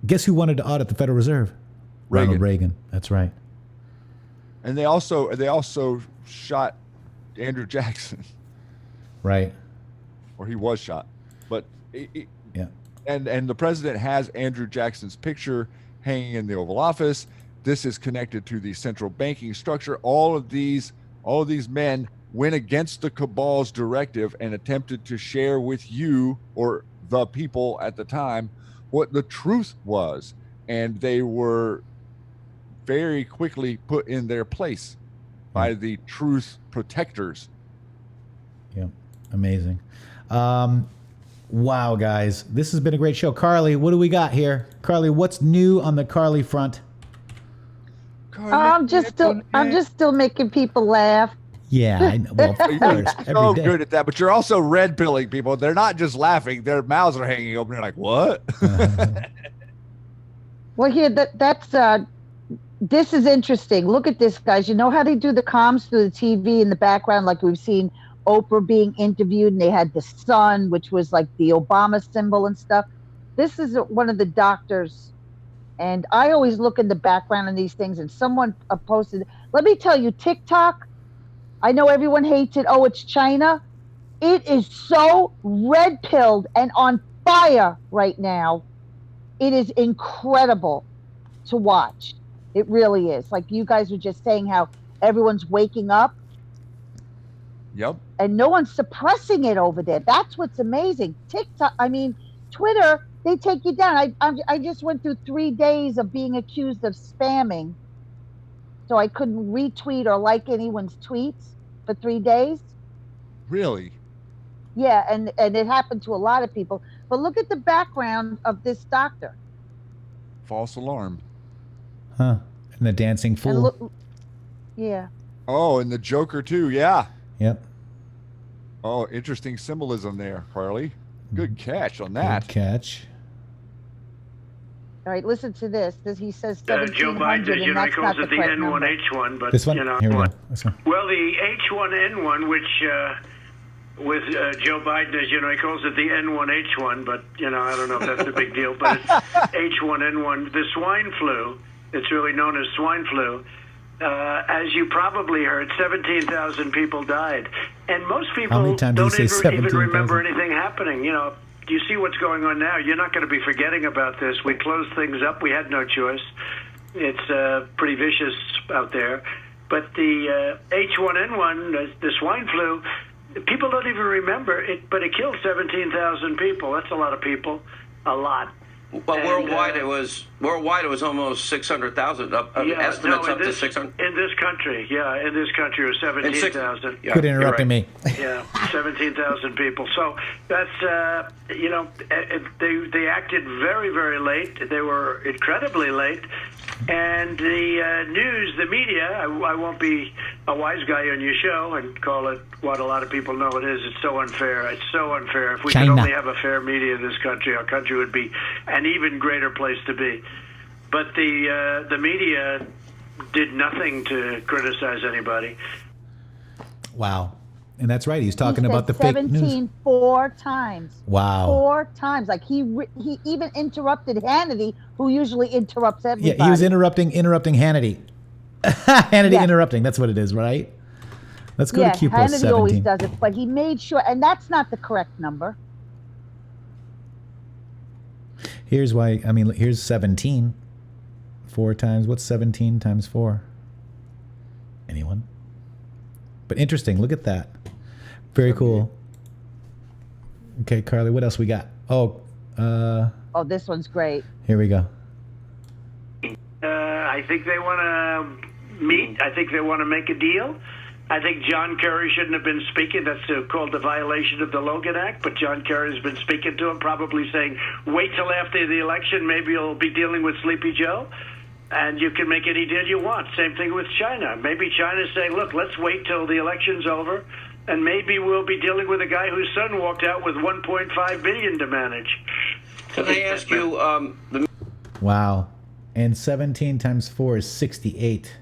guess who wanted to audit the Federal Reserve? Ronald Reagan. That's right. And they also shot Andrew Jackson. Right. Or he was shot. But yeah. And the president has Andrew Jackson's picture hanging in the Oval Office. This is connected to the central banking structure. All of these men went against the cabal's directive and attempted to share with you, or the people at the time, what the truth was. And they were very quickly put in their place by the truth protectors. Yeah, amazing. Wow, guys, this has been a great show. Carly, what do we got here? Carly, what's new on the Carly front? I'm just still making people laugh. Yeah, I know. Well, of course, You're so every day. good at that, but you're also red pilling people. They're not just laughing; their mouths are hanging open. They're like, "What?" Well, here, this is interesting. Look at this, guys. You know how they do the comms through the TV in the background, like we've seen Oprah being interviewed, and they had the sun, which was like the Obama symbol and stuff. This is one of the doctors, and I always look in the background on these things, and someone posted, let me tell you, TikTok, I know everyone hates it. Oh, it's China. It is so red-pilled and on fire right now. It is incredible to watch. It really is. Like you guys were just saying how everyone's waking up. Yep. And no one's suppressing it over there. That's what's amazing. TikTok, Twitter, they take you down. I just went through 3 days of being accused of spamming. So I couldn't retweet or like anyone's tweets for 3 days. Really? Yeah, and it happened to a lot of people. But look at the background of this doctor. False alarm. Huh. And the dancing fool. And look, yeah. Oh, and the Joker too. Yeah. Yep. Oh, interesting symbolism there, Carly. Good catch on that. Good catch. All right, listen to this. He says Joe 1700, Biden, and that's calls not the it the correct number. N1H1, but This one? you know. Here we go. This one. Well, the H1N1, which with Joe Biden, as you know, he calls it the N1H1, but you know, I don't know if that's a big deal. But it's H1N1, the swine flu. It's really known as swine flu. As you probably heard, 17,000 people died, and most people How many times don't did you say even remember 17,000? anything happening. You know, you see what's going on now. You're not going to be forgetting about this. We closed things up. We had no choice. It's pretty vicious out there. But the H1N1, the swine flu, people don't even remember it, but it killed 17,000 people. That's a lot of people. A lot. Well, worldwide it was almost 600,000. Estimates up to 600. In this country, it was 17,000. Yeah, quit interrupting me. Yeah, 17,000 people. So that's they acted very, very late. They were incredibly late, and the news, the media. I won't be a wise guy on your show and call it what a lot of people know it is. It's so unfair. It's so unfair. If we could only have a fair media in this country, our country would be an even greater place to be. But the media did nothing to criticize anybody. Wow. And that's right. He's talking He about the said fake 17 news. 4 times. Wow. 4 times. Like he even interrupted Hannity, who usually interrupts everybody. Yeah, he was interrupting Hannity. Hannity interrupting. That's what it is, right? Let's go to Q plus Hannity 17. always does it, but he made sure, and that's not the correct number. Here's why. Here's 17. 4 times. What's 17 times 4? Anyone? But interesting. Look at that. Very cool. Okay, Carly, what else we got? Oh, this one's great. Here we go. I think they want to meet. I think they want to make a deal. I think John Kerry shouldn't have been speaking. That's called the violation of the Logan Act. But John Kerry's been speaking to him, probably saying, wait till after the election. Maybe you'll be dealing with Sleepy Joe, and you can make any deal you want. Same thing with China. Maybe China's saying, look, let's wait till the election's over, and maybe we'll be dealing with a guy whose son walked out with $1.5 billion to manage. Can I ask you, Wow. And 17 times 4 is 68.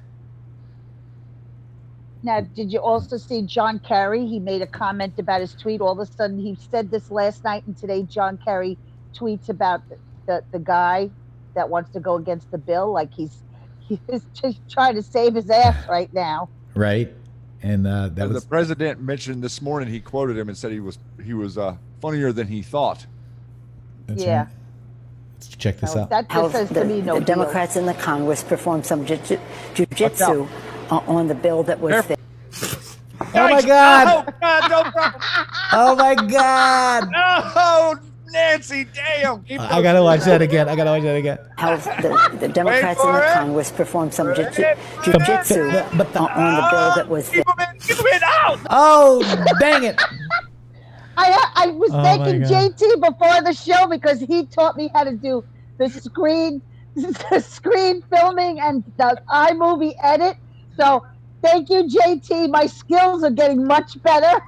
Now, did you also see John Kerry? He made a comment about his tweet. All of a sudden, he said this last night, and today John Kerry tweets about the guy that wants to go against the bill. Like he's just trying to save his ass right now. Right. And that was the president mentioned this morning. He quoted him and said he was funnier than he thought. That's yeah. right. Let's check this out. That just says to me no the deal. Democrats in the Congress performed some jujitsu on the bill that was there. Oh my God! Oh God! No problem. Oh my God! Oh, Nancy, damn! I gotta watch that again. How the Democrats in the Congress performed some jujitsu on the bill that was there. Keep him in out! Oh, dang it! I was Oh thanking my God. JT before the show because he taught me how to do the screen filming and the iMovie edit. So thank you, JT. My skills are getting much better.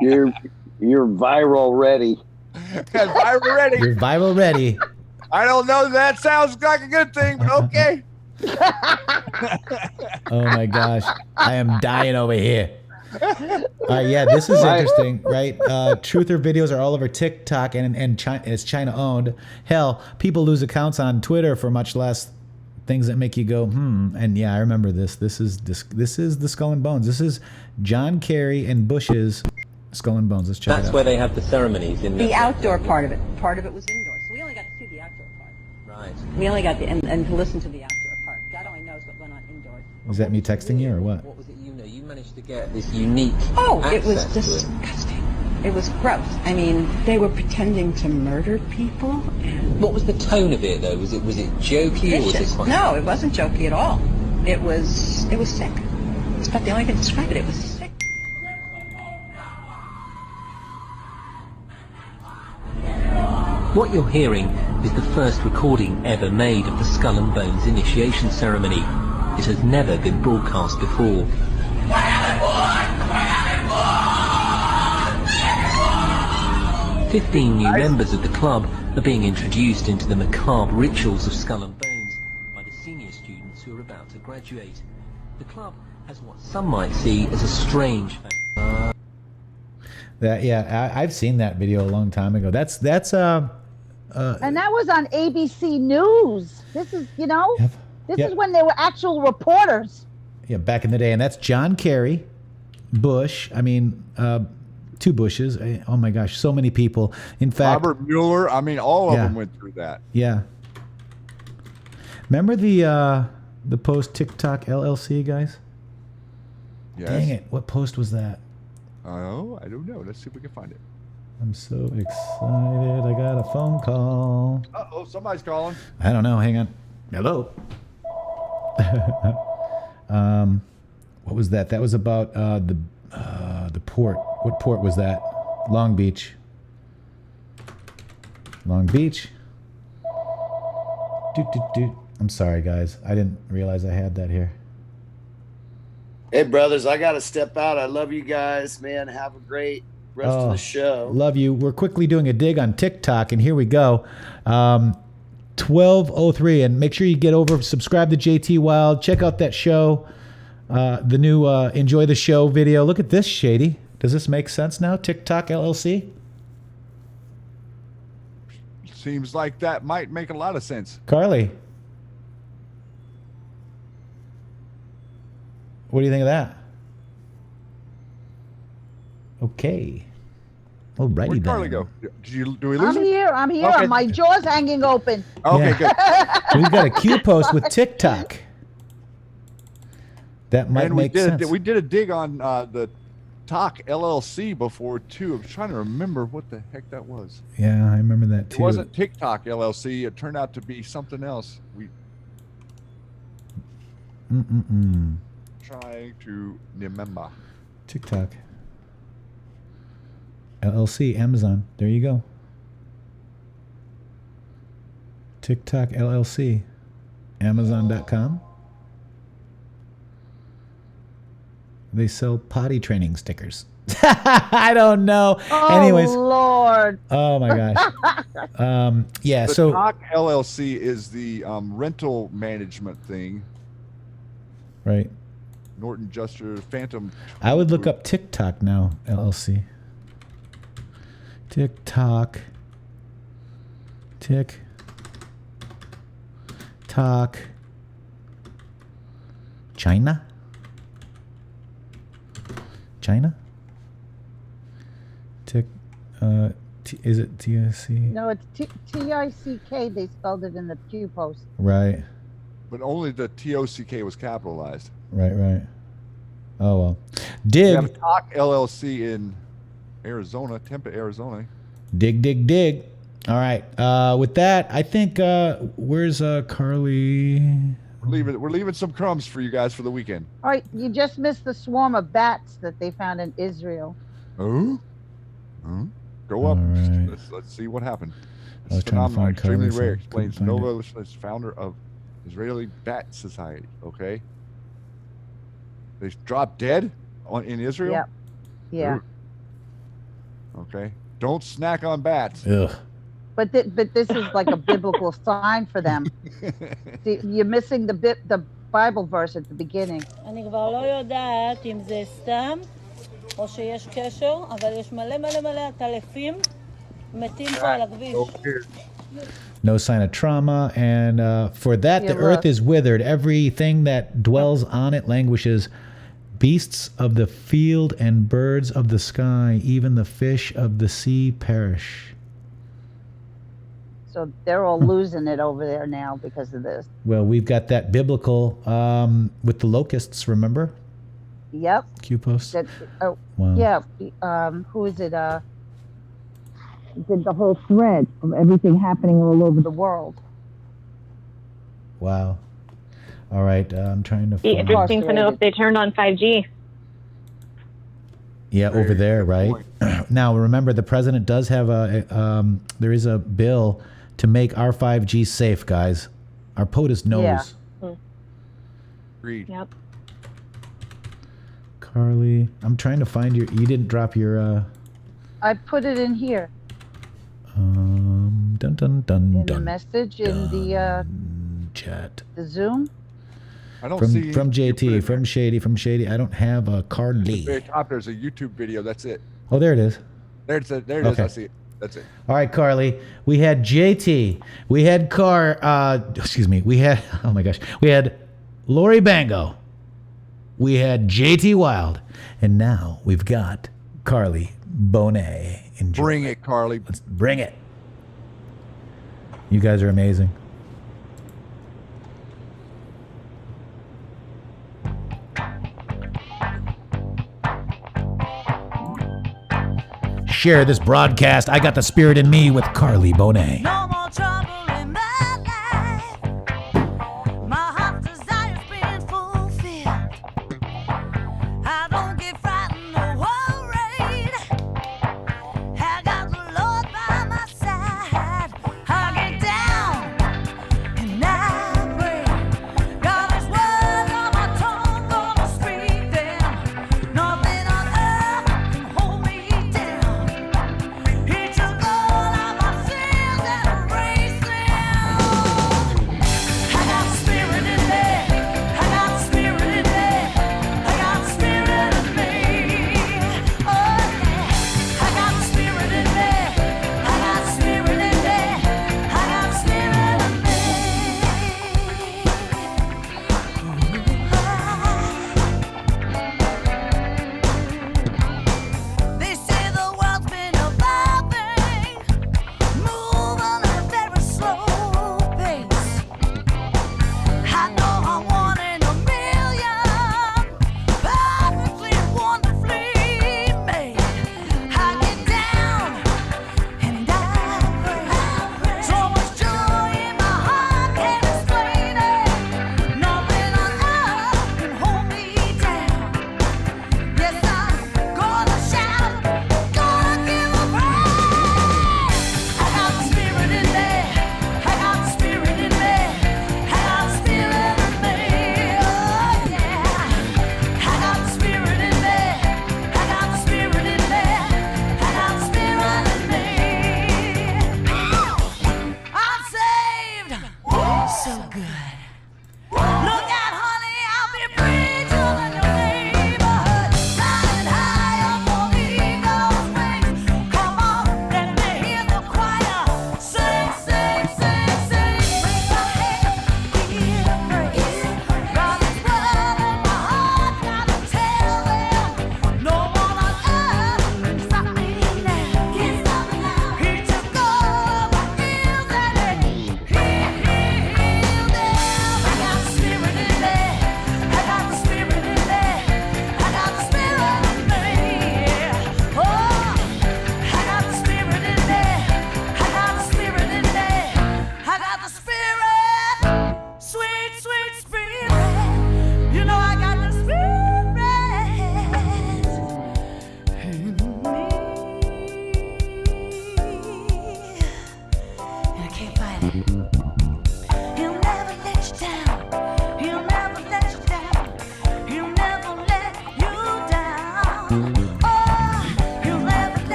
You're viral ready. Viral ready. You're viral ready. I don't know. That sounds like a good thing, but okay. Oh my gosh, I am dying over here. Yeah, this is interesting, right? Truther videos are all over TikTok, and China, it's China owned. Hell, people lose accounts on Twitter for much less things that make you go, And yeah, I remember this. This is the Skull and Bones. This is John Kerry and Bush's Skull and Bones. Let's check it out. That's where they have the ceremonies in the outdoor part of it. Part of it was indoors, so we only got to see the outdoor part. Right. We only got and to listen to the outdoor part. God only knows what went on indoors. Is that me texting you or what? What was it you know? You managed to get this unique It was access to it. disgusting. It was gross. I mean, they were pretending to murder people. What was the tone of it though? Was it jokey or was it Vicious. quite... No, it wasn't jokey at all. It was sick. It's about the only way to describe it. It was sick. What you're hearing is the first recording ever made of the Skull and Bones initiation ceremony. It has never been broadcast before. 15 new members of the club are being introduced into the macabre rituals of Skull and Bones by the senior students who are about to graduate. The club has what some might see as a strange I've seen that video a long time ago. That's and that was on ABC News. This is, this is when they were actual reporters. Yeah, back in the day. And that's John Kerry, Bush. I mean, two Bushes. Oh my gosh, so many people. In fact, Robert Mueller. I mean, all of them went through that. Yeah. Remember the post TikTok LLC guys? Yes. Dang it! What post was that? Oh, I don't know. Let's see if we can find it. I'm so excited. I got a phone call. Uh-oh, somebody's calling. I don't know. Hang on. Hello. What was that? That was about the port. What port was that? Long Beach. Long Beach. I'm sorry, guys. I didn't realize I had that here. Hey, brothers, I got to step out. I love you guys, man. Have a great rest of the show. Love you. We're quickly doing a dig on TikTok, and here we go. 12:03, and make sure you get over, subscribe to JT Wild, check out that show, the new Enjoy the Show video. Look at this, Shady. Does this make sense now? TikTok LLC? Seems like that might make a lot of sense. Carly, what do you think of that? Okay. Alrighty Where'd then. Carly go? Do we lose I'm her? here. I'm here. Okay. My jaw's hanging open. Okay, good. We've got a Q post with TikTok. That might And we make did sense. we did a dig on the Talk LLC before too. I'm trying to remember what the heck that was. Yeah, I remember that too. It wasn't TikTok LLC. It turned out to be something else. trying to remember. TikTok. LLC, Amazon. There you go. TikTok LLC. Amazon.com. They sell potty training stickers. I don't know. Oh, Anyways. Lord. Oh my gosh. Yeah. The So Tack LLC is the rental management thing. right. Norton Juster Phantom. I would look up TikTok now. LLC. TikTok. TikTok. China. Is it TSC? No, it's T-I-C-K. They spelled it in the Q post. Right. But only the TOCK was capitalized. Right. Oh well. We have Dig. Tack LLC in Arizona, Tempe, Arizona. Dig. All right. With that, I think where's Carly? We're leaving some crumbs for you guys for the weekend. All right, you just missed the swarm of bats that they found in Israel. Oh? Go up. right. Let's see what happened. I was It's trying to phenomenal, find extremely Carly, rare. so couldn't Explains find Nova it. is founder of Israeli Bat Society. Okay. They dropped dead in Israel. Yep. Yeah. Ooh. Okay. Don't snack on bats. Ugh. But this is like a biblical sign for them. See, you're missing the Bible verse at the beginning. אני כבר לא יודעת אם זה סתם או שיש קשר, אבל יש מלא עטלפים מתים פה על הכביש. No sign of trauma, and for that the earth is withered. Everything that dwells on it languishes. Beasts of the field and birds of the sky, even the fish of the sea perish. So they're all losing it over there now because of this. Well, we've got that biblical with the locusts, remember? Yep. Q post. Oh, Wow. yeah. Who is it? Did the whole thread of everything happening all over the world. Wow. All right, I'm trying to Be find. interesting to know if they turned on 5G. Yeah, over there, right? Now, remember, the president does have there is a bill to make our 5G safe, guys. Our POTUS knows. Yeah. Agreed. Yep. Carly, I'm trying to find you didn't drop your I put it in here. dun dun dun In the dun message in the chat. The Zoom. I don't From see. JT, from Shady. I don't have a At the Carly. very top, there's a YouTube video. That's it. Oh, there it is. There it is. Okay. I see it. That's it. All right, Carly. We had JT. We had we had, oh my gosh. We had Lori Bango. We had JT Wild. And now we've got Carly Bonet. Enjoy. Bring it, Carly. Let's bring it. You guys are amazing. Share this broadcast. I got the spirit in me with Carly Bonet. No more trouble in my life. My heart's desire's been fulfilled. I don't get frightened or worried. I got the Lord by my side. I get down and I pray. God is words on my tongue, gonna speak them. Nothing on earth can hold me down. He took all of my sins and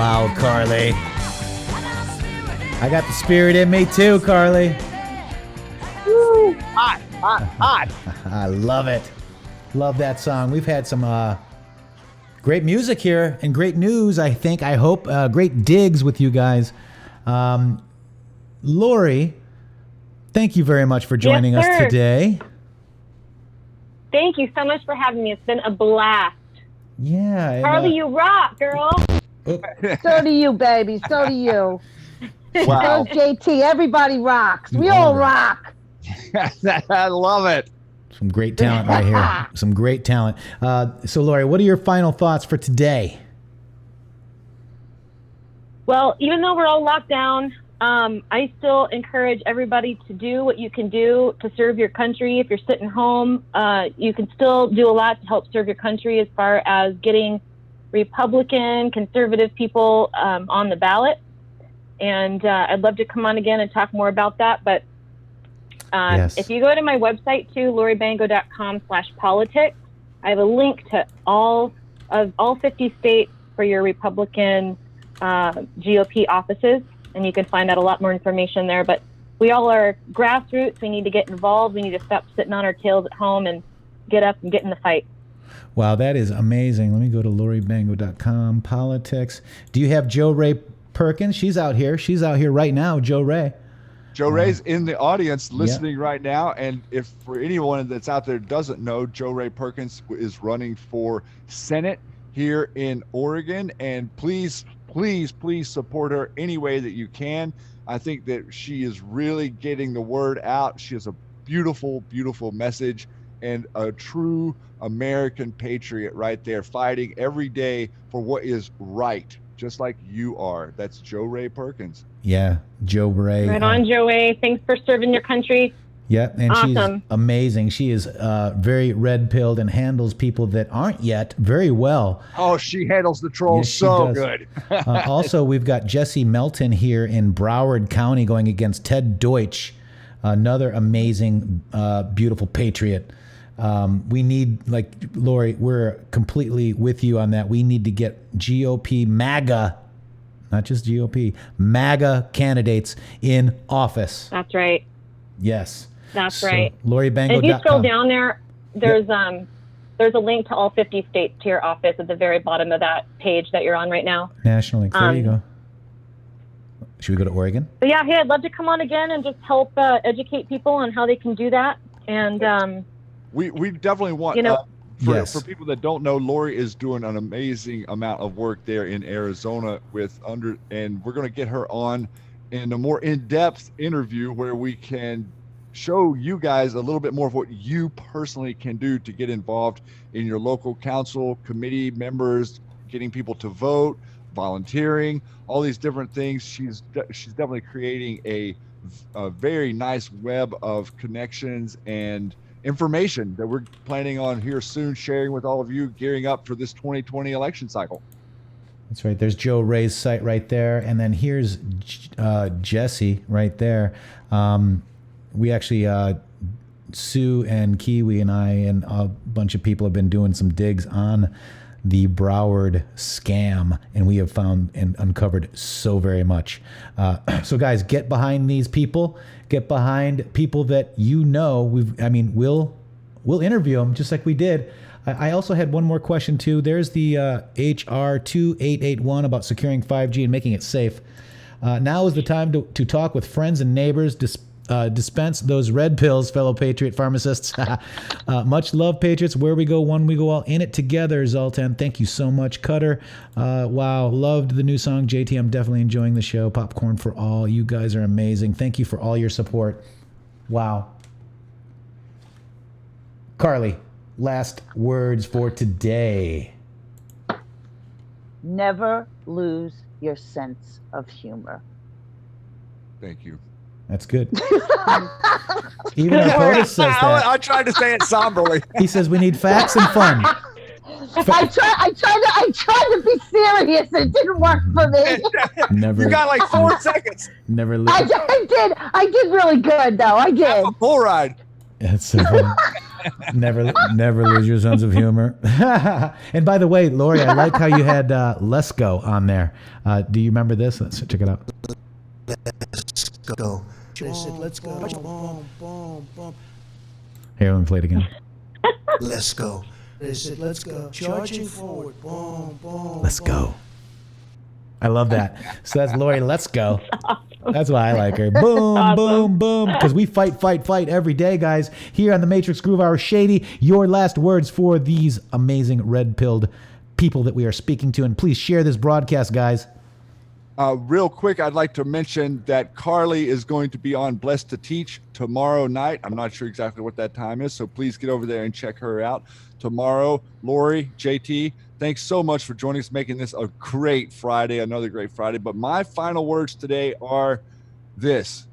Wow, Carly. I got the spirit in me too, Carly. Woo. Hot, hot, hot. I love it. Love that song. We've had some great music here and great news, I think. I hope. Great digs with you guys. Lori, thank you very much for joining us today. Thank you so much for having me. It's been a blast. Yeah. Carly, you rock, girl. So do you, baby. So do you. Wow. So JT. Everybody rocks. We all rock. I love it. Some great talent right here. Some great talent. So, Lori, what are your final thoughts for today? Well, even though we're all locked down, I still encourage everybody to do what you can do to serve your country. If you're sitting home, you can still do a lot to help serve your country as far as getting Republican, conservative people on the ballot. And I'd love to come on again and talk more about that. But if you go to my website too, loribango.com/politics, I have a link to all 50 states for your Republican GOP offices, and you can find out a lot more information there. But we all are grassroots. We need to get involved. We need to stop sitting on our tails at home and get up and get in the fight. Wow, that is amazing. Let me go to loribango.com, politics. Do you have Joe Ray Perkins? She's out here. She's out here right now, Joe Ray. Joe Ray's in the audience listening right now. And if for anyone that's out there doesn't know, Joe Ray Perkins is running for Senate here in Oregon. And please, please, please support her any way that you can. I think that she is really getting the word out. She has a beautiful, beautiful message and a true American patriot right there, fighting every day for what is right, just like you are. That's Joe Ray Perkins. Yeah, Joe Ray. Right on, Joe Ray. Thanks for serving your country. Yeah, and Awesome. She's amazing. She is very red-pilled and handles people that aren't yet very well. Oh, she handles the trolls Yes, she so does. good. Also, we've got Jesse Melton here in Broward County going against Ted Deutsch, another amazing, beautiful patriot. We need, like, Lori, we're completely with you on that. We need to get GOP MAGA, not just GOP, MAGA candidates in office. That's right. Yes. That's So, right. LoriBango.com. And if you scroll down there, there's a link to all 50 states to your office at the very bottom of that page that you're on right now. National link. There you go. Should we go to Oregon? But yeah, hey, I'd love to come on again and just help educate people on how they can do that. And We definitely want, for people that don't know, Lori is doing an amazing amount of work there in Arizona and we're going to get her on in a more in-depth interview where we can show you guys a little bit more of what you personally can do to get involved in your local council, committee members, getting people to vote, volunteering, all these different things. She's definitely creating a very nice web of connections and information that we're planning on here soon, sharing with all of you, gearing up for this 2020 election cycle. That's right. There's Joe Ray's site right there. And then here's Jesse right there. We actually, Sue and Kiwi and I and a bunch of people have been doing some digs on the Broward scam, and we have found and uncovered so very much. So guys, get behind these people. Get behind people that you know. We'll interview them just like we did. I also had one more question too. There's the HR 2881 about securing 5G and making it safe. Now is the time to talk with friends and neighbors. Dispense those red pills, fellow Patriot pharmacists. Much love, Patriots. Where we go, one we go all. In it together, Zoltan. Thank you so much, Cutter. Wow, loved the new song, JT. I'm definitely enjoying the show. Popcorn for all. You guys are amazing. Thank you for all your support. Wow. Carly, last words for today. Never lose your sense of humor. Thank you. That's good. Even our POTUS says that. I tried to say it somberly. He says we need facts and fun. I tried to be serious. It didn't work for me. Never. You got like 4 seconds. Never. I did really good though. I did. A bull ride. That's so funny. Never lose your sense of humor. And by the way, Lori, I like how you had "Let's Go" on there. Do you remember this? Let's check it out. Let's go. They said, let's go. Boom, boom, boom. Here, let me play it again. Let's go. They said, let's go. Charging forward. Boom, boom. Let's go. I love that. So that's Lori. Let's go. That's why I like her. Boom, boom, boom. Because we fight every day, guys. Here on the Matrixxx Groove Hour. Shady, your last words for these amazing red-pilled people that we are speaking to. And please share this broadcast, guys. Real quick, I'd like to mention that Carly is going to be on Blessed to Teach tomorrow night. I'm not sure exactly what that time is, so please get over there and check her out tomorrow. Lori, JT, thanks so much for joining us, making this a great Friday, another great Friday. But my final words today are this: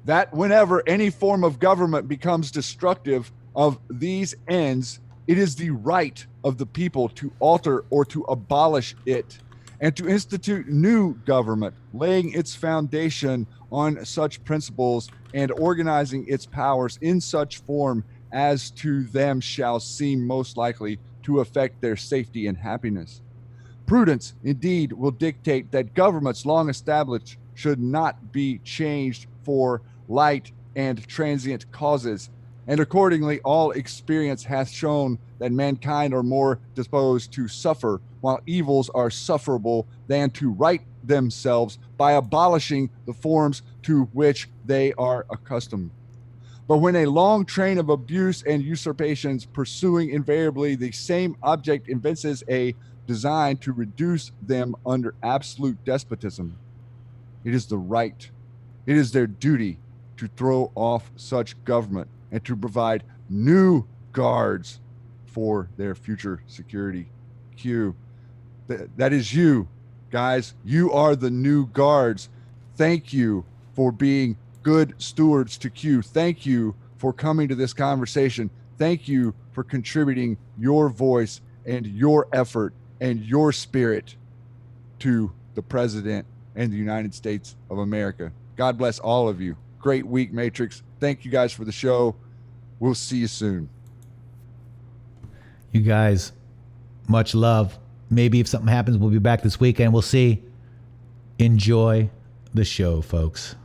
that whenever any form of government becomes destructive of these ends, it is the right of the people to alter or to abolish it, and to institute new government, laying its foundation on such principles and organizing its powers in such form as to them shall seem most likely to affect their safety and happiness. Prudence, indeed, will dictate that governments long established should not be changed for light and transient causes, and accordingly all experience hath shown that mankind are more disposed to suffer, while evils are sufferable, than to right themselves by abolishing the forms to which they are accustomed. But when a long train of abuse and usurpations pursuing invariably the same object evinces a design to reduce them under absolute despotism, it is the right, it is their duty to throw off such government and to provide new guards for their future security. Q, that is you, guys. You are the new guards. Thank you for being good stewards to Q. Thank you for coming to this conversation. Thank you for contributing your voice and your effort and your spirit to the president and the United States of America. God bless all of you. Great week, Matrixxx. Thank you guys for the show. We'll see you soon. You guys, much love. Maybe if something happens, we'll be back this weekend. We'll see. Enjoy the show, folks.